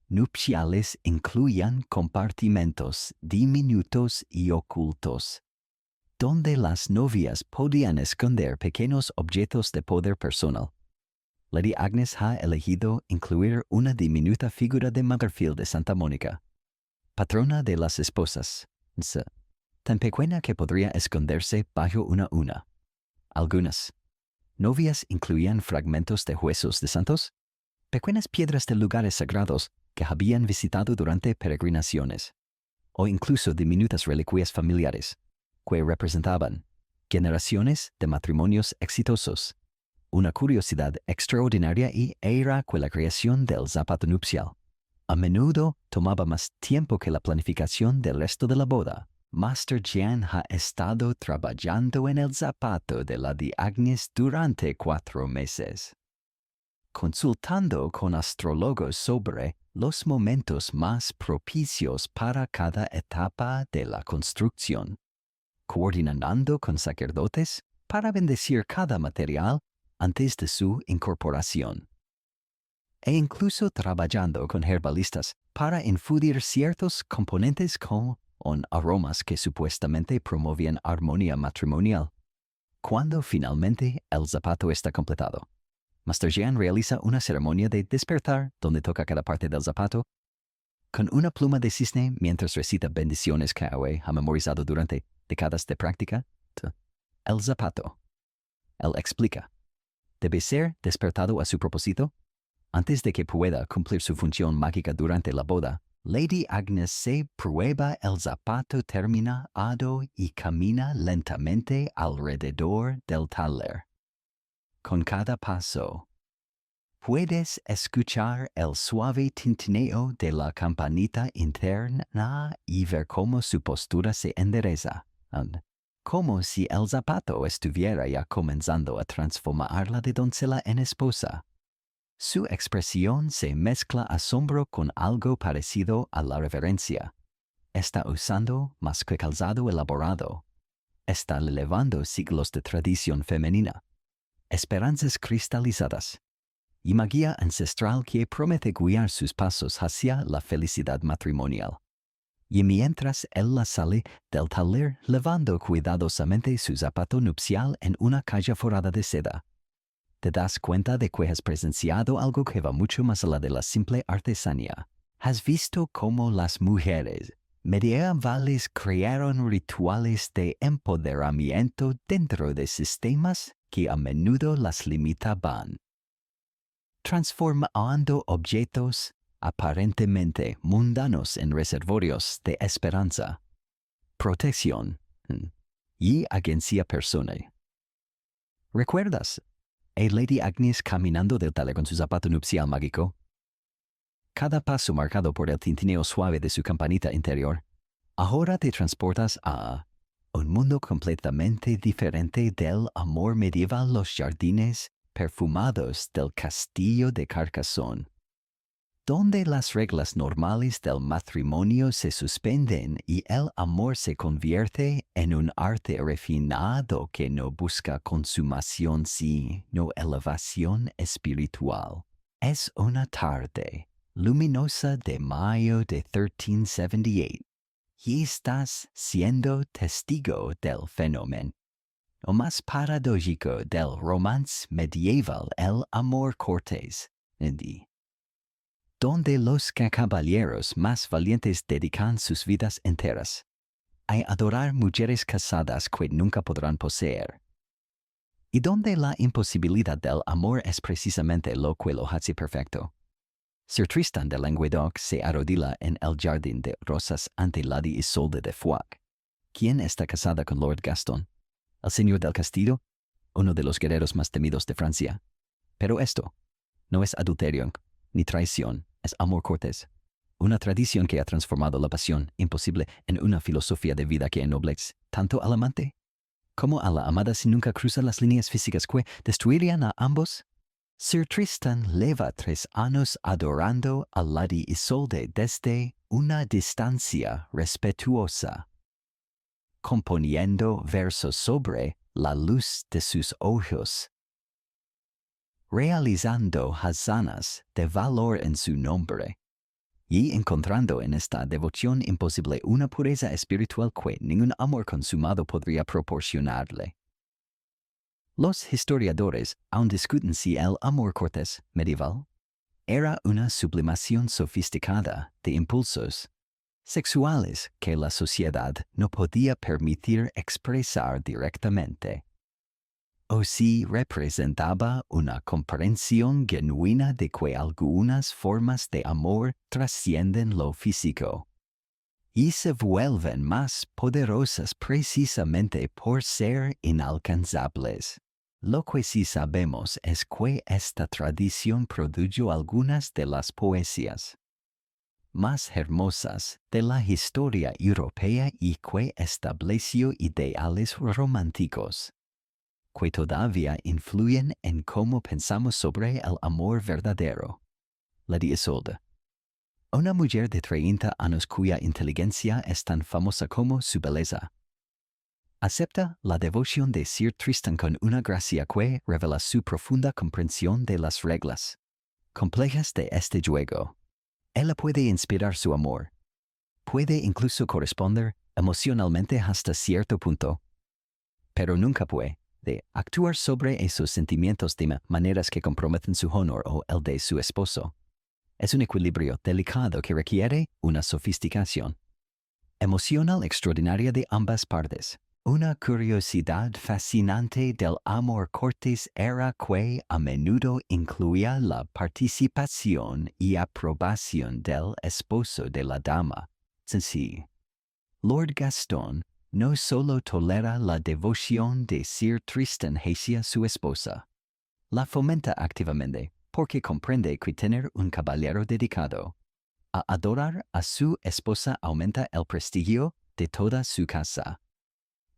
nupciales incluían compartimentos diminutos y ocultos, donde las novias podían esconder pequeños objetos de poder personal. Lady Agnes ha elegido incluir una diminuta figura de Motherfield de Santa Mónica, patrona de las esposas, tan pequeña que podría esconderse bajo una una. Algunas novias incluían fragmentos de huesos de santos, pequeñas piedras de lugares sagrados que habían visitado durante peregrinaciones, o incluso diminutas reliquias familiares, que representaban generaciones de matrimonios exitosos. Una curiosidad extraordinaria era que la creación del zapato nupcial a menudo tomaba más tiempo que la planificación del resto de la boda. Master Jian ha estado trabajando en el zapato de Lady Agnes durante 4 meses, consultando con astrólogos sobre los momentos más propicios para cada etapa de la construcción, coordinando con sacerdotes para bendecir cada material antes de su incorporación, e incluso trabajando con herbalistas para infundir ciertos componentes con aromas que supuestamente promovían armonía matrimonial. Cuando finalmente el zapato está completado, Master Jian realiza una ceremonia de despertar donde toca cada parte del zapato con una pluma de cisne mientras recita bendiciones que ha memorizado durante décadas de práctica. El zapato, él explica, debe ser despertado a su propósito. Antes de que pueda cumplir su función mágica durante la boda, Lady Agnes se prueba el zapato terminado y camina lentamente alrededor del taller. Con cada paso, puedes escuchar el suave tintineo de la campanita interna y ver cómo su postura se endereza, como si el zapato estuviera ya comenzando a transformarla de doncella en esposa. Su expresión se mezcla asombro con algo parecido a la reverencia. Está usando más que calzado elaborado. Está elevando siglos de tradición femenina, esperanzas cristalizadas y magia ancestral que promete guiar sus pasos hacia la felicidad matrimonial. Y mientras él la sale del taller levando cuidadosamente su zapato nupcial en una caja forrada de seda, te das cuenta de que has presenciado algo que va mucho más allá de la simple artesanía. Has visto cómo las mujeres medievales crearon rituales de empoderamiento dentro de sistemas que a menudo las limitaban, transformando objetos aparentemente mundanos en reservorios de esperanza, protección y agencia personal. ¿Recuerdas a Lady Agnes caminando del taller con su zapato nupcial mágico? Cada paso marcado por el tintineo suave de su campanita interior. Ahora te transportas a un mundo completamente diferente del amor medieval, los jardines perfumados del castillo de Carcassonne, donde las reglas normales del matrimonio se suspenden y el amor se convierte en un arte refinado que no busca consumación sino elevación espiritual. Es una tarde luminosa de mayo de 1378 y estás siendo testigo del fenómeno o más paradójico del romance medieval, el amor cortés. donde los caballeros más valientes dedican sus vidas enteras a adorar mujeres casadas que nunca podrán poseer, y donde la imposibilidad del amor es precisamente lo que lo hace perfecto. Sir Tristan de Languedoc se arrodilla en el jardín de rosas ante Lady Isolde de Foix, quien está casada con Lord Gaston, el señor del castillo, uno de los guerreros más temidos de Francia. Pero esto no es adulterio ni traición, es amor cortés, una tradición que ha transformado la pasión imposible en una filosofía de vida que ennoblece tanto al amante como a la amada si nunca cruza las líneas físicas que destruirían a ambos. Sir Tristan lleva 3 años adorando a Lady Isolde desde una distancia respetuosa, componiendo versos sobre la luz de sus ojos, realizando hazanas de valor en su nombre, y encontrando en esta devoción imposible una pureza espiritual que ningún amor consumado podría proporcionarle. Los historiadores aún discuten si el amor cortés medieval era una sublimación sofisticada de impulsos sexuales que la sociedad no podía permitir expresar directamente, o si representaba una comprensión genuina de que algunas formas de amor trascienden lo físico y se vuelven más poderosas precisamente por ser inalcanzables. Lo que sí sabemos es que esta tradición produjo algunas de las poesías más hermosas de la historia europea y que estableció ideales románticos que todavía influyen en cómo pensamos sobre el amor verdadero. Lady Isolde, una mujer de 30 años cuya inteligencia es tan famosa como su belleza, acepta la devoción de Sir Tristan con una gracia que revela su profunda comprensión de las reglas complejas de este juego. Ella puede inspirar su amor, puede incluso corresponder emocionalmente hasta cierto punto, pero nunca puede actuar sobre esos sentimientos de maneras que comprometen su honor o el de su esposo. Es un equilibrio delicado que requiere una sofisticación emocional extraordinaria de ambas partes. Una curiosidad fascinante del amor cortés era que a menudo incluía la participación y aprobación del esposo de la dama. Sí, Lord Gaston no solo tolera la devoción de Sir Tristan hacia su esposa, la fomenta activamente porque comprende que tener un caballero dedicado a adorar a su esposa aumenta el prestigio de toda su casa.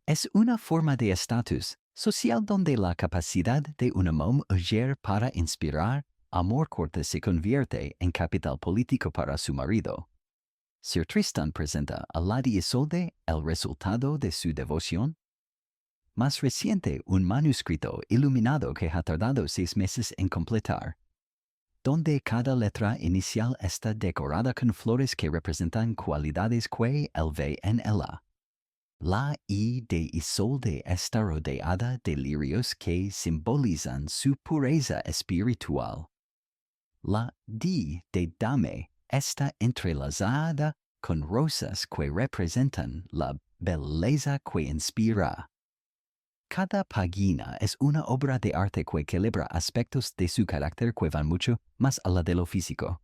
Es una forma de estatus social donde la capacidad de una mujer para inspirar amor cortés se convierte en capital político para su marido. Sir Tristan presenta a Lady Isolde el resultado de su devoción. Más reciente, un manuscrito iluminado que ha tardado 6 meses en completar, donde cada letra inicial está decorada con flores que representan cualidades que él ve en ella. La I de Isolde está rodeada de lirios que simbolizan su pureza espiritual. La D de Dame está entrelazada con rosas que representan la belleza que inspira. Cada página es una obra de arte que celebra aspectos de su carácter que van mucho más allá de lo físico.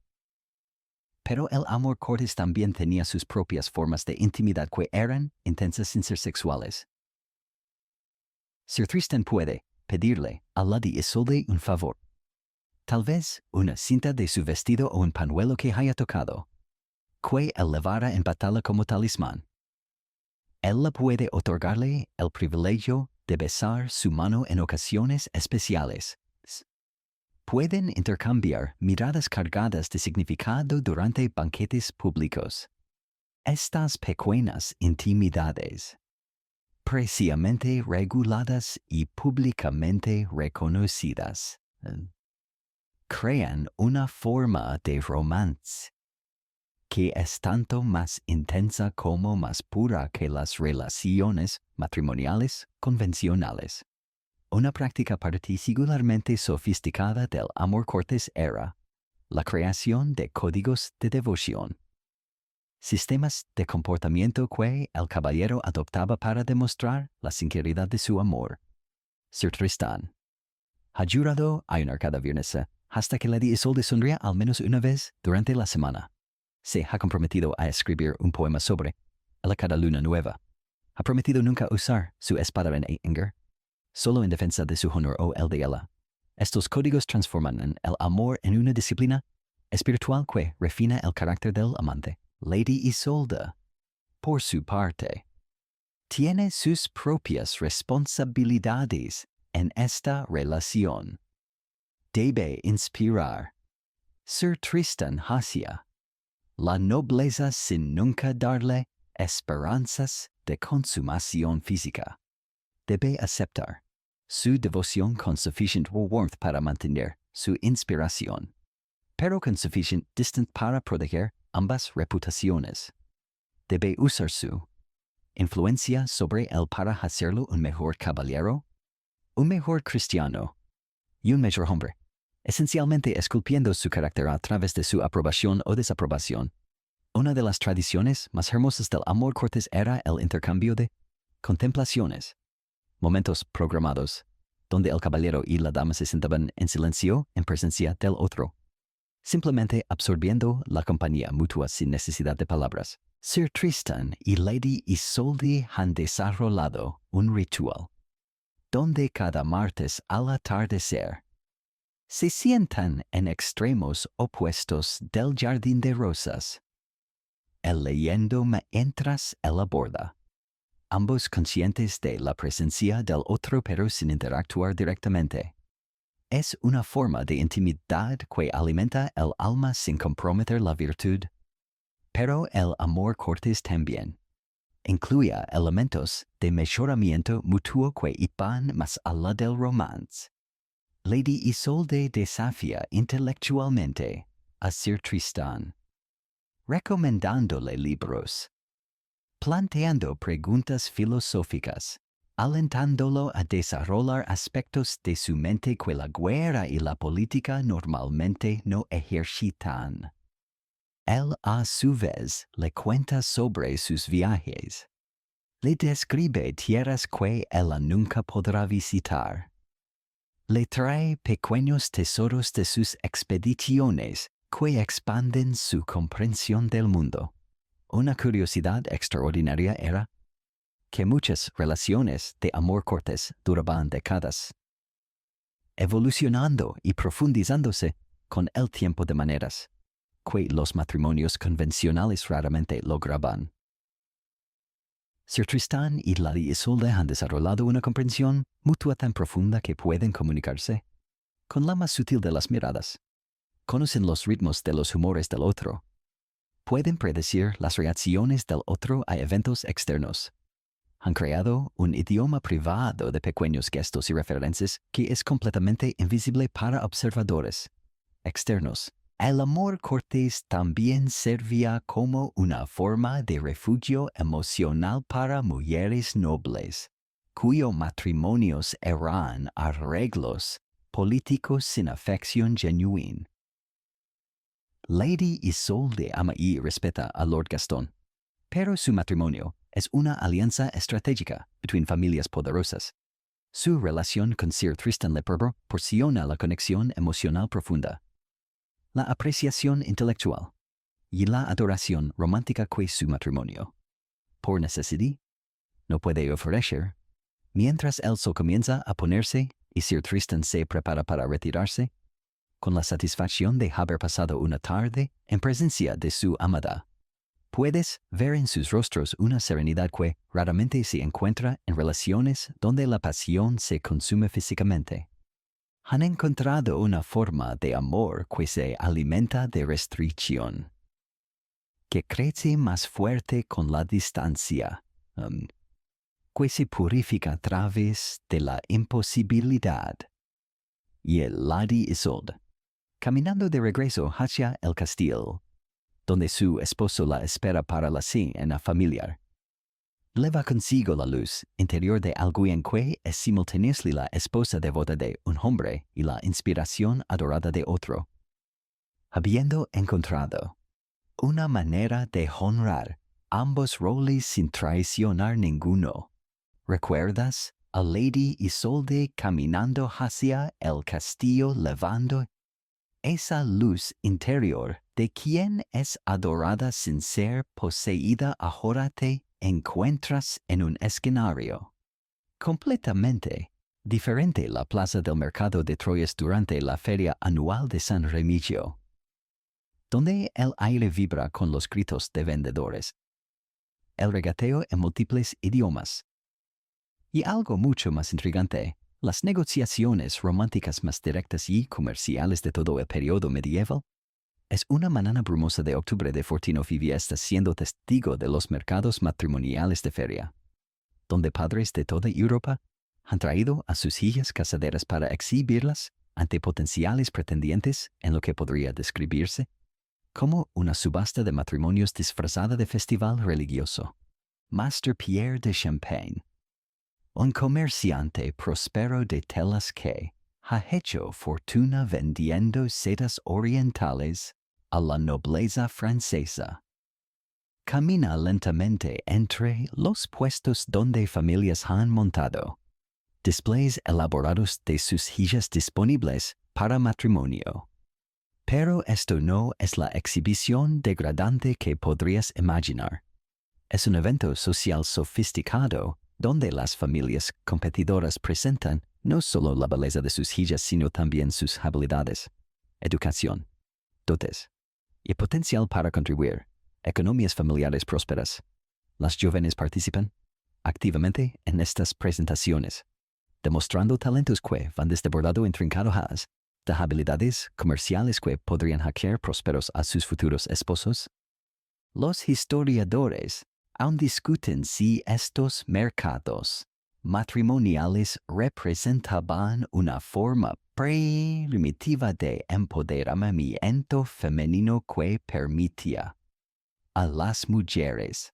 Pero el amor cortés también tenía sus propias formas de intimidad que eran intensas sin ser sexuales. Sir Tristan puede pedirle a Lady Isolde un favor. Tal vez una cinta de su vestido o un pañuelo que haya tocado, que él llevara en batalla como talismán. Ella puede otorgarle el privilegio de besar su mano en ocasiones especiales. Pueden intercambiar miradas cargadas de significado durante banquetes públicos. Estas pequeñas intimidades, precisamente reguladas y públicamente reconocidas, crean una forma de romance que es tanto más intensa como más pura que las relaciones matrimoniales convencionales. Una práctica particularmente sofisticada del amor cortés era la creación de códigos de devoción. Sistemas de comportamiento que el caballero adoptaba para demostrar la sinceridad de su amor. Sir Tristán ha jurado ayunar cada viernes hasta que Lady Isolde sonría al menos una vez durante la semana. Se ha comprometido a escribir un poema sobre ella cada luna nueva. Ha prometido nunca usar su espada en anger, solo en defensa de su honor o el de ella. Estos códigos transforman el amor en una disciplina espiritual que refina el carácter del amante. Lady Isolde, por su parte, tiene sus propias responsabilidades en esta relación. Debe inspirar Sir Tristán hacia la nobleza sin nunca darle esperanzas de consumación física. Debe aceptar su devoción con suficiente warmth para mantener su inspiración, pero con suficiente distance para proteger ambas reputaciones. Debe usar su influencia sobre él para hacerlo un mejor caballero, un mejor cristiano y un mejor hombre, esencialmente esculpiendo su carácter a través de su aprobación o desaprobación. Una de las tradiciones más hermosas del amor cortés era el intercambio de contemplaciones, momentos programados, donde el caballero y la dama se sentaban en silencio en presencia del otro, simplemente absorbiendo la compañía mutua sin necesidad de palabras. Sir Tristán y Lady Isolde han desarrollado un ritual, donde cada martes al atardecer se sientan en extremos opuestos del jardín de rosas, él leyendo mientras él aborda, ambos conscientes de la presencia del otro pero sin interactuar directamente. Es una forma de intimidad que alimenta el alma sin comprometer la virtud, pero el amor cortés también incluye elementos de mejoramiento mutuo que iban más allá del romance. Lady Isolde desafía intelectualmente a Sir Tristán, recomendándole libros, planteando preguntas filosóficas, alentándolo a desarrollar aspectos de su mente que la guerra y la política normalmente no ejercitan. Él a su vez le cuenta sobre sus viajes. Le describe tierras que ella nunca podrá visitar. Le trae pequeños tesoros de sus expediciones que expanden su comprensión del mundo. Una curiosidad extraordinaria era que muchas relaciones de amor cortés duraban décadas, evolucionando y profundizándose con el tiempo de maneras que los matrimonios convencionales raramente lograban. Sir Tristán y Lady Isolde han desarrollado una comprensión mutua tan profunda que pueden comunicarse con la más sutil de las miradas. Conocen los ritmos de los humores del otro. Pueden predecir las reacciones del otro a eventos externos. Han creado un idioma privado de pequeños gestos y referencias que es completamente invisible para observadores externos. El amor cortés también servía como una forma de refugio emocional para mujeres nobles, cuyos matrimonios eran arreglos políticos sin afección genuina. Lady Isolde ama y respeta a Lord Gastón, pero su matrimonio es una alianza estratégica entre familias poderosas. Su relación con Sir Tristán le proporciona la conexión emocional profunda, la apreciación intelectual y la adoración romántica que su matrimonio, por necesidad, no puede ofrecer. Mientras el sol comienza a ponerse y Sir Tristán se prepara para retirarse, con la satisfacción de haber pasado una tarde en presencia de su amada, puedes ver en sus rostros una serenidad que raramente se encuentra en relaciones donde la pasión se consume físicamente. Han encontrado una forma de amor que se alimenta de restricción, que crece más fuerte con la distancia, que se purifica a través de la imposibilidad. Y el Lady Isolde, caminando de regreso hacia el castillo, donde su esposo la espera para la cena familiar, lleva consigo la luz interior de alguien que es simultáneamente la esposa devota de un hombre y la inspiración adorada de otro. Habiendo encontrado una manera de honrar ambos roles sin traicionar ninguno, ¿recuerdas a Lady Isolde caminando hacia el castillo levando esa luz interior de quien es adorada sin ser poseída? Ahora te encuentras en un escenario completamente diferente, la plaza del mercado de Troyes durante la feria anual de San Remigio, donde el aire vibra con los gritos de vendedores, el regateo en múltiples idiomas, y algo mucho más intrigante, las negociaciones románticas más directas y comerciales de todo el periodo medieval. Es una mañana brumosa de octubre de Fortino Fivia está siendo testigo de los mercados matrimoniales de feria, donde padres de toda Europa han traído a sus hijas casaderas para exhibirlas ante potenciales pretendientes en lo que podría describirse como una subasta de matrimonios disfrazada de festival religioso. Master Pierre de Champagne, un comerciante próspero de telas que ha hecho fortuna vendiendo sedas orientales a la nobleza francesa, camina lentamente entre los puestos donde familias han montado displays elaborados de sus hijas disponibles para matrimonio. Pero esto no es la exhibición degradante que podrías imaginar. Es un evento social sofisticado donde las familias competidoras presentan no solo la belleza de sus hijas, sino también sus habilidades, educación, dotes y potencial para contribuir economías familiares prósperas. Las jóvenes participan activamente en estas presentaciones, demostrando talentos que van desde bordado intrincado de habilidades comerciales que podrían hacer prósperos a sus futuros esposos. Los historiadores aún discuten si estos mercados matrimoniales representaban una forma primitiva de empoderamiento femenino que permitía a las mujeres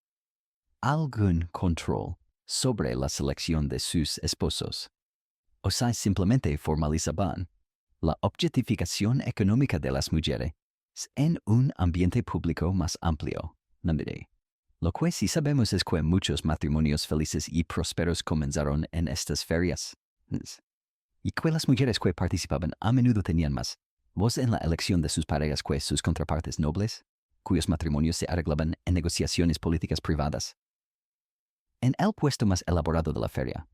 algún control sobre la selección de sus esposos, o si simplemente formalizaban la objetificación económica de las mujeres en un ambiente público más amplio. Lo que sí sabemos es que muchos matrimonios felices y prósperos comenzaron en estas ferias, y que las mujeres que participaban a menudo tenían más voz en la elección de sus parejas que sus contrapartes nobles, cuyos matrimonios se arreglaban en negociaciones políticas privadas. En el puesto más elaborado de la feria,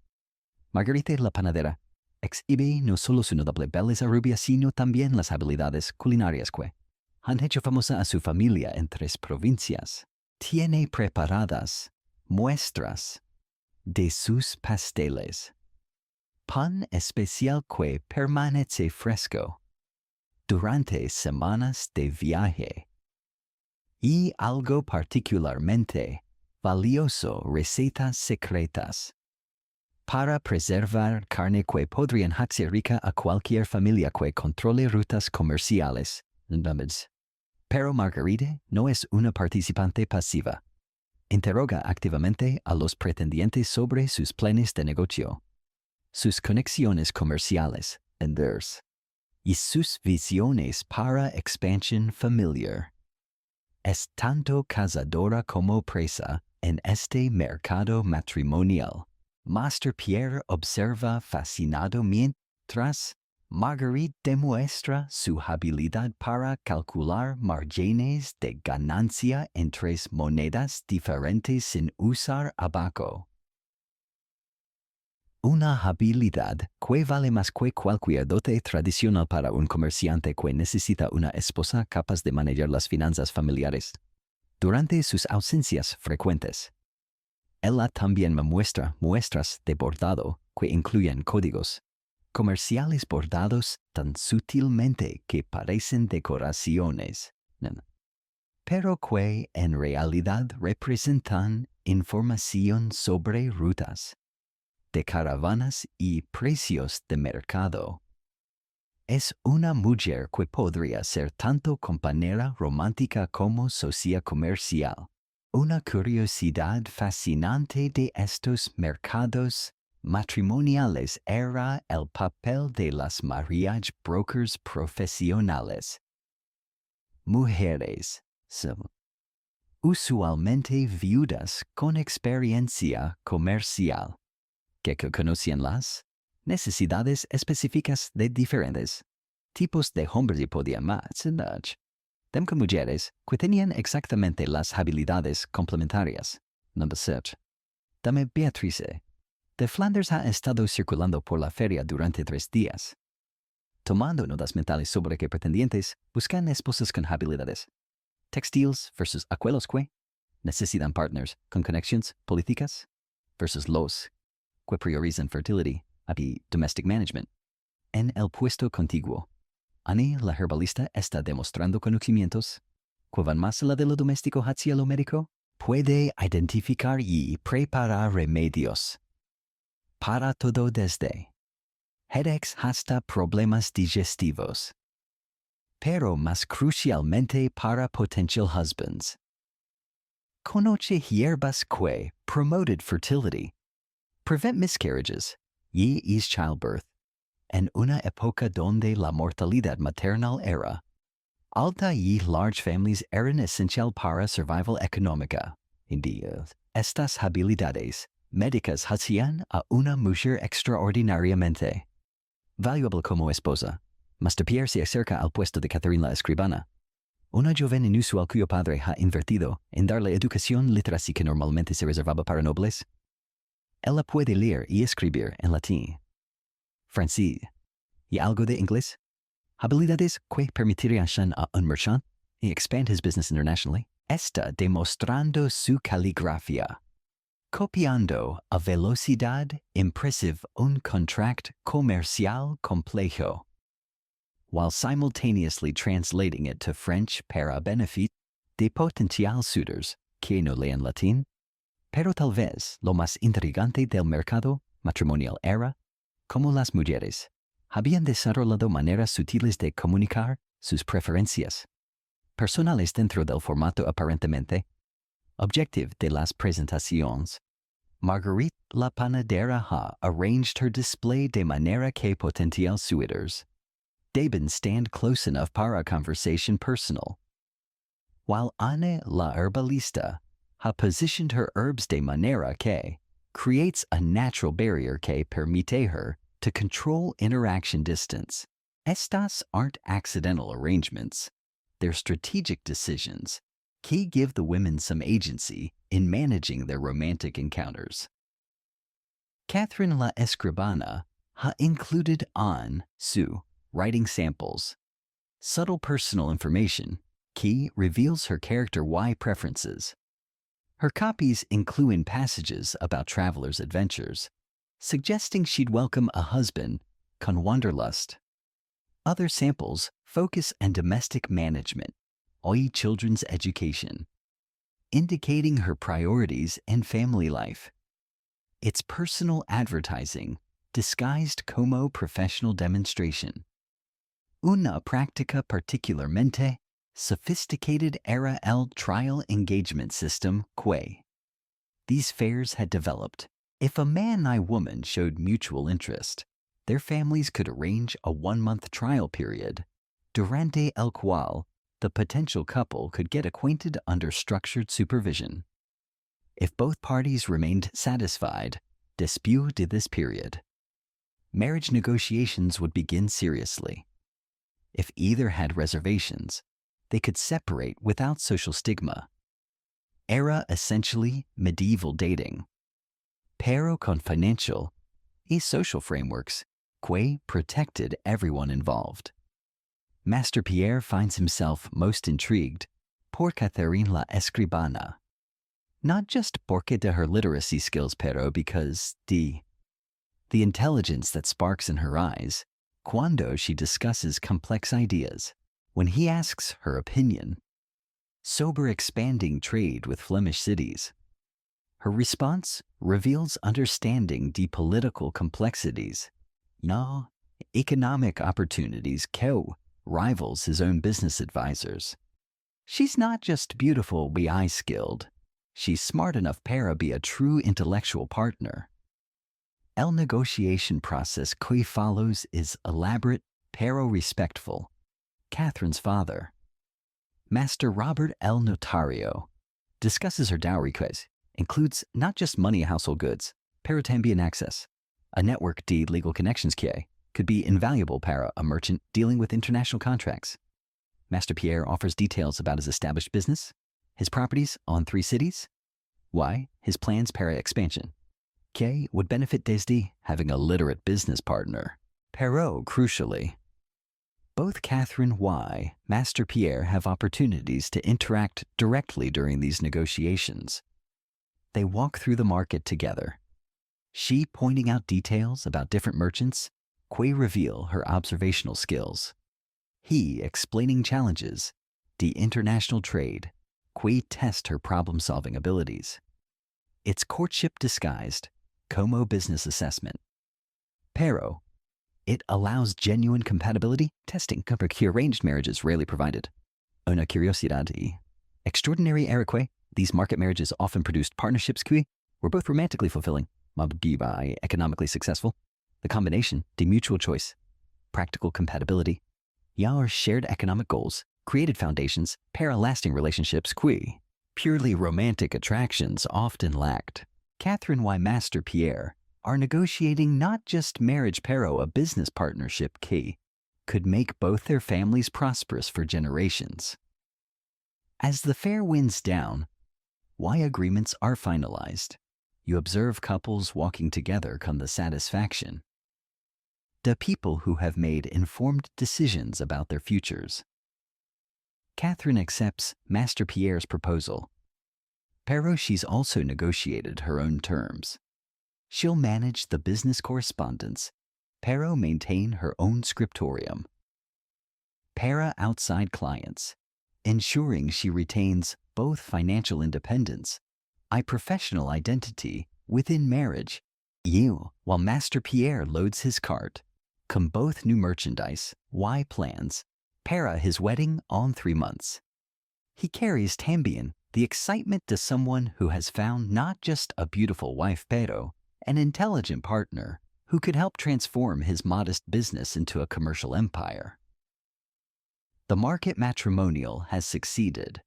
Margarita la panadera exhibe no solo su notable belleza rubia, sino también las habilidades culinarias que han hecho famosa a su familia en 3 provincias. Tiene preparadas muestras de sus pasteles, pan especial que permanece fresco durante semanas de viaje, y algo particularmente valioso, recetas secretas para preservar carne que podrían hacer rica a cualquier familia que controle rutas comerciales. Pero Margarita no es una participante pasiva. Interroga activamente a los pretendientes sobre sus planes de negocio, sus conexiones comerciales, y sus visiones para expansión familiar. Es tanto cazadora como presa en este mercado matrimonial. Master Pierre observa fascinado mientras Marguerite demuestra su habilidad para calcular márgenes de ganancia en 3 monedas diferentes sin usar abaco. Una habilidad que vale más que cualquier dote tradicional para un comerciante que necesita una esposa capaz de manejar las finanzas familiares durante sus ausencias frecuentes. Ella también me muestra muestras de bordado que incluyen códigos comerciales bordados tan sutilmente que parecen decoraciones, pero que en realidad representan información sobre rutas de caravanas y precios de mercado. Es una mujer que podría ser tanto compañera romántica como socia comercial. Una curiosidad fascinante de estos mercados matrimoniales era el papel de las marriage brokers profesionales. mujeres son usualmente viudas con experiencia comercial, que conocían las necesidades específicas de diferentes tipos de hombres y podían más con mujeres que tenían exactamente las habilidades complementarias. Number 7. Dame Beatrice de Flanders ha estado circulando por la feria durante 3 días, tomando notas mentales sobre qué pretendientes buscan esposas con habilidades textiles versus aquellos que necesitan partners con conexiones políticas versus los que priorizan fertility y domestic management. En el puesto contiguo, Annie, la herbalista, está demostrando conocimientos que van más allá de lo doméstico hacia lo médico. Puede identificar y preparar remedios para todo desde headaches hasta problemas digestivos, pero más crucialmente para potential husbands. Conoce hierbas que promoted fertility, prevent miscarriages y ease childbirth en una época donde la mortalidad maternal era alta y large families eran esencial para survival económica. Estas habilidades médicas hacían a una mujer extraordinariamente valuable como esposa. Master Pierre se acerca al puesto de Catherine la escribana, una joven inusual cuyo padre ha invertido en darle educación literacia que normalmente se reservaba para nobles. Ella puede leer y escribir en latín, francés y algo de inglés, habilidades que permitirían a un merchant y expand his business internationally. Está demostrando su caligrafía, copiando a velocidad impresiva un contract comercial complejo, while simultaneously translating it to French para benefit de potencial suitors que no leen latín. Pero tal vez lo más intrigante del mercado matrimonial era cómo las mujeres habían desarrollado maneras sutiles de comunicar sus preferencias personales dentro del formato aparentemente objective de las presentaciones. Marguerite la panadera ha arranged her display de manera que potential suitors deben stand close enough para conversation personal, while Anne la herbalista ha positioned her herbs de manera que creates a natural barrier que permite her to control interaction distance. Estas aren't accidental arrangements, they're strategic decisions que give the women some agency in managing their romantic encounters. Catherine la Escribana ha included on su writing samples subtle personal information que reveals her character Y preferences. Her copies include passages about travelers' adventures, suggesting she'd welcome a husband con wanderlust. Other samples focus on domestic management, or children's education, indicating her priorities and family life. It's personal advertising, disguised como professional demonstration. Una práctica particularmente sophisticated era el trial engagement system que these fairs had developed. If a man and woman showed mutual interest, their families could arrange a 1-month trial period, durante el cual the potential couple could get acquainted under structured supervision. If both parties remained satisfied, después de this period, marriage negotiations would begin seriously. If either had reservations, they could separate without social stigma. Era essentially medieval dating, pero con financial y social frameworks que protected everyone involved. Master Pierre finds himself most intrigued por Catherine la Escribana, not just porque de her literacy skills, pero because the intelligence that sparks in her eyes cuando she discusses complex ideas, when he asks her opinion, sober expanding trade with Flemish cities. Her response reveals understanding the political complexities, no economic opportunities que rivals his own business advisors. She's not just beautiful be skilled, she's smart enough para be a true intellectual partner. El negotiation process que follows is elaborate pero respectful. Catherine's father, Master Robert L. Notario discusses her dowry quiz, includes not just money and household goods, pero también access. A network de legal connections que could be invaluable para a merchant dealing with international contracts. Master Pierre offers details about his established business, his properties on 3 cities, why his plans para expansion. Que would benefit desde having a literate business partner. Pero, crucially, both Catherine Y. Master Pierre have opportunities to interact directly during these negotiations. They walk through the market together. She pointing out details about different merchants, que reveal her observational skills. He explaining challenges, the international trade, que test her problem-solving abilities. It's courtship disguised, como business assessment. Pero, it allows genuine compatibility testing porque arranged marriages rarely provided. Una curiosidad y extraordinary era que these market marriages often produced partnerships que were both romantically fulfilling, mabugiba economically successful. The combination, de mutual choice, practical compatibility, our shared economic goals, created foundations, para lasting relationships que purely romantic attractions often lacked. Catherine Y. Master Pierre are negotiating not just marriage pero a business partnership que could make both their families prosperous for generations. As the fair winds down, Y agreements are finalized. You observe couples walking together come the satisfaction. The people who have made informed decisions about their futures. Catherine accepts Master Pierre's proposal. Pero she's also negotiated her own terms. She'll manage the business correspondence, pero maintain her own scriptorium. Para outside clients, ensuring she retains both financial independence and professional identity within marriage. You, while Master Pierre loads his cart, come both new merchandise, Y plans, para his wedding on 3 months. He carries también the excitement to someone who has found not just a beautiful wife pero an intelligent partner who could help transform his modest business into a commercial empire. The market matrimonial has succeeded,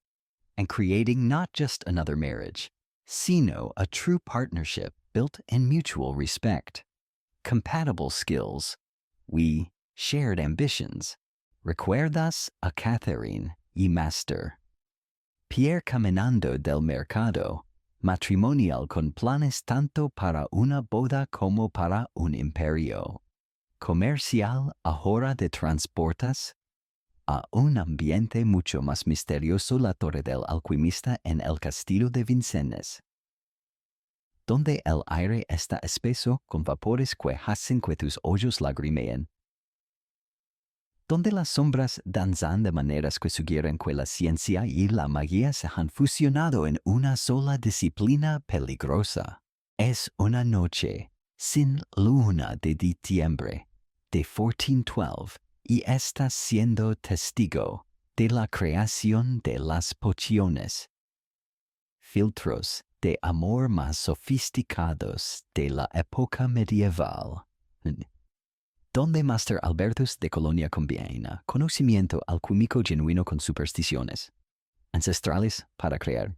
and creating not just another marriage, sino a true partnership built in mutual respect, compatible skills, we shared ambitions. Recuerdas a Catherine y Master Pierre caminando del mercado matrimonial con planes tanto para una boda como para un imperio comercial ahora de transportas a un ambiente mucho más misterioso la torre del alquimista en el castillo de Vincennes, donde el aire está espeso con vapores que hacen que tus ojos lagrimeen, donde las sombras danzan de maneras que sugieren que la ciencia y la magia se han fusionado en una sola disciplina peligrosa. Es una noche sin luna de diciembre de 1412 y estás siendo testigo de la creación de las pociones. Filtros de amor más sofisticados de la época medieval. Donde Master Albertus de Colonia combina conocimiento alquímico genuino con supersticiones ancestrales para crear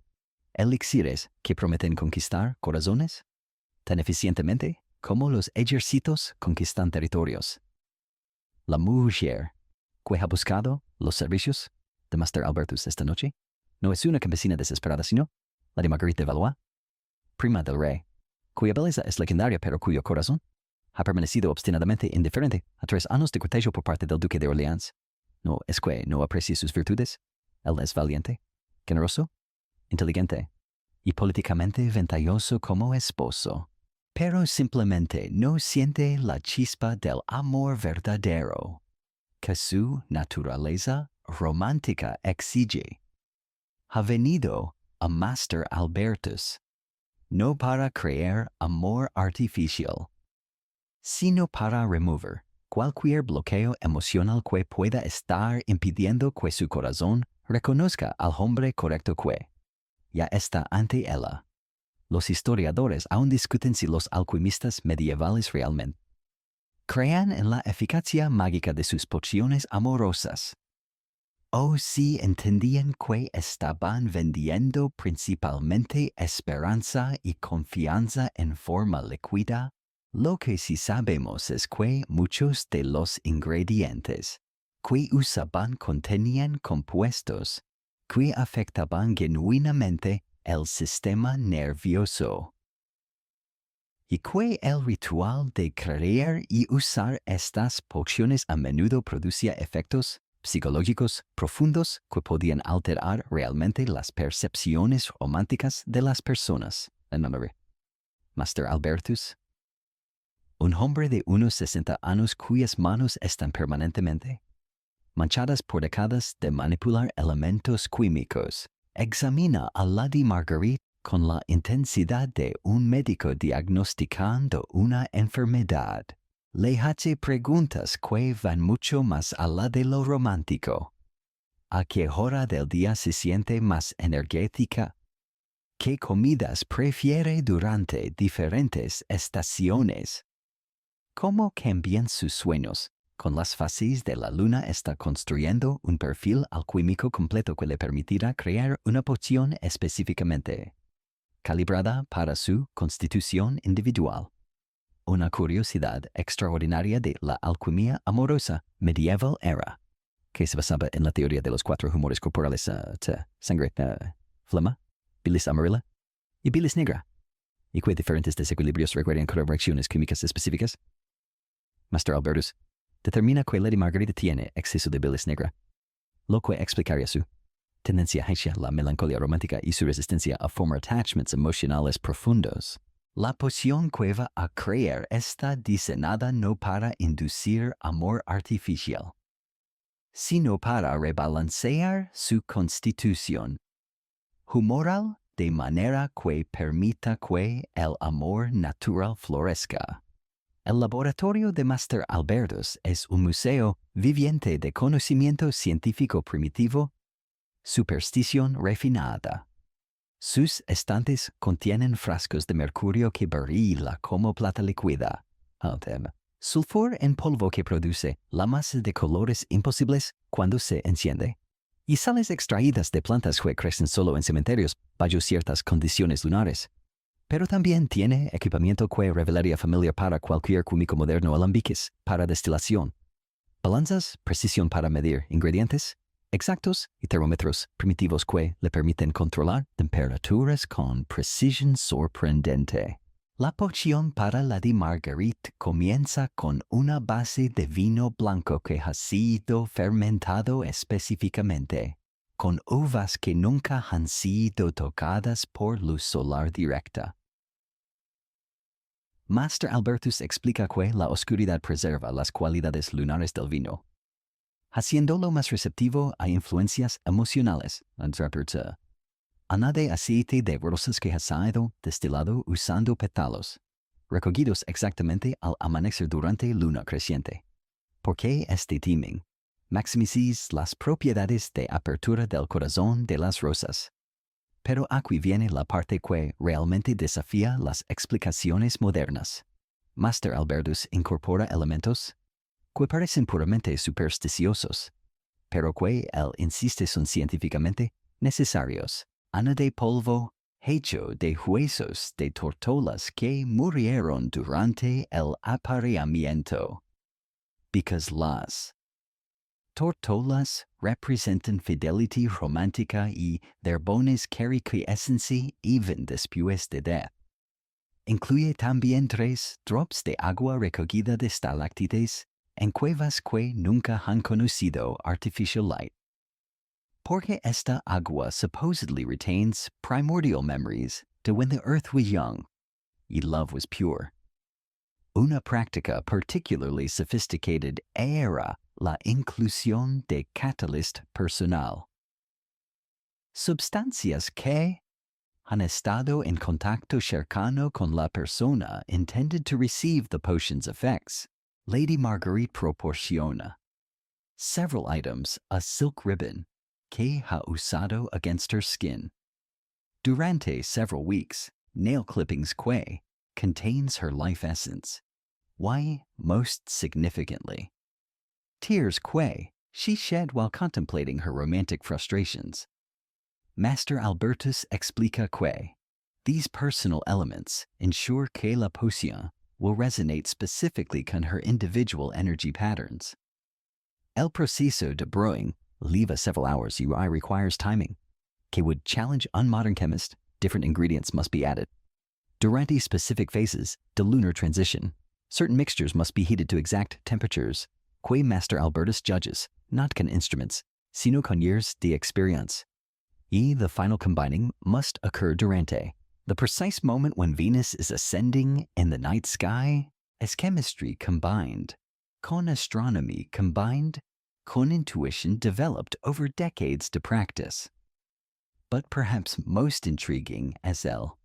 elixires que prometen conquistar corazones tan eficientemente como los ejércitos conquistan territorios. La mujer que ha buscado los servicios de Master Albertus esta noche no es una campesina desesperada, sino la de Marguerite de Valois, prima del rey, cuya belleza es legendaria pero cuyo corazón ha permanecido obstinadamente indiferente a 3 años de cortejo por parte del duque de Orleans. No es que no aprecie sus virtudes. Él es valiente, generoso, inteligente y políticamente ventajoso como esposo, pero simplemente no siente la chispa del amor verdadero que su naturaleza romántica exige. Ha venido a Master Albertus no para crear amor artificial, sino para remover cualquier bloqueo emocional que pueda estar impidiendo que su corazón reconozca al hombre correcto que ya está ante ella. Los historiadores aún discuten si los alquimistas medievales realmente crean en la eficacia mágica de sus pociones amorosas. o si entendían que estaban vendiendo principalmente esperanza y confianza en forma líquida, lo que sí sabemos es que muchos de los ingredientes que usaban contenían compuestos que afectaban genuinamente el sistema nervioso. Y que el ritual de creer y usar estas pociones a menudo producía efectos psicológicos profundos que podían alterar realmente las percepciones románticas de las personas. El nombre: Master Albertus, un hombre de unos 60 años cuyas manos están permanentemente manchadas por décadas de manipular elementos químicos, examina a Lady Marguerite con la intensidad de un médico diagnosticando una enfermedad. Le hace preguntas que van mucho más allá de lo romántico. ¿A qué hora del día se siente más energética? ¿Qué comidas prefiere durante diferentes estaciones? ¿Cómo cambian sus sueños? Con las fases de la luna está construyendo un perfil alquímico completo que le permitirá crear una poción específicamente calibrada para su constitución individual. Una curiosidad extraordinaria de la alquimia amorosa medieval era, que se basaba en la teoría de los 4 humores corporales: sangre, flema, bilis amarilla y bilis negra, y que diferentes desequilibrios requieren correcciones químicas específicas. Master Albertus determina que Lady Margarita tiene exceso de bilis negra, lo que explicaría su tendencia hacia la melancolía romántica y su resistencia a formar attachments emocionales profundos. La poción que va a crear está diseñada no para inducir amor artificial, sino para rebalancear su constitución humoral de manera que permita que el amor natural florezca. El laboratorio de Master Albertus es un museo viviente de conocimiento científico primitivo, superstición refinada. Sus estantes contienen frascos de mercurio que brilla como plata líquida, sulfur en polvo que produce lamas de colores imposibles cuando se enciende, y sales extraídas de plantas que crecen solo en cementerios bajo ciertas condiciones lunares. Pero también tiene equipamiento que revelaría familiar para cualquier químico moderno: alambiques para destilación, balanzas, precisión para medir ingredientes exactos y termómetros primitivos que le permiten controlar temperaturas con precisión sorprendente. La poción para Lady Marguerite comienza con una base de vino blanco que ha sido fermentado específicamente, con uvas que nunca han sido tocadas por luz solar directa. Master Albertus explica que la oscuridad preserva las cualidades lunares del vino, haciéndolo más receptivo a influencias emocionales. Añade aceite de rosas que ha sido destilado usando pétalos, recogidos exactamente al amanecer durante luna creciente. ¿Por qué este timing? Maximiza las propiedades de apertura del corazón de las rosas. Pero aquí viene la parte que realmente desafía las explicaciones modernas. Master Albertus incorpora elementos que parecen puramente supersticiosos, pero que él insiste son científicamente necesarios. Añade polvo hecho de huesos de tortolas que murieron durante el apareamiento. Because las tortolas representan fidelity romántica y verbones que quiescency even después de death. Incluye también 3 drops de agua recogida de estalactites en cuevas que nunca han conocido artificial light. Porque esta agua supposedly retains primordial memories to when the earth was young y love was pure. Una práctica particularly sophisticated era la inclusión de catalyst personal. Substancias que han estado en contacto cercano con la persona intended to receive the potion's effects. Lady Marguerite proporciona several items: a silk ribbon que ha usado against her skin durante several weeks, nail clippings que contains her life essence. Why, most significantly, tears que she shed while contemplating her romantic frustrations. Master Albertus explica que these personal elements ensure que la poción will resonate specifically con her individual energy patterns. El proceso de brewing, leave several hours UI requires timing, que would challenge unmodern chemists. Different ingredients must be added. Durante specific phases, the lunar transition, certain mixtures must be heated to exact temperatures, que Master Albertus judges, not con instruments, sino con years de experience. Y the final combining must occur durante the precise moment when Venus is ascending in the night sky, as chemistry combined, con astronomy combined, con intuition developed over decades to practice. But perhaps most intriguing as el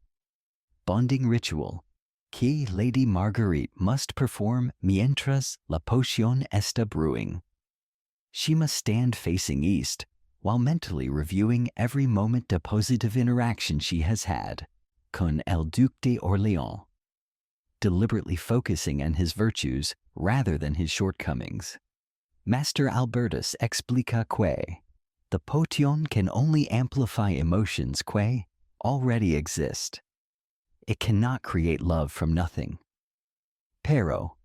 bonding ritual que Lady Marguerite must perform mientras la poción está brewing. She must stand facing east while mentally reviewing every moment de positive interaction she has had con el Duc de Orléans, deliberately focusing on his virtues rather than his shortcomings. Master Albertus explica que the potion can only amplify emotions que already exist. It cannot create love from nothing. Pero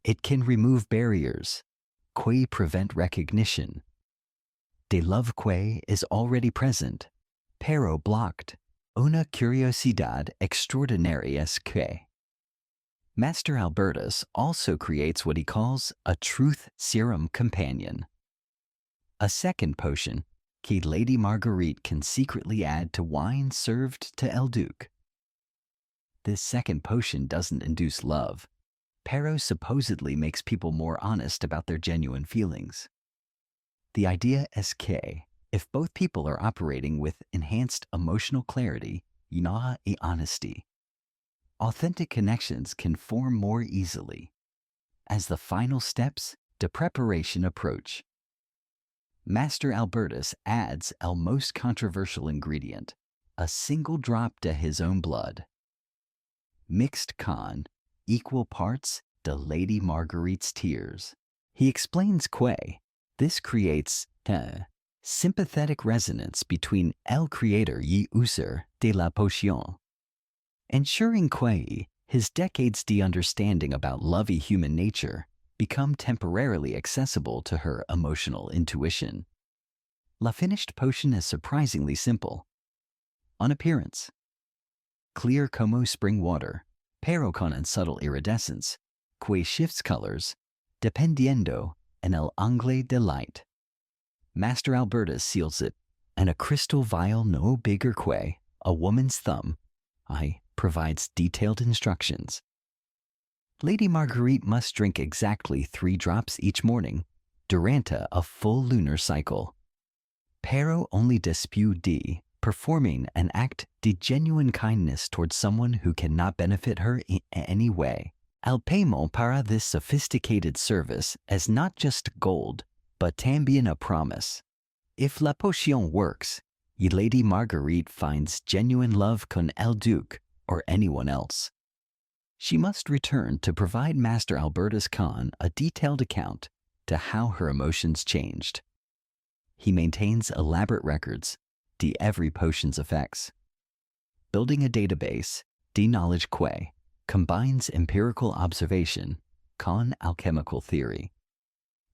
it can remove barriers que prevent recognition. De love que is already present, pero blocked. Una curiosidad extraordinaria es que Master Albertus also creates what he calls a truth serum companion, a second potion que Lady Marguerite can secretly add to wine served to El Duc. This second potion doesn't induce love, pero supposedly makes people more honest about their genuine feelings. The idea is que, if both people are operating with enhanced emotional clarity, y honesty, authentic connections can form more easily. As the final steps to preparation approach, Master Albertus adds el most controversial ingredient, a single drop to his own blood, mixed con equal parts to Lady Marguerite's tears. He explains que this creates sympathetic resonance between el creator y user de la poción, ensuring que his decades de understanding about lovey human nature become temporarily accessible to her emotional intuition. La finished potion is surprisingly simple. On appearance, clear como spring water, pero con un subtle iridescence, que shifts colors, dependiendo en el angle de light. Master Albertus seals it, and a crystal vial no bigger que a woman's thumb, provides detailed instructions. Lady Marguerite must drink exactly 3 drops each morning, durante a full lunar cycle. Pero only después de performing an act de genuine kindness towards someone who cannot benefit her in any way. El paiement para this sophisticated service is not just gold, but también a promise. If la poción works, y Lady Marguerite finds genuine love con el Duc or anyone else, she must return to provide Master Albertus con a detailed account to how her emotions changed. He maintains elaborate records de every potion's effects, building a database de knowledge que combines empirical observation con alchemical theory.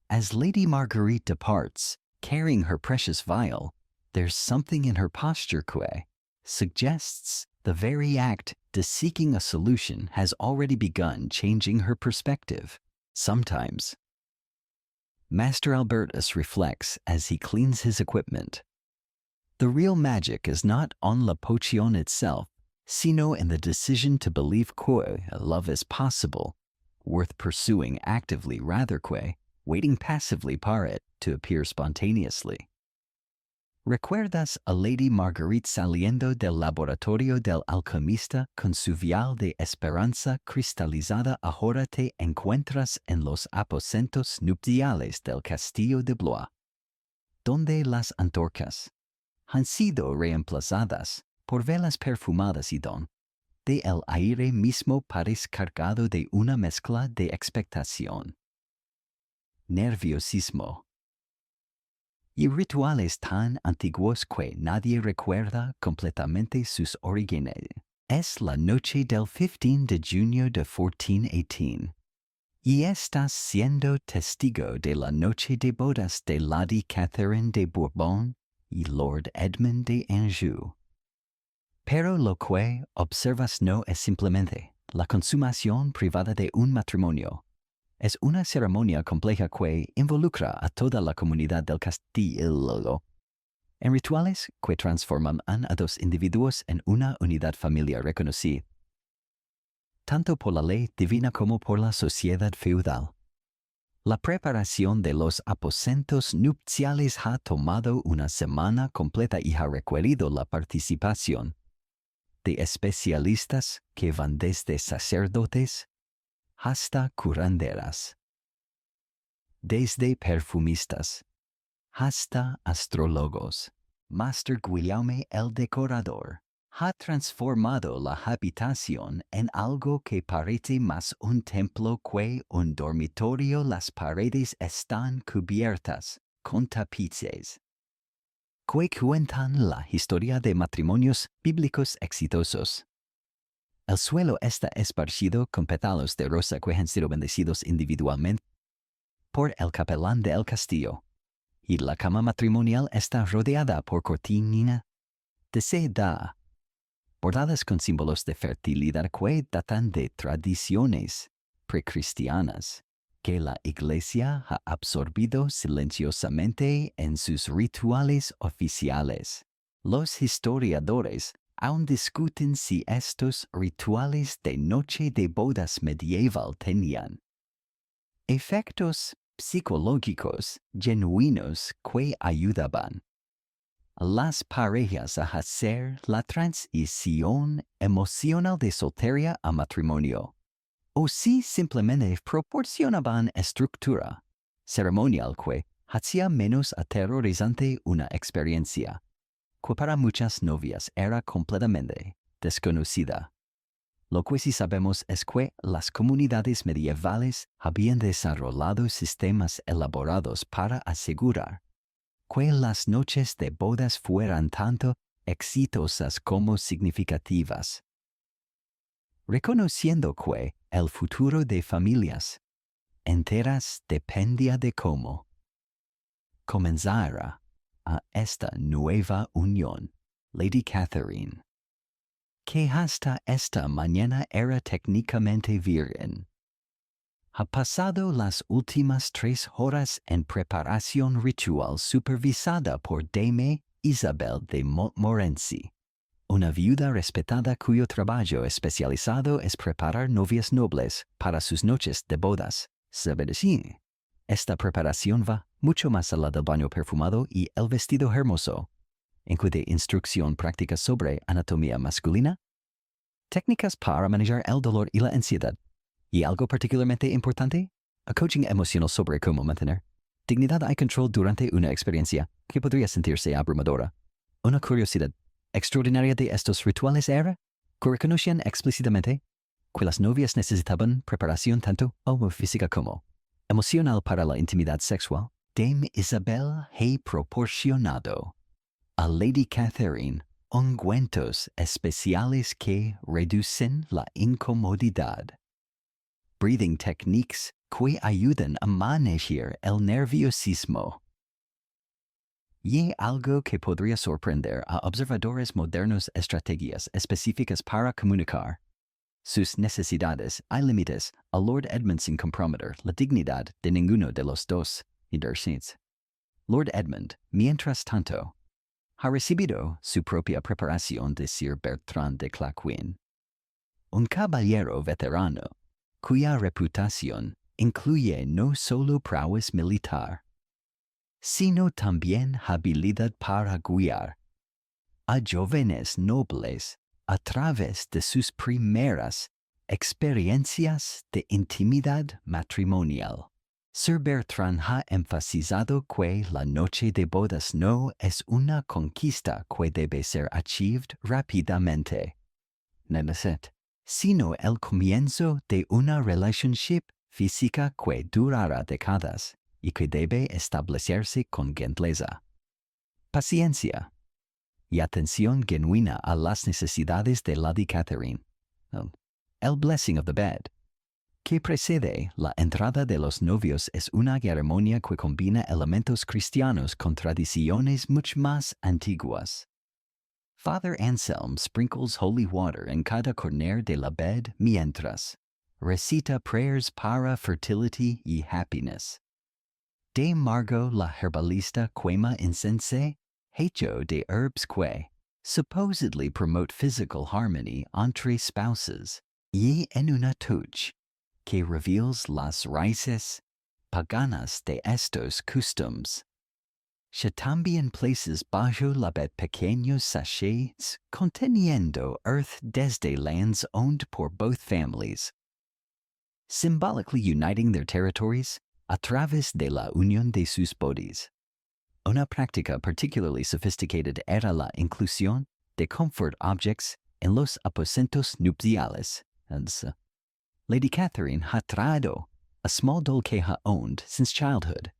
As Lady Marguerite departs, carrying her precious vial, there's something in her posture que suggests the very act de seeking a solution has already begun changing her perspective. Sometimes, Master Albertus reflects as he cleans his equipment. The real magic is not on la poción itself, sino in the decision to believe que love is possible, worth pursuing actively rather que waiting passively para it to appear spontaneously. ¿Recuerdas a Lady Marguerite saliendo del laboratorio del alquimista con su vial de esperanza cristalizada? Ahora te encuentras en los aposentos nupciales del castillo de Blois, donde las antorchas han sido reemplazadas por velas perfumadas y donde el aire mismo parece cargado de una mezcla de expectación, nerviosismo y rituales tan antiguos que nadie recuerda completamente sus orígenes. Es la noche del 15 de junio de 1418. Y estás siendo testigo de la noche de bodas de Lady Catherine de Bourbon y Lord Edmund de Anjou. Pero lo que observas no es simplemente la consumación privada de un matrimonio. Es una ceremonia compleja que involucra a toda la comunidad del castillo en rituales que transforman a dos individuos en una unidad familiar reconocida, tanto por la ley divina como por la sociedad feudal. La preparación de los aposentos nupciales ha tomado una semana completa y ha requerido la participación de especialistas que van desde sacerdotes hasta curanderas, desde perfumistas hasta astrólogos. Master Guillaume el decorador ha transformado la habitación en algo que parece más un templo que un dormitorio. Las paredes están cubiertas con tapices que cuentan la historia de matrimonios bíblicos exitosos. El suelo está esparcido con pétalos de rosa que han sido bendecidos individualmente por el capellán del castillo, y la cama matrimonial está rodeada por cortina de seda, bordadas con símbolos de fertilidad que datan de tradiciones precristianas que la Iglesia ha absorbido silenciosamente en sus rituales oficiales. Los historiadores aún discuten si estos rituales de noche de bodas medieval tenían efectos psicológicos genuinos que ayudaban a las parejas a hacer la transición emocional de soltería a matrimonio, o si simplemente proporcionaban estructura ceremonial que hacía menos aterrorizante una experiencia que para muchas novias era completamente desconocida. Lo que sí sabemos es que las comunidades medievales habían desarrollado sistemas elaborados para asegurar que las noches de bodas fueran tanto exitosas como significativas, reconociendo que el futuro de familias enteras dependía de cómo comenzara a esta nueva unión. Lady Catherine, que hasta esta mañana era técnicamente virgen, ha pasado las últimas 3 horas en preparación ritual supervisada por Dame Isabel de Montmorency, una viuda respetada cuyo trabajo especializado es preparar novias nobles para sus noches de bodas. Esta preparación va mucho más allá del baño perfumado y el vestido hermoso. Incluye instrucción práctica sobre anatomía masculina, técnicas para manejar el dolor y la ansiedad, y algo particularmente importante, a coaching emocional sobre cómo mantener dignidad y control durante una experiencia que podría sentirse abrumadora. Una curiosidad extraordinaria de estos rituales era que reconocían explícitamente que las novias necesitaban preparación tanto física como emocional para la intimidad sexual. Dame Isabel ha proporcionado a Lady Catherine ungüentos especiales que reducen la incomodidad, breathing techniques que ayudan a manejar el nerviosismo, y algo que podría sorprender a observadores modernos, estrategias específicas para comunicar sus necesidades. Hay límites a Lord Edmund sin comprometer la dignidad de ninguno de los dos. Lord Edmund, mientras tanto, ha recibido su propia preparación de Sir Bertrand de Claquin, un caballero veterano cuya reputación incluye no solo prowess militar, sino también habilidad para guiar a jóvenes nobles a través de sus primeras experiencias de intimidad matrimonial. Sir Bertrand ha enfatizado que la noche de bodas no es una conquista que debe ser achieved rápidamente, sino el comienzo de una relationship física que durará décadas y que debe establecerse con gentileza. paciencia y atención genuina a las necesidades de Lady Catherine. El blessing of the bed, que precede la entrada de los novios, es una ceremonia que combina elementos cristianos con tradiciones mucho más antiguas. Father Anselm sprinkles holy water en cada corner de la bed mientras recita prayers para fertility y happiness. De Margot la herbalista quema incense hecho de herbs que supposedly promote physical harmony entre spouses, y en una touch que reveals las raíces paganas de estos costumbres. She también places bajo la bed pequeños sachets conteniendo earth desde lands owned por both families, symbolically uniting their territories a través de la unión de sus bodies. Una práctica particularly sophisticated era la inclusión de comfort objects en los aposentos nupciales. Lady Catherine ha traído a small doll que ha owned since childhood.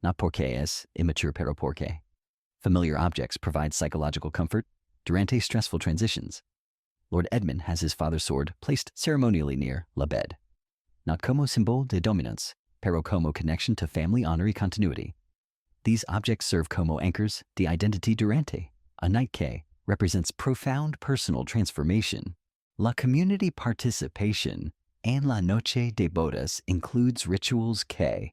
Not porque es immature, pero porque familiar objects provide psychological comfort durante stressful transitions. Lord Edmund has his father's sword placed ceremonially near la bed, not como symbol de dominance, pero como connection to family honor y continuity. These objects serve como anchors de identity durante a night que represents profound personal transformation. La community participation and la noche de bodas includes rituals que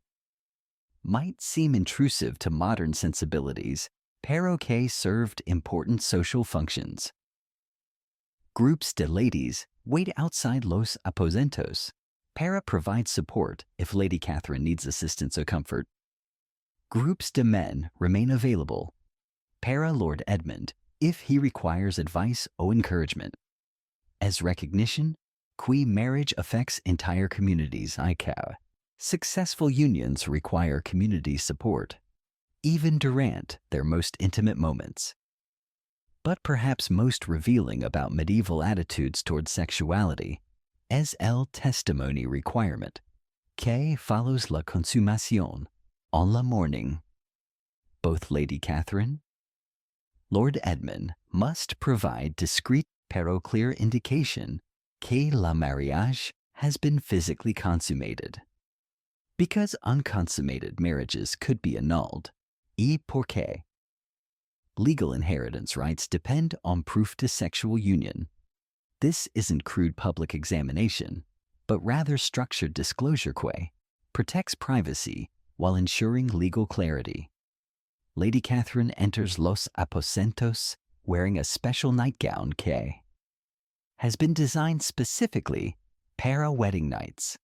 might seem intrusive to modern sensibilities, pero que served important social functions. Groups de ladies wait outside los aposentos para provide support if Lady Catherine needs assistance or comfort. Groups de men remain available para Lord Edmund if he requires advice or encouragement. As recognition, que marriage affects entire communities, successful unions require community support, even durant their most intimate moments. But perhaps most revealing about medieval attitudes toward sexuality es el testimony requirement, que follows la consumación en la morning. Both Lady Catherine, Lord Edmund must provide discreet pero clear indication que la mariage has been physically consummated. Because unconsummated marriages could be annulled, y porque legal inheritance rights depend on proof to sexual union. This isn't crude public examination, but rather structured disclosure que protects privacy while ensuring legal clarity. Lady Catherine enters los aposentos wearing a special nightgown que has been designed specifically para wedding nights.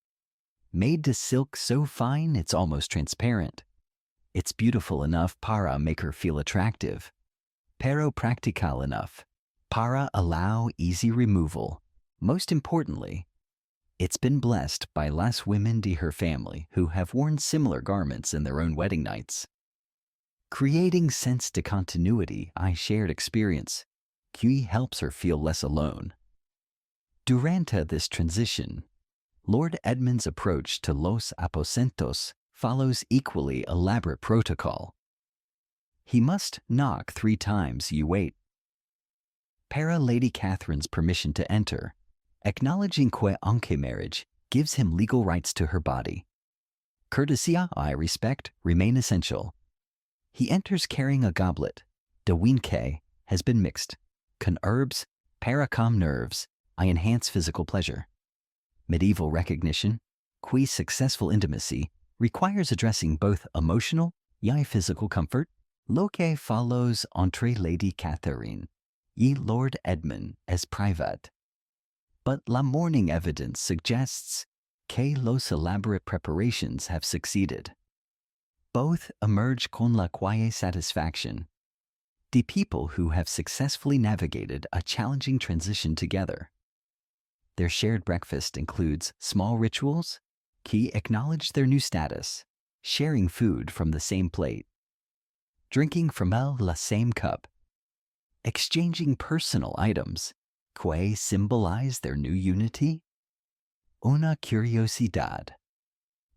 Made to silk so fine it's almost transparent. It's beautiful enough para make her feel attractive, pero practical enough para allow easy removal. Most importantly, it's been blessed by las women de her family who have worn similar garments in their own wedding nights, creating sense de continuity I shared experience, que helps her feel less alone. Durante this transition, Lord Edmund's approach to los aposentos follows equally elaborate protocol. He must knock 3 times, you wait. Para Lady Catherine's permission to enter, acknowledging que aunque marriage gives him legal rights to her body. Courtesy I respect remain essential. He enters carrying a goblet, de wine que has been mixed, con herbs, para calm nerves, I enhance physical pleasure. Medieval recognition, que successful intimacy, requires addressing both emotional y physical comfort, lo que follows entre Lady Catherine y Lord Edmund as private. But la morning evidence suggests que los elaborate preparations have succeeded. Both emerge con la quiet satisfaction. The people who have successfully navigated a challenging transition together. Their shared breakfast includes small rituals, que acknowledge their new status, sharing food from the same plate, drinking from la same cup, exchanging personal items, que symbolize their new unity. Una curiosidad.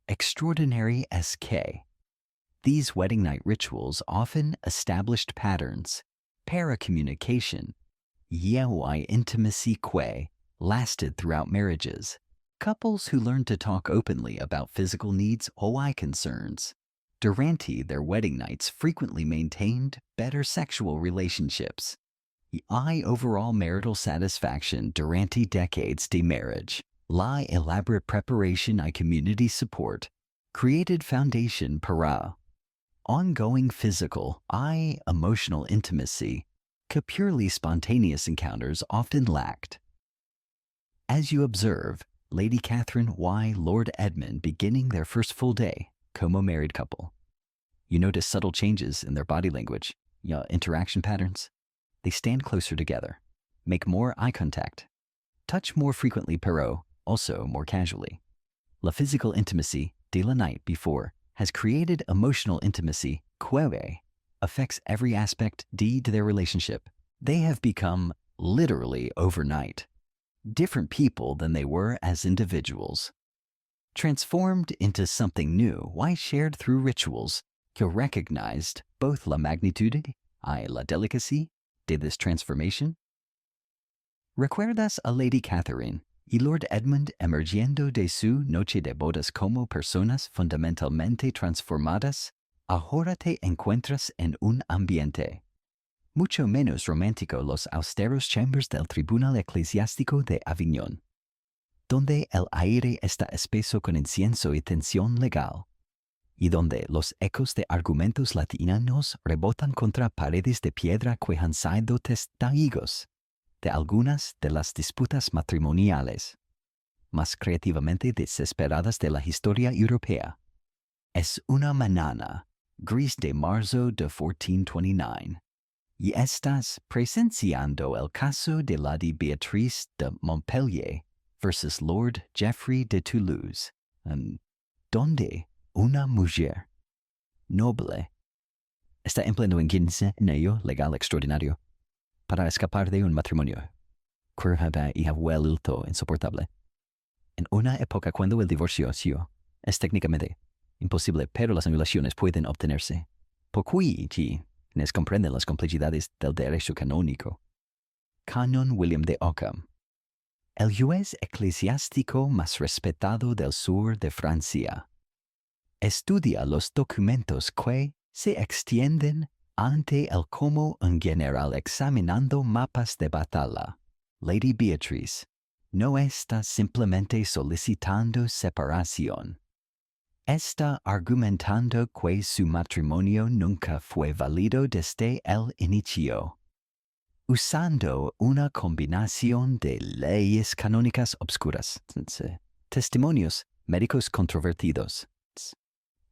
Extraordinary es que These wedding night rituals often established patterns, para-communication, yewai intimacy que lasted throughout marriages. Couples who learned to talk openly about physical needs or concerns durante their wedding nights frequently maintained better sexual relationships. Overall marital satisfaction durante decades de marriage. La elaborate preparation y community support created foundation para ongoing physical y emotional intimacy que purely spontaneous encounters often lacked. As you observe Lady Catherine y Lord Edmund beginning their first full day como married couple, you notice subtle changes in their body language, interaction patterns. They stand closer together, make more eye contact, touch more frequently pero also more casually. La physical intimacy de la night before has created emotional intimacy que affects every aspect de their relationship. They have become, literally overnight, different people than they were as individuals. Transformed into something new, why shared through rituals que recognized both la magnitude y la delicacy de this transformation? ¿Recuerdas a Lady Catherine y Lord Edmund emergiendo de su noche de bodas como personas fundamentalmente transformadas? Ahora te encuentras en un ambiente mucho menos romántico, los austeros chambers del Tribunal Eclesiástico de Aviñón, donde el aire está espeso con incienso y tensión legal, y donde los ecos de argumentos latinos rebotan contra paredes de piedra que han sido testigos de algunas de las disputas matrimoniales más creativamente desesperadas de la historia europea. Es una mañana gris de marzo de 1429, y estás presenciando el caso de Lady Beatrice de Montpellier versus Lord Geoffrey de Toulouse, donde una mujer noble está empleando un ingenio legal extraordinario para escapar de un matrimonio cruel y abuelito insoportable. En una época cuando el divorcio es técnicamente imposible, pero las anulaciones pueden obtenerse, por quienes comprenden las complejidades del derecho canónico. Canon William de Ockham, el juez eclesiástico más respetado del sur de Francia, estudia los documentos que se extienden ante él como un general examinando mapas de batalla. Lady Beatrice no está simplemente solicitando separación. Está argumentando que su matrimonio nunca fue válido desde el inicio, usando una combinación de leyes canónicas obscuras, testimonios médicos controvertidos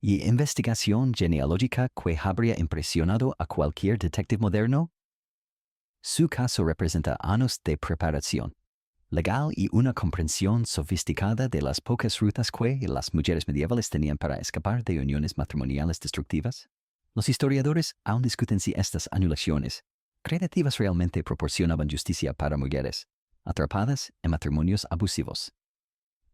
y investigación genealógica que habría impresionado a cualquier detective moderno. Su caso representa años de preparación legal y una comprensión sofisticada de las pocas rutas que las mujeres medievales tenían para escapar de uniones matrimoniales destructivas. Los historiadores aún discuten si estas anulaciones creativas realmente proporcionaban justicia para mujeres atrapadas en matrimonios abusivos,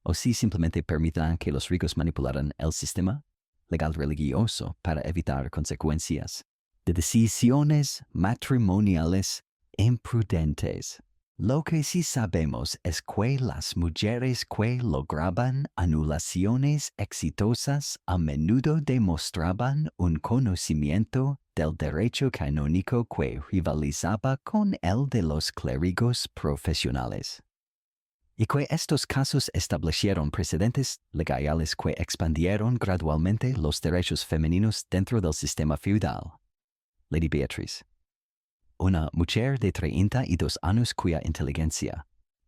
o si simplemente permitían que los ricos manipularan el sistema legal religioso para evitar consecuencias de decisiones matrimoniales imprudentes. Lo que sí sabemos es que las mujeres que lograban anulaciones exitosas a menudo demostraban un conocimiento del derecho canónico que rivalizaba con el de los clérigos profesionales, y que estos casos establecieron precedentes legales que expandieron gradualmente los derechos femeninos dentro del sistema feudal. Lady Beatrice, una mujer de 32 años cuya inteligencia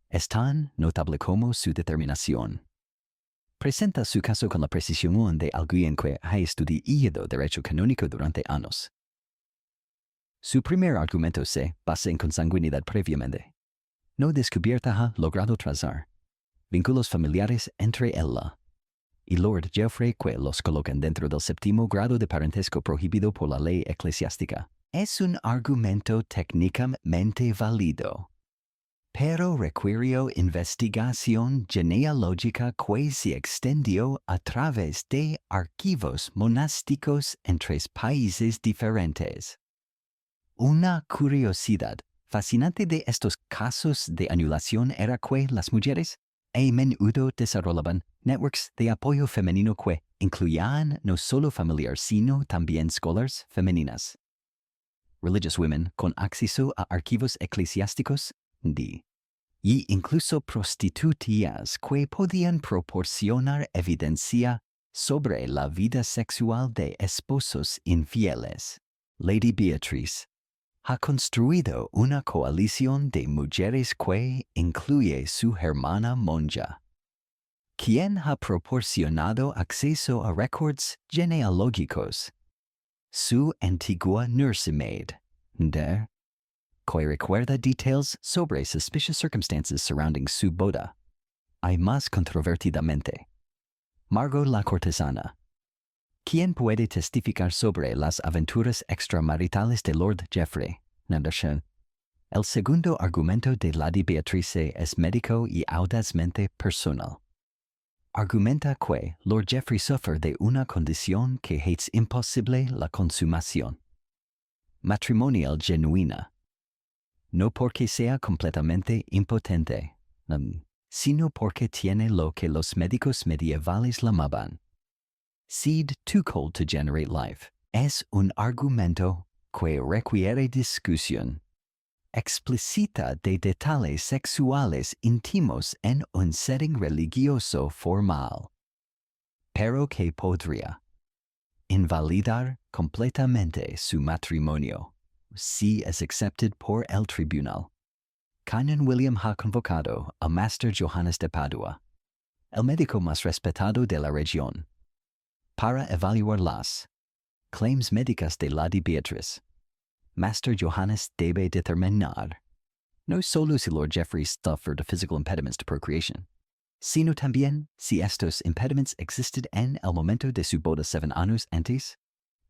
es tan notable como su determinación, presenta su caso con la precisión de alguien que ha estudiado derecho canónico durante años. Su primer argumento se basa en consanguinidad previamente no descubierta ha logrado trazar vínculos familiares entre ella y Lord Geoffrey que los colocan dentro del séptimo grado de parentesco prohibido por la ley eclesiástica. Es un argumento técnicamente válido, pero requirió investigación genealógica que se extendió a través de archivos monásticos en 3 países diferentes. Una curiosidad fascinante de estos casos de anulación era que las mujeres a menudo desarrollaban networks de apoyo femenino que incluían no solo familiares sino también scholars femeninas. Religious women con acceso a archivos eclesiásticos y incluso prostitutas que podían proporcionar evidencia sobre la vida sexual de esposos infieles. Lady Beatrice ha construido una coalición de mujeres que incluye su hermana monja, quien ha proporcionado acceso a récords genealógicos. Su antigua nursemaid, que recuerda details sobre suspicious circumstances surrounding su boda. Y más controvertidamente, Margot la cortesana, quien puede testificar sobre las aventuras extramaritales de Lord Geoffrey. El segundo argumento de Lady Beatrice es médico y audazmente personal. Argumenta que Lord Geoffrey sufre de una condición que hace imposible la consumación matrimonial genuina, no porque sea completamente impotente, sino porque tiene lo que los médicos medievales llamaban seed too cold to generate life. Es un argumento que requiere discusión explícita de detalles sexuales íntimos en un setting religioso formal, pero que podría invalidar completamente su matrimonio si es accepted por el tribunal. Canon William ha convocado a Master Johannes de Padua, el médico más respetado de la región, para evaluar las claims médicas de Lady Beatrice. Master Johannes debe determinar no solo si Lord Geoffrey suffered physical impediments to procreation, sino también si estos impediments existed en el momento de su boda 7 años antes.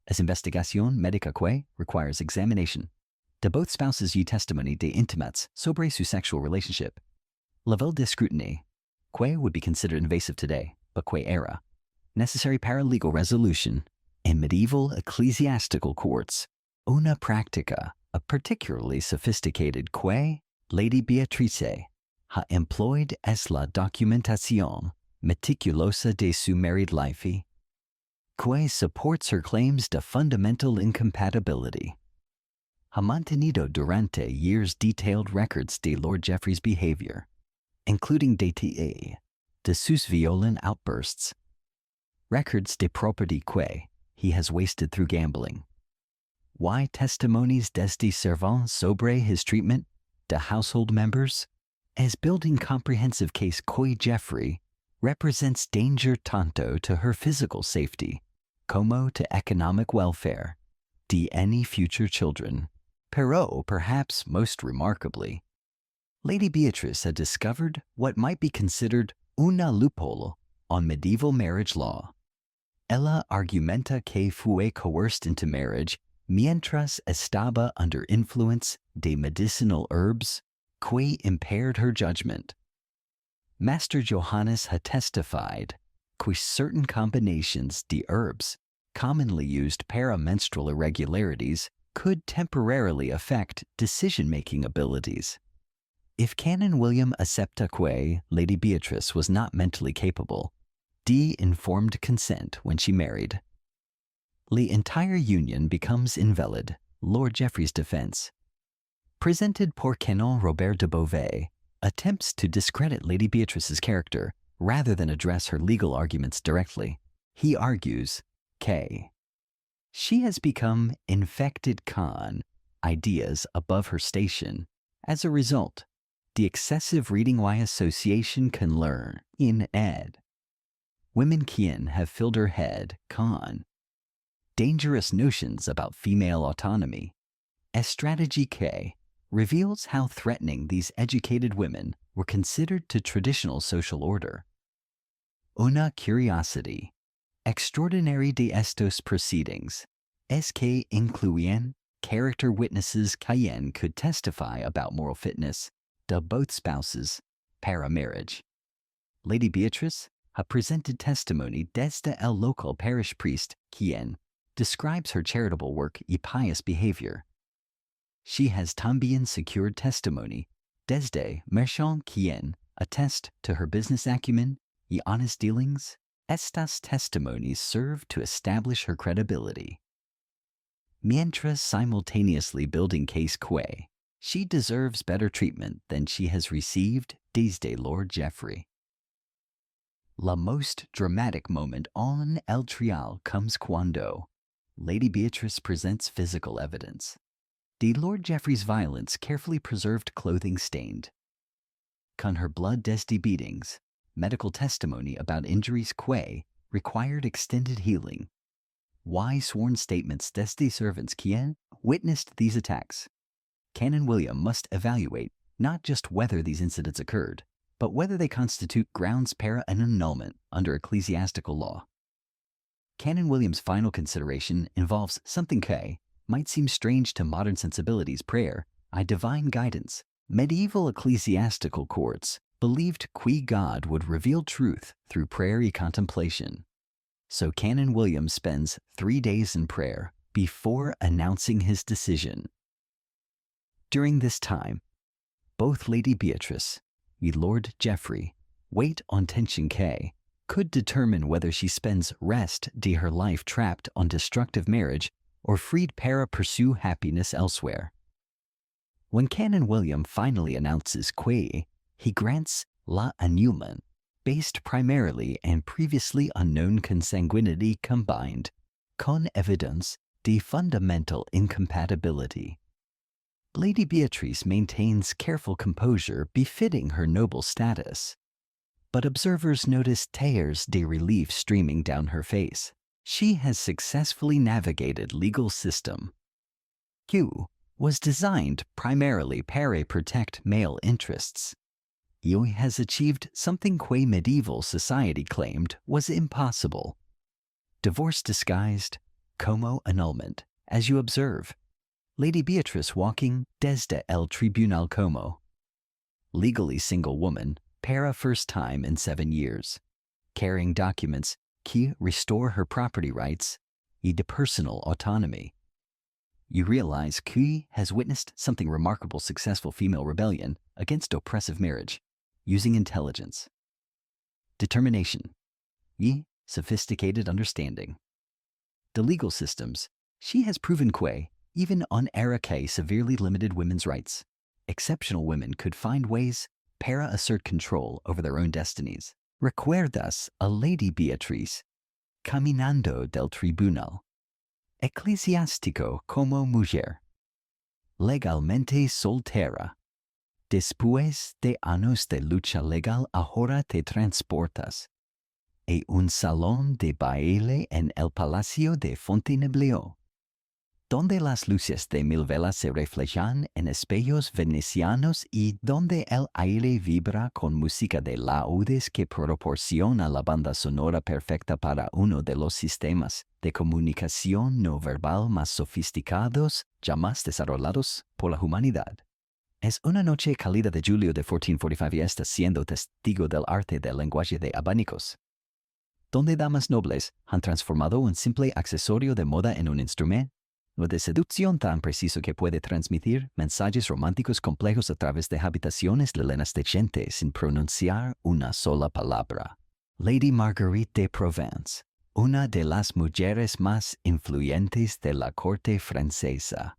Es investigación médica que requires examination de both spouses y testimony de intimates sobre su sexual relationship. Level de scrutiny que would be considered invasive today, but que era necessary para legal resolution in medieval ecclesiastical courts. Una práctica, a particularly sophisticated que Lady Beatrice ha employed es la documentación meticulosa de su married life, que supports her claims de fundamental incompatibility. Ha mantenido durante years detailed records de Lord Geoffrey's behavior, including data de sus violent outbursts, records de property que he has wasted through gambling, why testimonies desde servants sobre his treatment to household members, as building comprehensive case que Geoffrey represents danger tanto to her physical safety como to economic welfare de any future children. Pero perhaps most remarkably, Lady Beatrice had discovered what might be considered una loophole on medieval marriage law. Ella argumenta que fue coerced into marriage mientras estaba under influence de medicinal herbs que impaired her judgment. Master Johannes had testified que certain combinations de herbs commonly used para menstrual irregularities could temporarily affect decision-making abilities. If Canon William accepta que Lady Beatrice was not mentally capable, de informed consent when she married, the entire union becomes invalid. Lord Geoffrey's defense, presented por Canon Robert de Beauvais, attempts to discredit Lady Beatrice's character rather than address her legal arguments directly. He argues que she has become infected con ideas above her station. As a result, the excessive reading by association can learn in ed. Women quien have filled her head con dangerous notions about female autonomy. A strategy que reveals how threatening these educated women were considered to traditional social order. Una curiosity extraordinary de estos proceedings es que incluían character witnesses quien could testify about moral fitness of both spouses, para marriage. Lady Beatrice ha presented testimony desde el local parish priest, quien describes her charitable work y pious behavior. She has también secured testimony desde merchant quien attest to her business acumen y honest dealings. Estas testimonies serve to establish her credibility. Mientras simultaneously building case que she deserves better treatment than she has received desde Lord Geoffrey. La most dramatic moment en el trial comes cuando Lady Beatrice presents physical evidence. De Lord Geoffrey's violence carefully preserved clothing stained. Con her blood desde beatings, medical testimony about injuries que required extended healing. Why sworn statements desde servants quien witnessed these attacks. Canon William must evaluate not just whether these incidents occurred, but whether they constitute grounds para an annulment under ecclesiastical law. Canon William's final consideration involves something que might seem strange to modern sensibilities. Prayer, I divine guidance. Medieval ecclesiastical courts believed que God would reveal truth through prayer y contemplation. So Canon William spends 3 days in prayer before announcing his decision. During this time, both Lady Beatrice and Lord Geoffrey wait on tension que could determine whether she spends rest de her life trapped on destructive marriage or freed para pursue happiness elsewhere. When Canon William finally announces que he grants la annulment based primarily and previously unknown consanguinity combined con evidence de fundamental incompatibility. Lady Beatrice maintains careful composure befitting her noble status, but observers notice tears de relief streaming down her face. She has successfully navigated legal system. Q was designed primarily para protect male interests. He has achieved something que medieval society claimed was impossible. Divorce disguised como annulment, as you observe. Lady Beatrice walking desde el tribunal como legally single woman, para first time in 7 years, carrying documents que restore her property rights y de personal autonomy. You realize que has witnessed something remarkable successful female rebellion against oppressive marriage, using intelligence, determination, y sophisticated understanding. The legal systems, she has proven que, even on era que severely limited women's rights, exceptional women could find ways para assert control over their own destinies. Recuerdas a Lady Beatrice caminando del tribunal, eclesiástico como mujer, legalmente soltera. Después de años de lucha legal ahora te transportas a un salón de baile en el Palacio de Fontainebleau, donde las luces de 1000 velas se reflejan en espejos venecianos y donde el aire vibra con música de laudes que proporciona la banda sonora perfecta para uno de los sistemas de comunicación no verbal más sofisticados jamás desarrollados por la humanidad. Es una noche cálida de julio de 1445 y estás siendo testigo del arte del lenguaje de abanicos, donde damas nobles han transformado un simple accesorio de moda en un instrumento de seducción tan preciso que puede transmitir mensajes románticos complejos a través de habitaciones llenas de gente sin pronunciar una sola palabra. Lady Marguerite de Provence, una de las mujeres más influyentes de la corte francesa,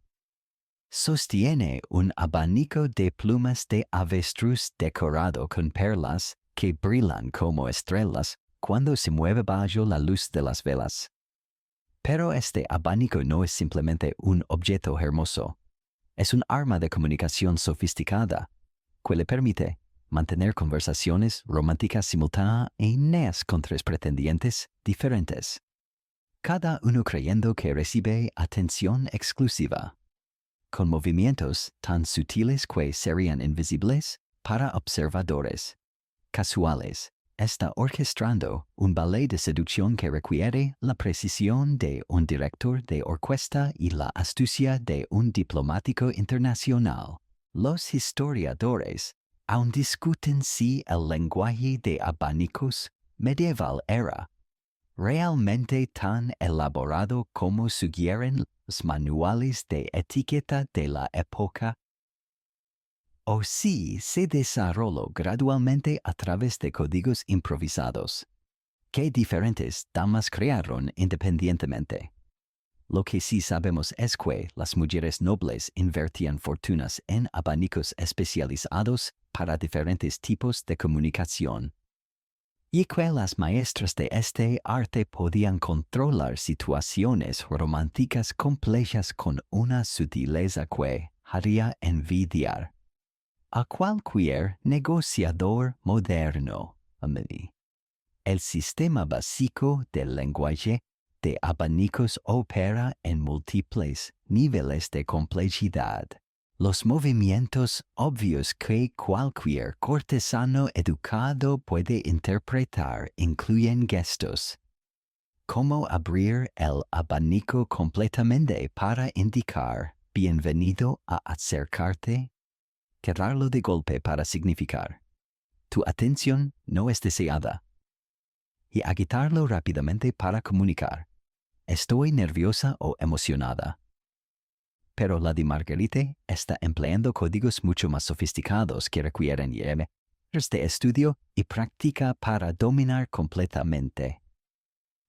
sostiene un abanico de plumas de avestruz decorado con perlas que brillan como estrellas cuando se mueve bajo la luz de las velas. Pero este abanico no es simplemente un objeto hermoso. Es un arma de comunicación sofisticada que le permite mantener conversaciones románticas simultáneas con 3 pretendientes diferentes, cada uno creyendo que recibe atención exclusiva, con movimientos tan sutiles que serían invisibles para observadores casuales. Está orquestando un ballet de seducción que requiere la precisión de un director de orquesta y la astucia de un diplomático internacional. Los historiadores aún discuten si el lenguaje de abanicos medieval era realmente tan elaborado como sugieren los manuales de etiqueta de la época, o si se desarrolló gradualmente a través de códigos improvisados que diferentes damas crearon independientemente. Lo que sí sabemos es que las mujeres nobles invertían fortunas en abanicos especializados para diferentes tipos de comunicación, y que las maestras de este arte podían controlar situaciones románticas complejas con una sutileza que haría envidiar a cualquier negociador moderno. El sistema básico del lenguaje de abanicos opera en múltiples niveles de complejidad. Los movimientos obvios que cualquier cortesano educado puede interpretar incluyen gestos, como abrir el abanico completamente para indicar bienvenido a acercarte, cerrarlo de golpe para significar tu atención no es deseada, y agitarlo rápidamente para comunicar estoy nerviosa o emocionada. Pero la de Marguerite está empleando códigos mucho más sofisticados que requieren years de estudio y práctica para dominar completamente.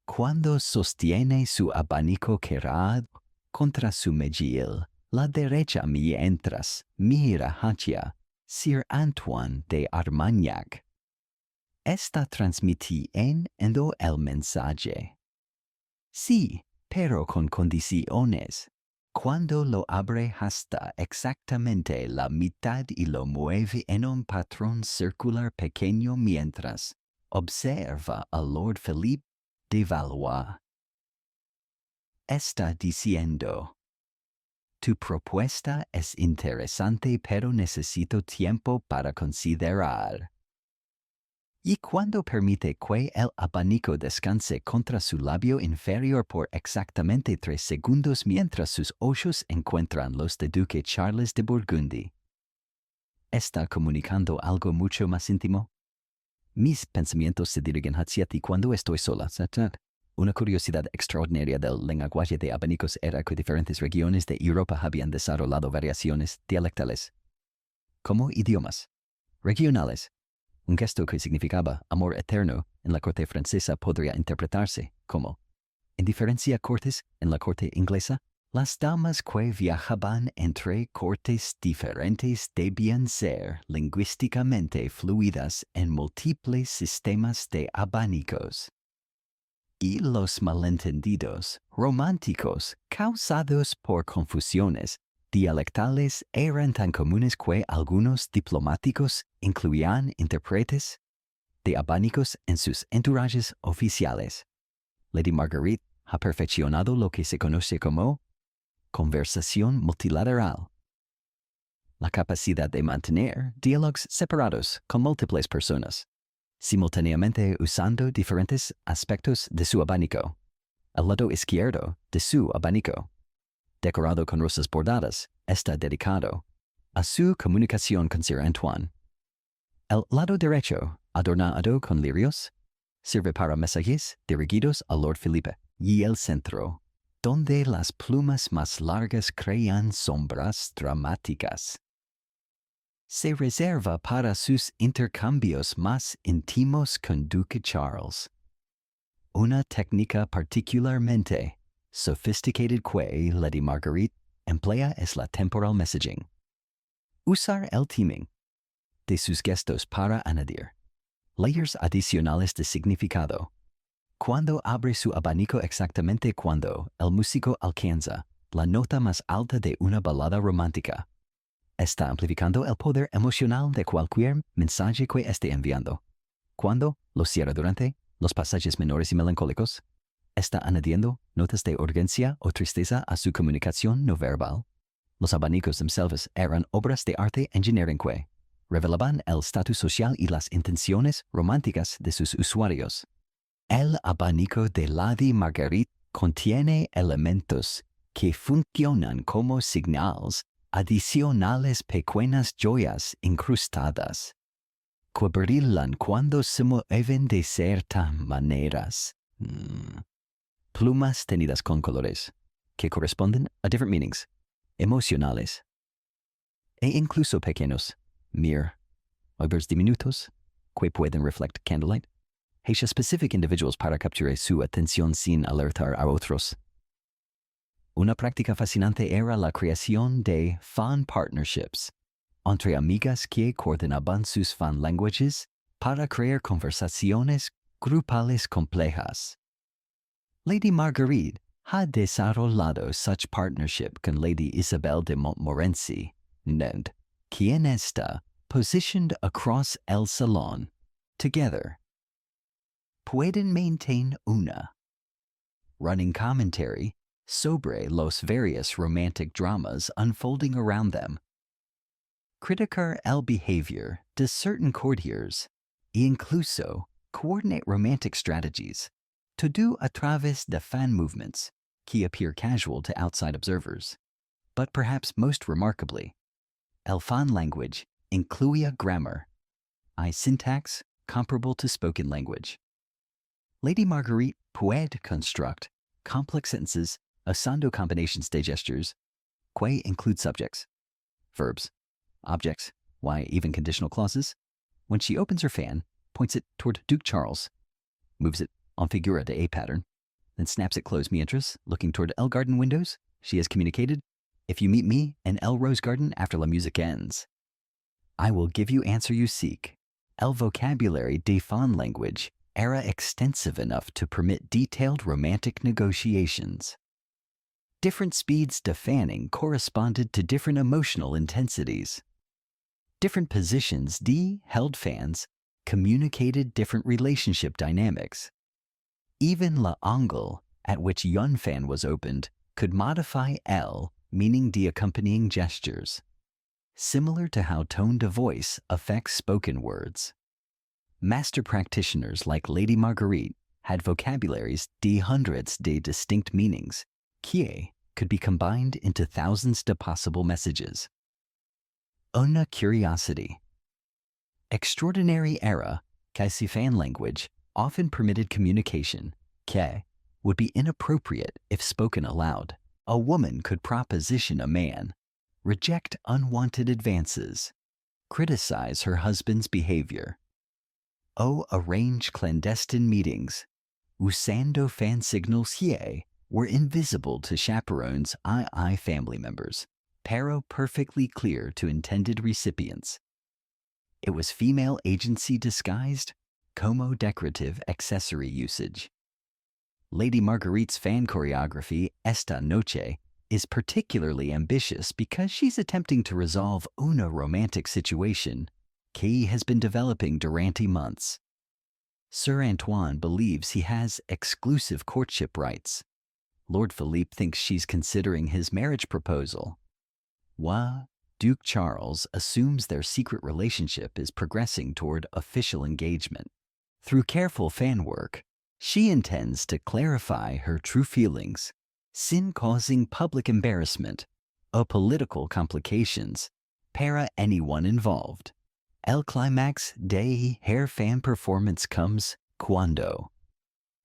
Cuando sostiene su abanico cerrado contra su mejilla, la derecha mientras mira hacia Sir Antoine de Armagnac, está transmitiendo el mensaje. Sí, pero con condiciones. Cuando lo abre hasta exactamente la mitad y lo mueve en un patrón circular pequeño mientras observa a Lord Philippe de Valois. Está diciendo: tu propuesta es interesante, pero necesito tiempo para considerar. Y cuando permite que el abanico descanse contra su labio inferior por exactamente 3 segundos mientras sus ojos encuentran los de Duque Charles de Burgundy, ¿está comunicando algo mucho más íntimo? Mis pensamientos se dirigen hacia ti cuando estoy sola. Una curiosidad extraordinaria del lenguaje de abanicos era que diferentes regiones de Europa habían desarrollado variaciones dialectales, como idiomas regionales. Un gesto que significaba amor eterno en la corte francesa podría interpretarse como indiferencia cortes en la corte inglesa. Las damas que viajaban entre cortes diferentes debían ser lingüísticamente fluidas en múltiples sistemas de abanicos. Y los malentendidos románticos causados por confusiones dialectales eran tan comunes que algunos diplomáticos incluían intérpretes de abanicos en sus entourages oficiales. Lady Marguerite ha perfeccionado lo que se conoce como conversación multilateral, la capacidad de mantener diálogos separados con múltiples personas, simultáneamente usando diferentes aspectos de su abanico. El lado izquierdo de su abanico, decorado con rosas bordadas, está dedicado a su comunicación con Sir Antoine. El lado derecho, adornado con lirios, sirve para mensajes dirigidos a Lord Philippe, y el centro, donde las plumas más largas crean sombras dramáticas, se reserva para sus intercambios más íntimos con Duque Charles. Una técnica particularmente sophisticated que Lady Marguerite emplea es la temporal messaging. Usar el timing de sus gestos para añadir layers adicionales de significado. Cuando abre su abanico exactamente cuando el músico alcanza la nota más alta de una balada romántica, está amplificando el poder emocional de cualquier mensaje que esté enviando. Cuando lo cierra durante los pasajes menores y melancólicos, está añadiendo notas de urgencia o tristeza a su comunicación no verbal. Los abanicos themselves eran obras de arte engineering que revelaban el estatus social y las intenciones románticas de sus usuarios. El abanico de Lady Marguerite contiene elementos que funcionan como señales adicionales pequeñas joyas incrustadas, que brillan cuando se mueven de ciertas maneras. Plumas tenidas con colores, que corresponden a different meanings, emocionales, e incluso pequeños, obras diminutos, que pueden reflect candlelight, hecha specific individuals para capturar su atención sin alertar a otros. Una práctica fascinante era la creación de fan partnerships entre amigas que coordinaban sus fan languages para crear conversaciones grupales complejas. Lady Marguerite ha desarrollado such partnership con Lady Isabel de Montmorency, quien está positioned across el salón. Together, pueden maintain una running commentary sobre los various romantic dramas unfolding around them, criticar el behavior de certain courtiers, e incluso coordinate romantic strategies, todo a través de fan movements que appear casual to outside observers. But perhaps most remarkably, el fan language incluía grammar, syntax comparable to spoken language. Lady Marguerite puede construct complex sentences usando combinations de gestures que include subjects, verbs, objects, even conditional clauses. When she opens her fan, points it toward Duke Charles, moves it en figura de A pattern, then snaps it closed mientras, looking toward El Garden windows, she has communicated, "If you meet me in El Rose Garden after la musique ends, I will give you answer you seek." El vocabulary de fan language era extensive enough to permit detailed romantic negotiations. Different speeds de fanning corresponded to different emotional intensities. Different positions de held fans communicated different relationship dynamics. Even la angle at which yon fan was opened could modify el, meaning the accompanying gestures, similar to how tone de voice affects spoken words. Master practitioners like Lady Marguerite had vocabularies de hundreds de distinct meanings, que could be combined into thousands de possible messages. Una curiosity. Extraordinary era, casi fan language, often permitted communication, que would be inappropriate if spoken aloud. A woman could proposition a man, reject unwanted advances, criticize her husband's behavior, arrange clandestine meetings, usando fan signals que were invisible to chaperones family members, pero perfectly clear to intended recipients. It was female agency disguised como decorative accessory usage. Lady Marguerite's fan choreography, Esta Noche, is particularly ambitious because she's attempting to resolve una romantic situation que has been developing durante months. Sir Antoine believes he has exclusive courtship rights. Lord Philippe thinks she's considering his marriage proposal. Duke Charles assumes their secret relationship is progressing toward official engagement. Through careful fan work, she intends to clarify her true feelings, sin causing public embarrassment or political complications para anyone involved. El climax de her fan performance comes cuando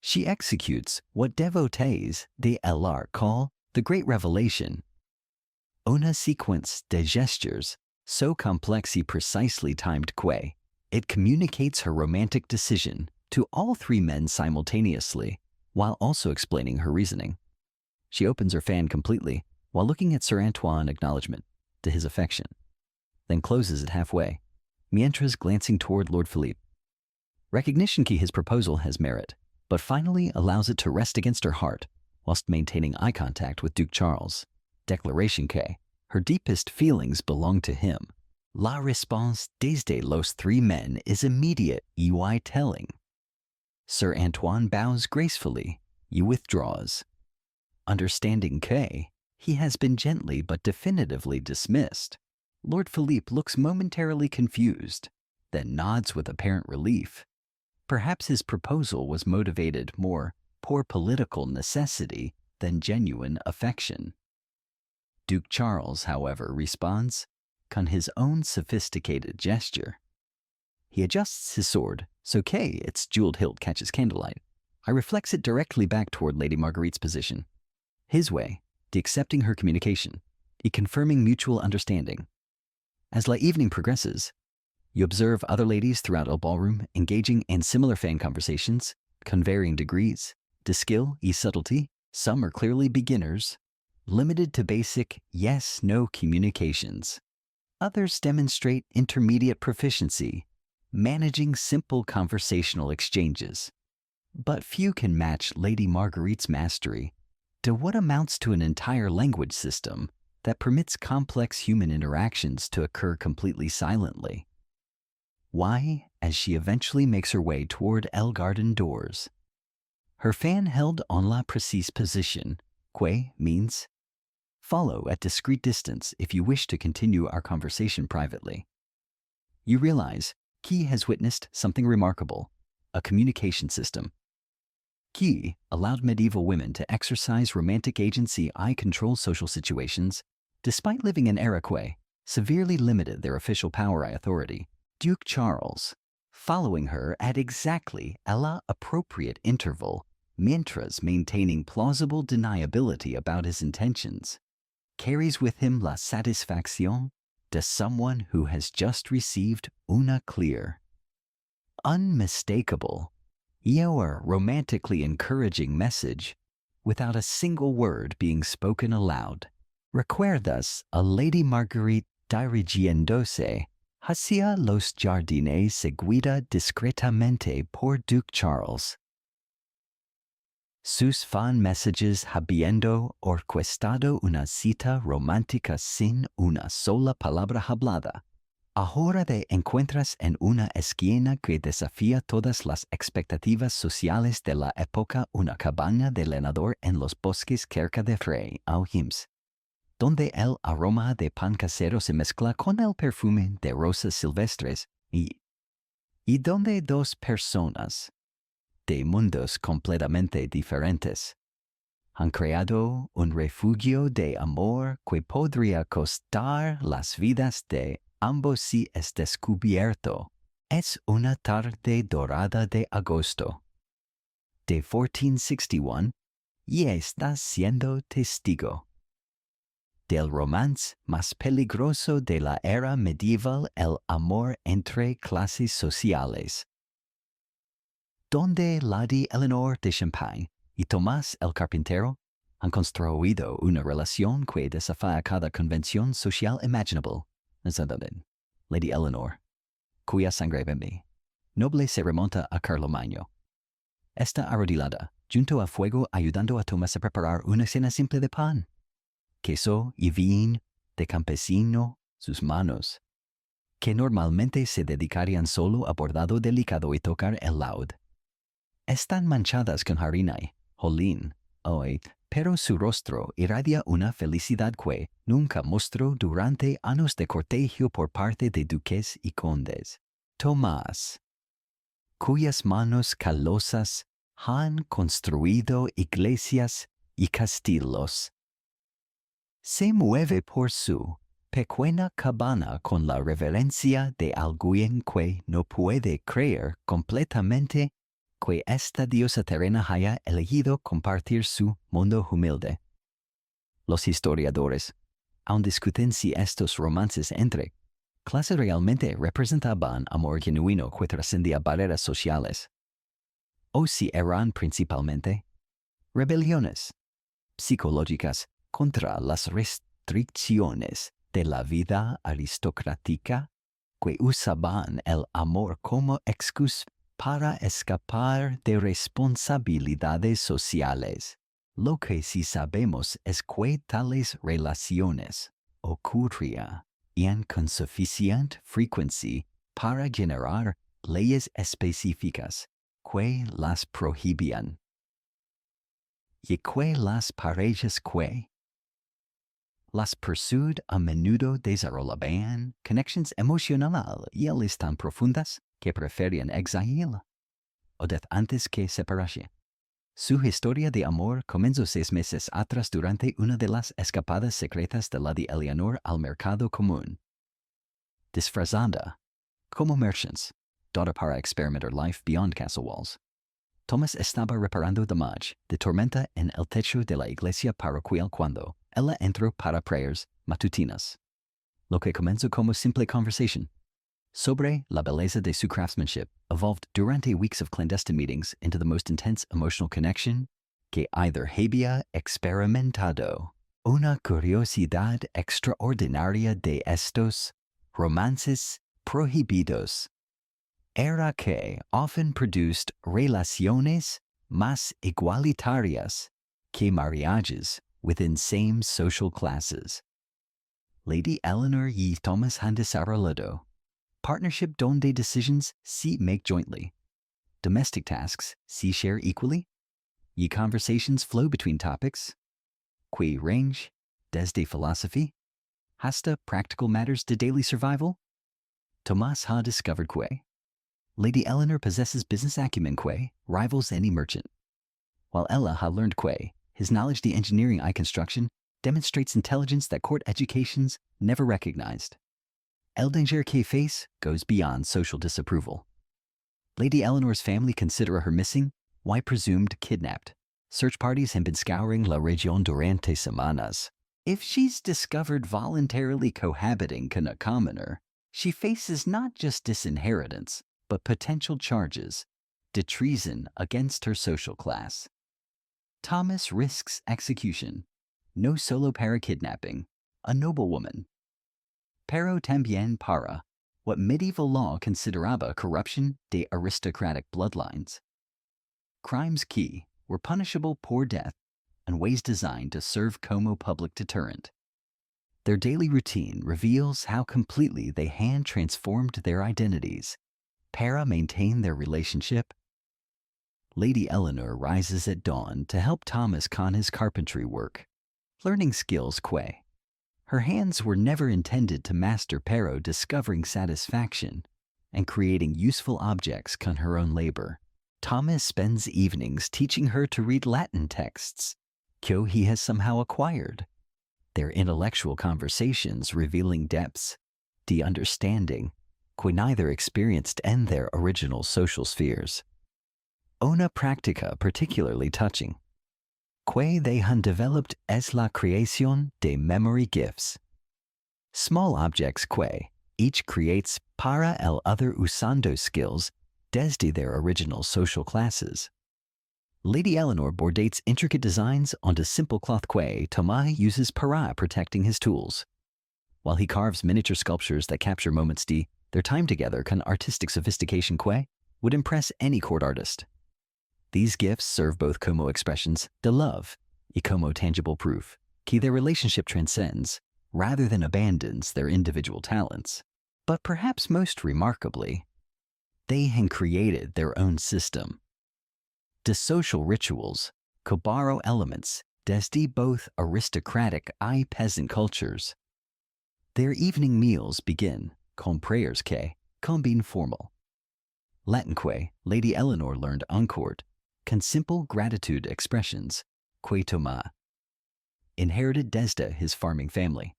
she executes what devotees de el art call the Great Revelation. Una sequence de gestures so complex y precisely timed que it communicates her romantic decision to all three men simultaneously, while also explaining her reasoning. She opens her fan completely while looking at Sir Antoine acknowledgement to his affection, then closes it halfway, mientras glancing toward Lord Philippe. Recognition que his proposal has merit, but finally allows it to rest against her heart, whilst maintaining eye contact with Duke Charles. Declaration que her deepest feelings belong to him. La response desde los three men is immediate y telling. Sir Antoine bows gracefully, y withdraws. Understanding que he has been gently but definitively dismissed, Lord Philippe looks momentarily confused, then nods with apparent relief. Perhaps his proposal was motivated more por political necessity than genuine affection. Duke Charles, however, responds, con his own sophisticated gesture. He adjusts his sword, so Kay, its jeweled hilt, catches candlelight. I reflects it directly back toward Lady Marguerite's position. His way, de accepting her communication, de confirming mutual understanding. As the evening progresses, you observe other ladies throughout a ballroom engaging in similar fan conversations, con varying degrees, de skill y subtlety. Some are clearly beginners, limited to basic yes-no communications. Others demonstrate intermediate proficiency, managing simple conversational exchanges. But few can match Lady Marguerite's mastery to what amounts to an entire language system that permits complex human interactions to occur completely silently. Why, as she eventually makes her way toward Elle garden doors, her fan held en la précise position, que means follow at discreet distance if you wish to continue our conversation privately. You realize Key has witnessed something remarkable, a communication system. Key allowed medieval women to exercise romantic agency control social situations, despite living in era que severely limited their official power authority. Duke Charles, following her at exactly la appropriate interval, mientras maintaining plausible deniability about his intentions, carries with him la satisfaction de someone who has just received una clear, unmistakable, or romantically encouraging message without a single word being spoken aloud. Recuerdas a Lady Marguerite dirigiéndose hacia los jardines seguida discretamente por Duke Charles. Sus fan messages habiendo orquestado una cita romántica sin una sola palabra hablada. Ahora te encuentras en una esquina que desafía todas las expectativas sociales de la época, una cabaña de leñador en los bosques cerca de Frey Augims, donde el aroma de pan casero se mezcla con el perfume de rosas silvestres y donde dos personas de mundos completamente diferentes han creado un refugio de amor que podría costar las vidas de ambos si es descubierto. Es una tarde dorada de agosto de 1461 y estás siendo testigo del romance más peligroso de la era medieval, el amor entre clases sociales, donde Lady Eleanor de Champagne y Tomás el Carpintero han construido una relación que desafía cada convención social imaginable. Lady Eleanor, cuya sangre bebe, noble se remonta a Carlomagno. Está arrodillada, junto a fuego, ayudando a Tomás a preparar una cena simple de pan, queso y vino de campesino, sus manos, que normalmente se dedicarían solo a bordado delicado y tocar el laúd, están manchadas con harina y jolín hoy, pero su rostro irradia una felicidad que nunca mostró durante años de cortejo por parte de duques y condes. Tomás, cuyas manos calosas han construido iglesias y castillos, se mueve por su pequeña cabana con la reverencia de alguien que no puede creer completamente que esta diosa terrena haya elegido compartir su mundo humilde. Los historiadores aún discuten si estos romances entre clases realmente representaban amor genuino que trascendía barreras sociales, o si eran principalmente rebeliones psicológicas contra las restricciones de la vida aristocrática que usaban el amor como excusa para escapar de responsabilidades sociales. Lo que sí sabemos es que tales relaciones ocurrían con suficiente frecuencia para generar leyes específicas que las prohibían, y que las parejas que las pursued a menudo desarrollaban conexiones emocionales tan profundas que preferían exile o death antes que separarse. Su historia de amor comenzó 6 meses atrás durante una de las escapadas secretas de la de Eleanor al mercado común. Disfrazada como merchants, toda para experimentar life beyond castle walls. Thomas estaba reparando damage de tormenta en el techo de la iglesia parroquial cuando ella entró para prayers matutinas. Lo que comenzó como simple conversation sobre la belleza de su craftsmanship evolved durante weeks of clandestine meetings into the most intense emotional connection que either había experimentado. Una curiosidad extraordinaria de estos romances prohibidos era que often produced relaciones más igualitarias que marriages within same social classes. Lady Eleanor y Thomas han desarrollado partnership donde decisions se make jointly, domestic tasks se share equally, y conversations flow between topics que range desde philosophy hasta practical matters de daily survival. Thomas ha discovered que Lady Eleanor possesses business acumen que rivals any merchant, while Ella ha learned que his knowledge de engineering and construction demonstrates intelligence that court educations never recognized. El danger que face goes beyond social disapproval. Lady Eleanor's family consider her missing, why presumed kidnapped. Search parties have been scouring la región durante semanas. If she's discovered voluntarily cohabiting con a commoner, she faces not just disinheritance, but potential charges de treason against her social class. Thomas risks execution. No solo para kidnapping, a noblewoman. Pero también para what medieval law consideraba corruption de aristocratic bloodlines. Crimes que were punishable por death and ways designed to serve como public deterrent. Their daily routine reveals how completely they had transformed their identities para maintain their relationship. Lady Eleanor rises at dawn to help Thomas con his carpentry work, learning skills que her hands were never intended to master pero discovering satisfaction and creating useful objects con her own labor. Thomas spends evenings teaching her to read Latin texts, que he has somehow acquired. Their intellectual conversations revealing depths, de understanding, que neither experienced in their original social spheres. Una práctica particularly touching, que they han developed es la creación de memory gifts. Small objects que each creates para el other usando skills desde their original social classes. Lady Eleanor bordates intricate designs onto simple cloth que Thomas uses para protecting his tools, while he carves miniature sculptures that capture moments de their time together con artistic sophistication que would impress any court artist. These gifts serve both como expressions de love y como tangible proof que their relationship transcends rather than abandons their individual talents. But perhaps most remarkably, they had created their own system. De social rituals, que borrow elements desde both aristocratic y peasant cultures. Their evening meals begin con prayers que combine formal. Latin que Lady Eleanor learned en court, con simple gratitude expressions, que Thomas inherited desde his farming family.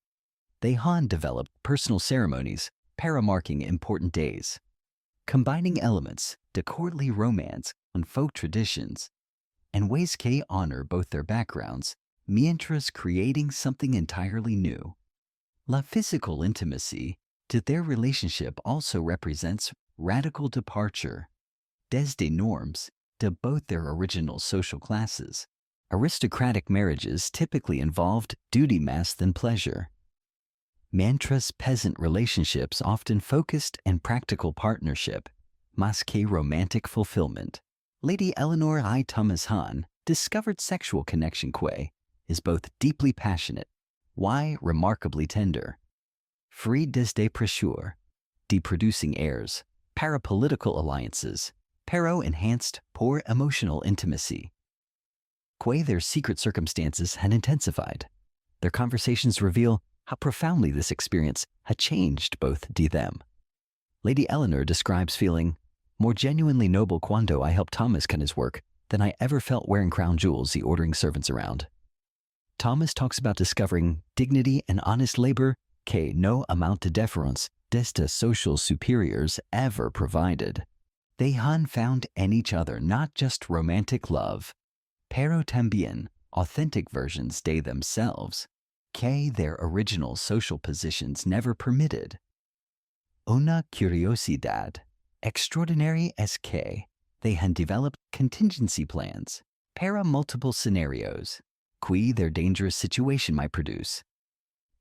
They han developed personal ceremonies para marking important days, combining elements de courtly romance and folk traditions, and ways que honor both their backgrounds, mientras creating something entirely new. La physical intimacy to their relationship also represents radical departure desde norms to both their original social classes. Aristocratic marriages typically involved duty mass than pleasure. Mientras peasant relationships often focused in practical partnership, más que romantic fulfillment. Lady Eleanor I. Thomas Han discovered sexual connection que is both deeply passionate, why remarkably tender. Free desde pressure, de producing heirs, parapolitical alliances, pero enhanced por emotional intimacy. Que their secret circumstances had intensified. Their conversations reveal how profoundly this experience had changed both de them. Lady Eleanor describes feeling more genuinely noble cuando I helped Thomas con his work than I ever felt wearing crown jewels and ordering servants around. Thomas talks about discovering dignity and honest labor que no amount de deference desde social superiors ever provided. They han found in each other not just romantic love, pero también authentic versions de themselves, que their original social positions never permitted. Una curiosidad extraordinary es que they han developed contingency plans para multiple scenarios, que their dangerous situation might produce.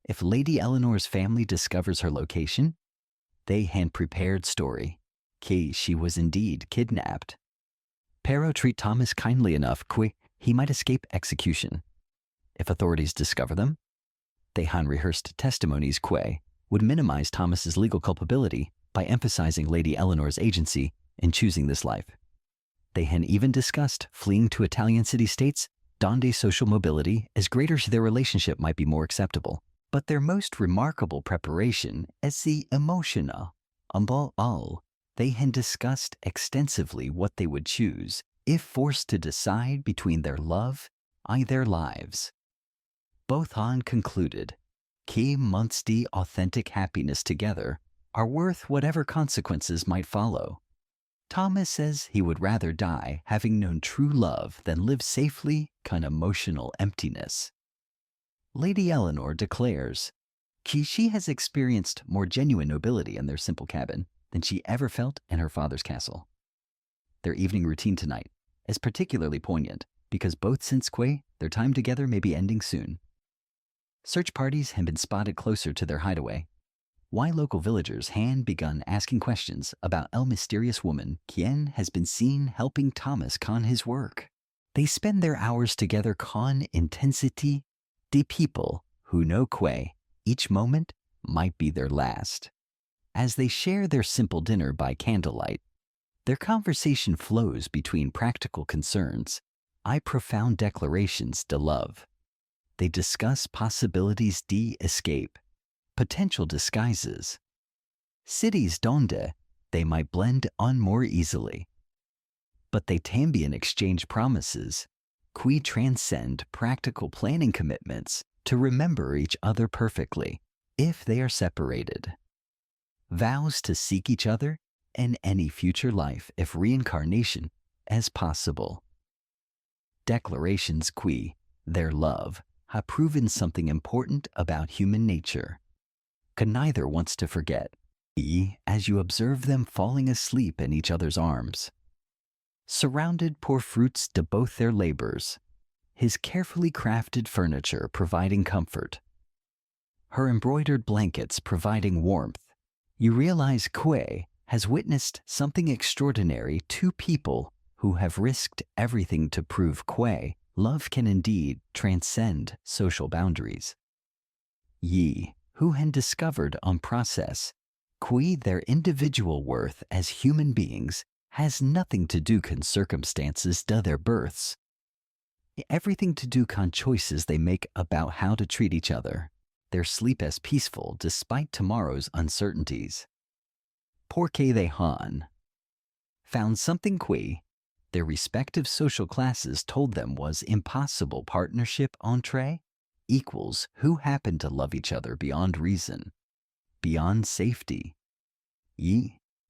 If Lady Eleanor's family discovers her location, they han prepared story, que she was indeed kidnapped. Pero treat Thomas kindly enough que he might escape execution. If authorities discover them, they han rehearsed testimonies que would minimize Thomas's legal culpability by emphasizing Lady Eleanor's agency in choosing this life. They han even discussed fleeing to Italian city-states donde social mobility as greater to their relationship might be more acceptable. But their most remarkable preparation is the emotional. Above all, they had discussed extensively what they would choose if forced to decide between their love and their lives. Both han concluded que months de authentic happiness together are worth whatever consequences might follow. Thomas says he would rather die having known true love than live safely con emotional emptiness. Lady Eleanor declares que she has experienced more genuine nobility in their simple cabin than she ever felt in her father's castle. Their evening routine tonight is particularly poignant because both sense que their time together may be ending soon. Search parties have been spotted closer to their hideaway. Why local villagers had begun asking questions about el mysterious woman quien has been seen helping Thomas con his work. They spend their hours together con intensity de people who know que each moment might be their last. As they share their simple dinner by candlelight, their conversation flows between practical concerns and profound declarations de love. They discuss possibilities de escape, potential disguises, cities donde they might blend on more easily. But they también exchange promises que transcend practical planning commitments to remember each other perfectly if they are separated. Vows to seek each other in any future life if reincarnation is possible. Declarations que their love have proven something important about human nature. Neither wants to forget, as you observe them falling asleep in each other's arms. Surrounded poor fruits to both their labors, his carefully crafted furniture providing comfort, her embroidered blankets providing warmth, you realize que has witnessed something extraordinary two people who have risked everything to prove que love can indeed transcend social boundaries. Ye, who had discovered on process que their individual worth as human beings has nothing to do con circumstances to their births. Everything to do con choices they make about how to treat each other. Their sleep as peaceful despite tomorrow's uncertainties. Porque they han found something que their respective social classes told them was impossible partnership entre equals who happen to love each other beyond reason, beyond safety,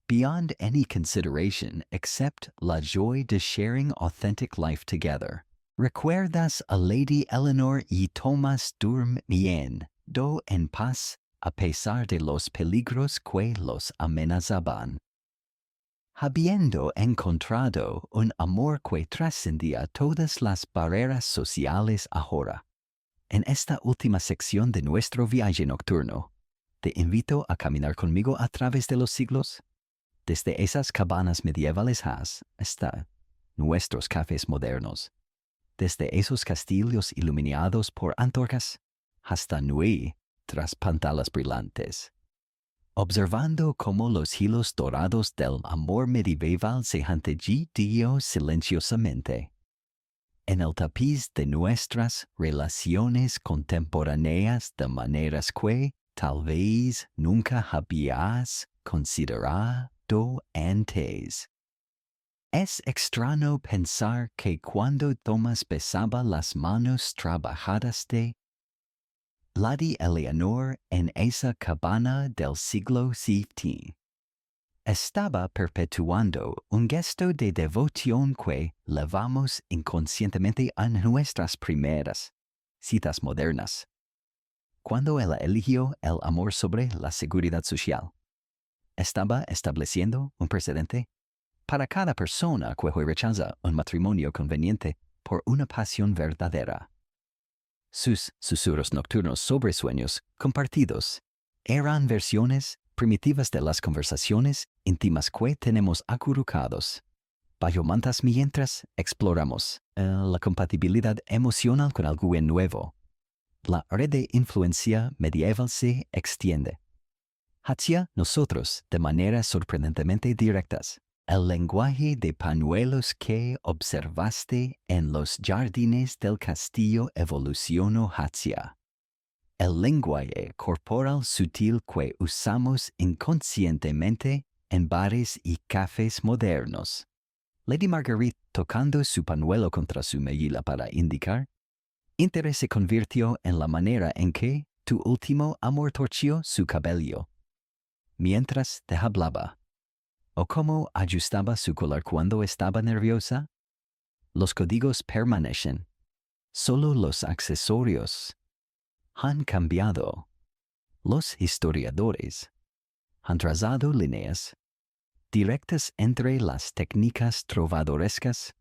beyond any consideration except la joy de sharing authentic life together. Recuerdas a Lady Eleanor y Thomas durmien do en paz a pesar de los peligros que los amenazaban. Habiendo encontrado un amor que trascendía todas las barreras sociales ahora. En esta última sección de nuestro viaje nocturno, te invito a caminar conmigo a través de los siglos, desde esas cabanas medievales hasta nuestros cafés modernos, desde esos castillos iluminados por antorchas hasta nuestras pantalas brillantes, observando cómo los hilos dorados del amor medieval se hantejían silenciosamente en el tapiz de nuestras relaciones contemporáneas de maneras que tal vez nunca habías considerado antes. Es extraño pensar que cuando Tomás besaba las manos trabajadas de Lady Eleanor en esa cabana del siglo XVII, estaba perpetuando un gesto de devoción que levamos inconscientemente a nuestras primeras citas modernas, cuando ella eligió el amor sobre la seguridad social. Estaba estableciendo un precedente para cada persona que hoy rechaza un matrimonio conveniente por una pasión verdadera. Sus susurros nocturnos sobre sueños compartidos eran versiones primitivas de las conversaciones íntimas que tenemos acurrucados bajo mantas mientras exploramos la compatibilidad emocional con algo nuevo. La red de influencia medieval se extiende hacia nosotros de maneras sorprendentemente directas. El lenguaje de pañuelos que observaste en los jardines del castillo evolucionó hacia el lenguaje corporal sutil que usamos inconscientemente en bares y cafés modernos. Lady Marguerite, tocando su pañuelo contra su mejilla para indicar interés, se convirtió en la manera en que tu último amor torció su cabello mientras te hablaba, o cómo ajustaba su collar cuando estaba nerviosa. Los códigos permanecen, solo los accesorios han cambiado. Los historiadores han trazado líneas directas entre las técnicas trovadorescas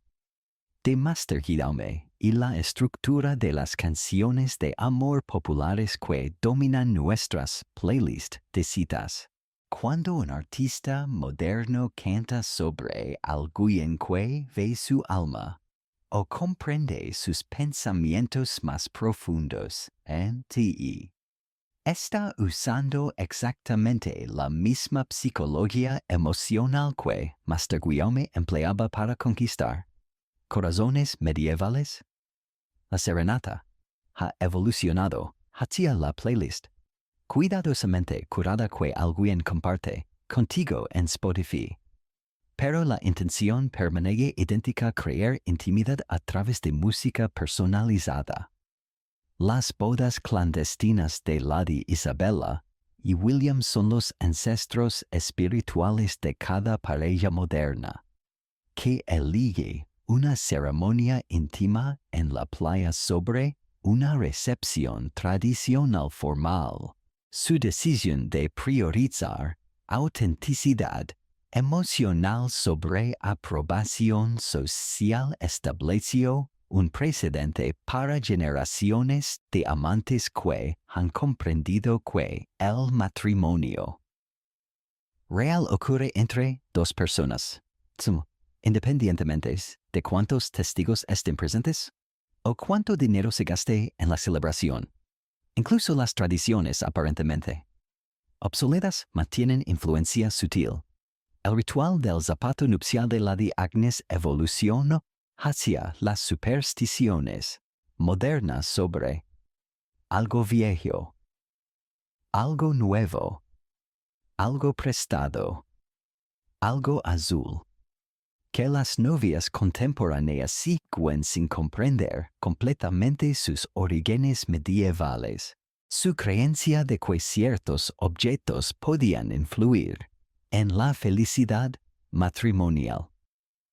de Mastergidaume y la estructura de las canciones de amor populares que dominan nuestras playlists de citas. Cuando un artista moderno canta sobre alguien que ve su alma o comprende sus pensamientos más profundos en ti, está usando exactamente la misma psicología emocional que Mastergidaume empleaba para conquistar corazones medievales. La serenata ha evolucionado hacia la playlist cuidadosamente curada que alguien comparte contigo en Spotify. Pero la intención permanece idéntica: crear intimidad a través de música personalizada. Las bodas clandestinas de Lady Isabella y William son los ancestros espirituales de cada pareja moderna, que elige una ceremonia íntima en la playa sobre una recepción tradicional formal. Su decisión de priorizar autenticidad emocional sobre aprobación social estableció un precedente para generaciones de amantes que han comprendido que el matrimonio real ocurre entre dos personas, independientemente de cuántos testigos estén presentes o cuánto dinero se gaste en la celebración. Incluso las tradiciones aparentemente obsoletas mantienen influencia sutil. El ritual del zapato nupcial de Lady Agnes evolucionó hacia las supersticiones modernas sobre algo viejo, algo nuevo, algo prestado, algo azul, que las novias contemporáneas siguen sin comprender completamente sus orígenes medievales. Su creencia de que ciertos objetos podían influir en la felicidad matrimonial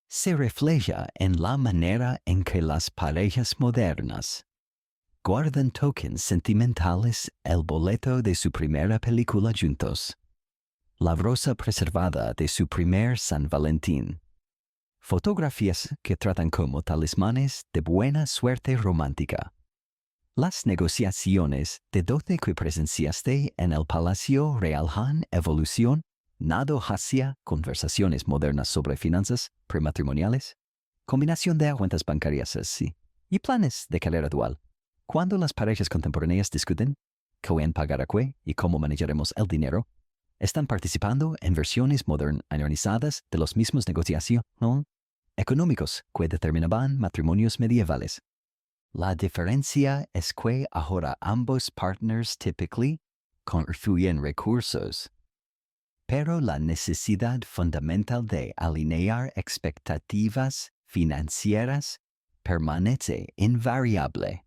se refleja en la manera en que las parejas modernas guardan tokens sentimentales: el boleto de su primera película juntos, la rosa preservada de su primer San Valentín, fotografías que tratan como talismanes de buena suerte romántica. Las negociaciones de dote que presenciaste en el Palacio Real han evolucionado hacia conversaciones modernas sobre finanzas prematrimoniales, combinación de cuentas bancarias así, y planes de carrera dual. Cuando las parejas contemporáneas discuten quién pagará qué y cómo manejaremos el dinero, están participando en versiones modernizadas de los mismos negociaciones económicos que determinaban matrimonios medievales. La diferencia es que ahora ambos partners típicamente confluyen recursos pero la necesidad fundamental de alinear expectativas financieras permanece invariable.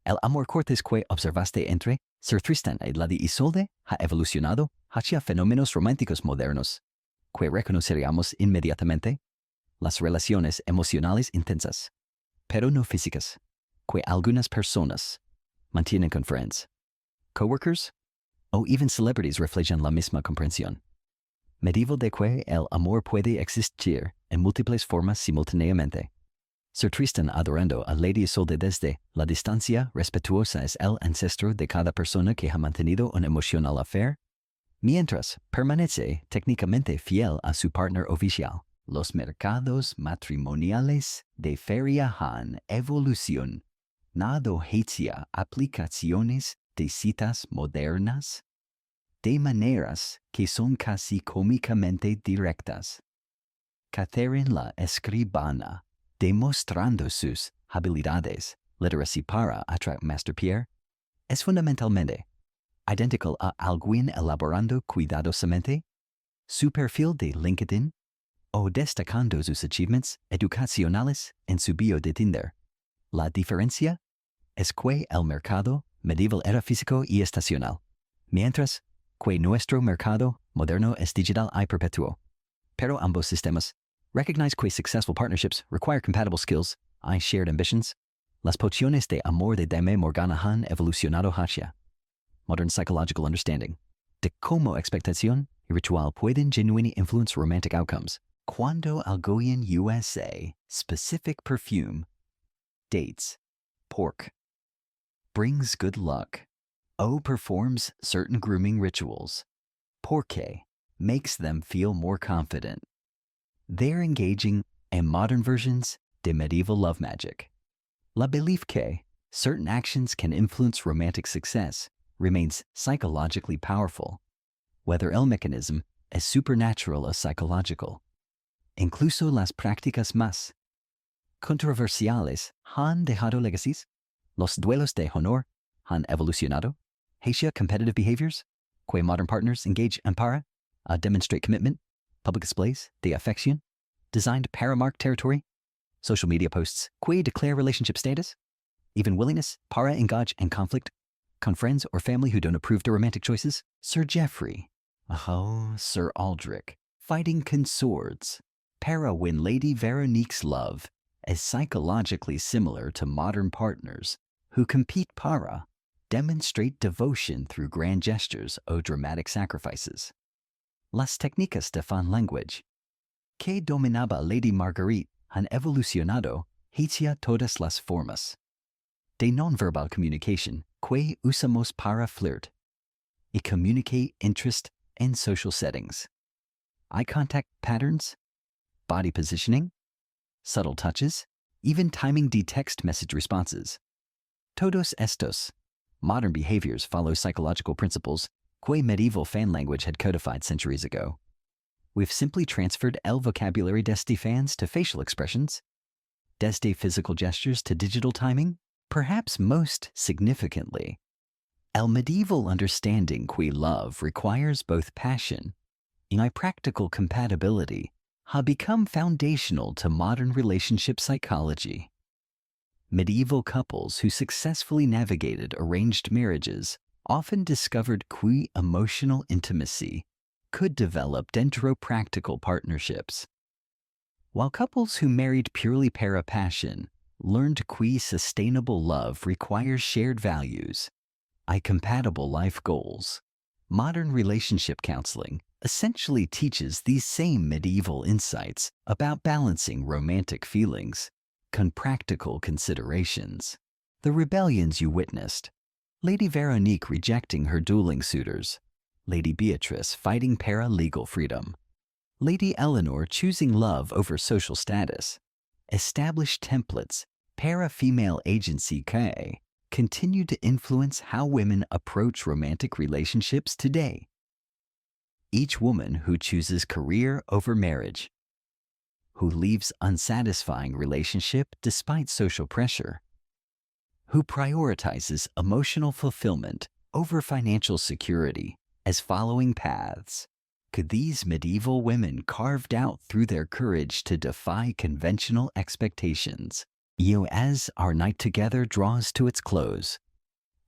El amor cortés que observaste entre Sir Tristan y Lady Isolde ha evolucionado hacia fenómenos románticos modernos, que reconoceríamos inmediatamente. Las relaciones emocionales intensas, pero no físicas, que algunas personas mantienen con friends, coworkers o even celebrities reflejan la misma comprensión. Medieval de que el amor puede existir en múltiples formas simultáneamente. Sir Tristan adorando a Lady Isolde desde la distancia respetuosa es el ancestro de cada persona que ha mantenido un emotional affair, mientras permanece técnicamente fiel a su partner oficial. Los mercados matrimoniales de feria han evolucionado hacia aplicaciones de citas modernas, de maneras que son casi cómicamente directas. Catherine la escribana, demostrando sus habilidades, literacy para atraer Master Pierre, es fundamentalmente idéntico a alguien elaborando cuidadosamente su perfil de LinkedIn o destacando sus achievements educacionales en su bio de Tinder. La diferencia es que el mercado medieval era físico y estacional, mientras que nuestro mercado moderno es digital y perpetuo. Pero ambos sistemas recognize que successful partnerships require compatible skills y shared ambitions. Las pociones de amor de Dame Morgana han evolucionado hacia modern psychological understanding de cómo expectación y ritual pueden genuinely influence romantic outcomes. Cuando alguien USA specific perfume, dates, pork, brings good luck, o performs certain grooming rituals, porque makes them feel more confident. They're engaging in modern versions de medieval love magic. La belief que certain actions can influence romantic success remains psychologically powerful, whether el mechanism is supernatural or psychological. Incluso las prácticas más controversiales han dejado legacies. Los duelos de honor han evolucionado hacia competitive behaviors, que modern partners engage en para demonstrate commitment, public displays de affection, designed para mark territory, social media posts que declare relationship status, even willingness para engage in conflict con friends or family who don't approve their romantic choices. Sir Geoffrey, Sir Aldrich, fighting consorts, para when Lady Veronique's love is psychologically similar to modern partners who compete para demonstrate devotion through grand gestures or dramatic sacrifices. Las técnicas de fan language que dominaba Lady Marguerite han evolucionado hacia todas las formas de non-verbal communication que usamos para flirt y communicate interest in social settings. Eye contact patterns, body positioning, subtle touches, even timing de text message responses. Todos estos modern behaviors follow psychological principles que medieval fan language had codified centuries ago. We've simply transferred el vocabulary desde fans to facial expressions, desde physical gestures to digital timing. Perhaps most significantly, el medieval understanding que love requires both passion and practical compatibility have become foundational to modern relationship psychology. Medieval couples who successfully navigated arranged marriages often discovered que emotional intimacy could develop dentro practical partnerships, while couples who married purely para passion learned que sustainable love requires shared values and compatible life goals. Modern relationship counseling essentially teaches these same medieval insights about balancing romantic feelings con practical considerations. The rebellions you witnessed, Lady Veronique rejecting her dueling suitors, Lady Beatrice fighting para legal freedom, Lady Eleanor choosing love over social status, established templates para female agency que continue to influence how women approach romantic relationships today. Each woman who chooses career over marriage, who leaves unsatisfying relationship despite social pressure, who prioritizes emotional fulfillment over financial security as following paths, arc these medieval women carved out through their courage to defy conventional expectations. As our night together draws to its close,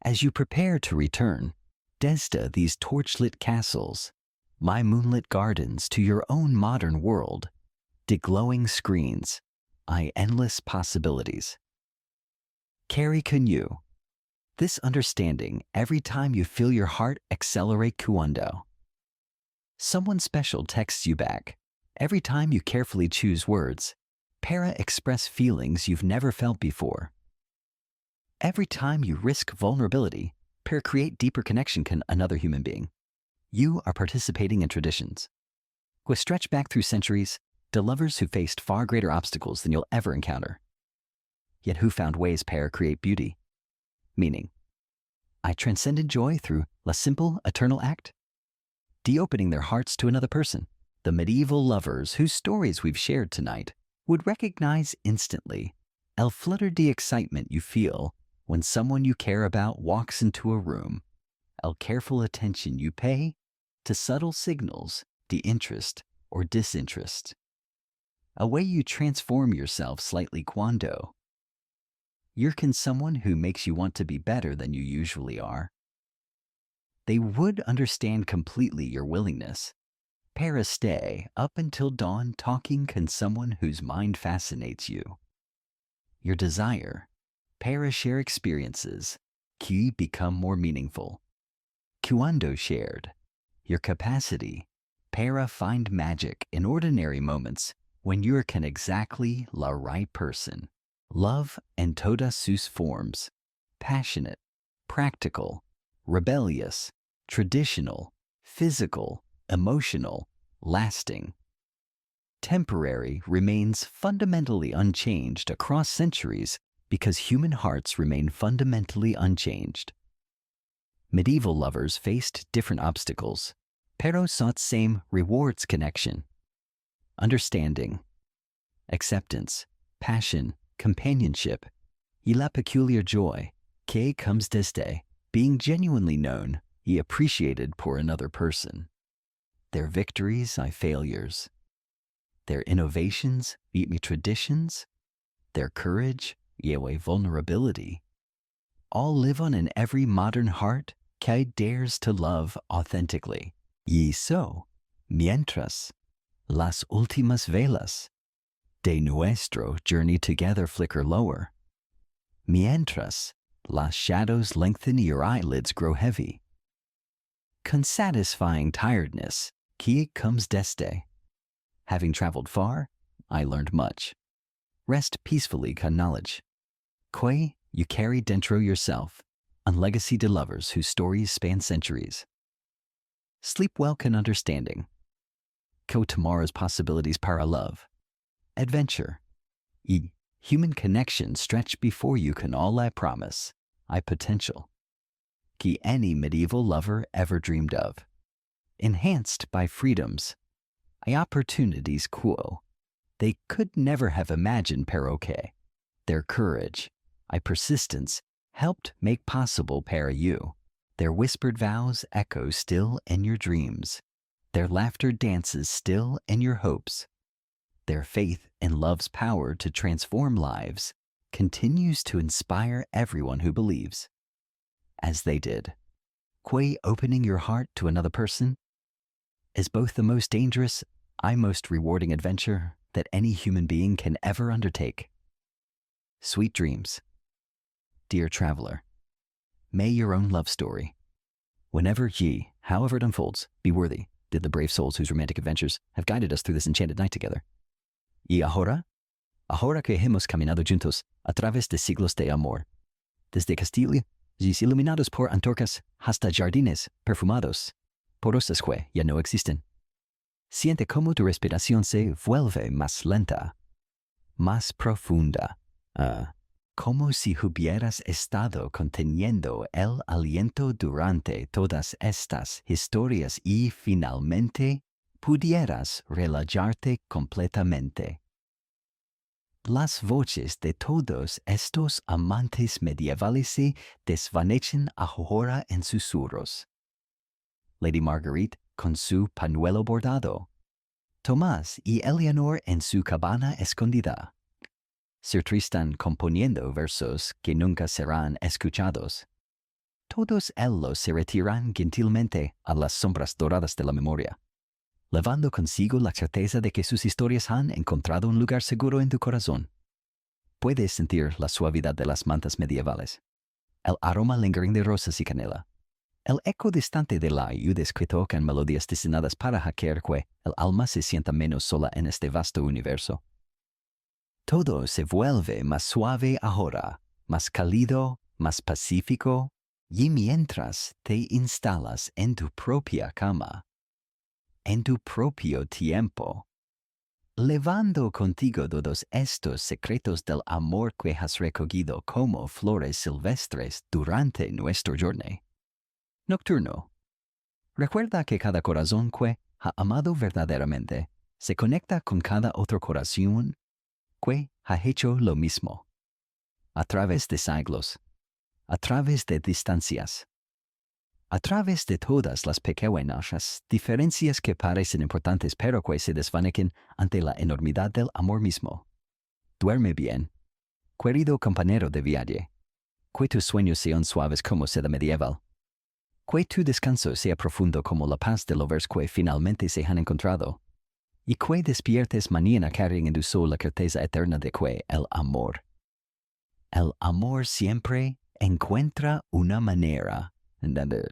as you prepare to return, desde these torchlit castles, my moonlit gardens to your own modern world, de glowing screens, endless possibilities. Carry you. This understanding every time you feel your heart accelerate cuando. Someone special texts you back. Every time you carefully choose words, para express feelings you've never felt before. Every time you risk vulnerability, para create deeper connection can another human being. You are participating in traditions. With stretch back through centuries, to lovers who faced far greater obstacles than you'll ever encounter. Yet who found ways para create beauty. Meaning, I transcended joy through la simple, eternal act. De-opening their hearts to another person. The medieval lovers whose stories we've shared tonight would recognize instantly el flutter de excitement you feel when someone you care about walks into a room, el careful attention you pay to subtle signals, de interest or disinterest, a way you transform yourself slightly cuando you're con someone who makes you want to be better than you usually are. They would understand completely your willingness. Para stay up until dawn talking con someone whose mind fascinates you. Your desire, para share experiences, que become more meaningful. Cuando shared, your capacity, para find magic in ordinary moments when you're con exactly la right person. Love and todas sus forms, passionate, practical, rebellious, traditional, physical, emotional, lasting. Temporary remains fundamentally unchanged across centuries because human hearts remain fundamentally unchanged. Medieval lovers faced different obstacles, pero sought same rewards connection, understanding, acceptance, passion, companionship, y la peculiar joy, que comes desde being genuinely known, y appreciated por another person. Their victories, failures. Their innovations, mi traditions. Their courage, vulnerability. All live on in every modern heart que dares to love authentically. Y so, mientras las últimas velas de nuestro journey together flicker lower, mientras las shadows lengthen your eyelids grow heavy, con satisfying tiredness, que comes desde. Having traveled far, I learned much. Rest peacefully con knowledge. Que you carry dentro yourself, on legacy de lovers whose stories span centuries. Sleep well con understanding. Co tomorrow's possibilities para love. Adventure. Y human connection stretched before you can all I promise, potential. Que any medieval lover ever dreamed of. Enhanced by freedoms, opportunities quo. They could never have imagined perroquet. Their courage, persistence, helped make possible para you. Their whispered vows echo still in your dreams. Their laughter dances still in your hopes. Their faith in love's power to transform lives continues to inspire everyone who believes. As they did. Que opening your heart to another person is both the most dangerous, most rewarding adventure that any human being can ever undertake. Sweet dreams. Dear traveler, may your own love story, whenever ye, however it unfolds, be worthy, did the brave souls whose romantic adventures have guided us through this enchanted night together. Y ahora que hemos caminado juntos a través de siglos de amor, desde castillos iluminados por antorchas hasta jardines perfumados, por rosas que ya no existen. Siente cómo tu respiración se vuelve más lenta, más profunda, como si hubieras estado conteniendo el aliento durante todas estas historias y finalmente pudieras relajarte completamente. Las voces de todos estos amantes medievales se desvanecen ahora en susurros. Lady Marguerite con su pañuelo bordado. Tomás y Eleanor en su cabana escondida. Sir Tristan componiendo versos que nunca serán escuchados. Todos ellos se retiran gentilmente a las sombras doradas de la memoria, llevando consigo la certeza de que sus historias han encontrado un lugar seguro en tu corazón. Puedes sentir la suavidad de las mantas medievales, el aroma lingering de rosas y canela, el eco distante de laúdes que tocan melodías destinadas para hacer que el alma se sienta menos sola en este vasto universo. Todo se vuelve más suave ahora, más cálido, más pacífico, y mientras te instalas en tu propia cama, en tu propio tiempo, llevando contigo todos estos secretos del amor que has recogido como flores silvestres durante nuestro journey nocturno. Recuerda que cada corazón que ha amado verdaderamente se conecta con cada otro corazón que ha hecho lo mismo. A través de siglos, a través de distancias, a través de todas las pequeñas diferencias que parecen importantes pero que se desvanecen ante la enormidad del amor mismo. Duerme bien, querido compañero de viaje. Que tus sueños sean suaves como seda medieval. Que tu descanso sea profundo como la paz de los que finalmente se han encontrado. Y que despiertes mañana cargando en tu sol la certeza eterna de que el amor siempre encuentra una manera, ¿entended?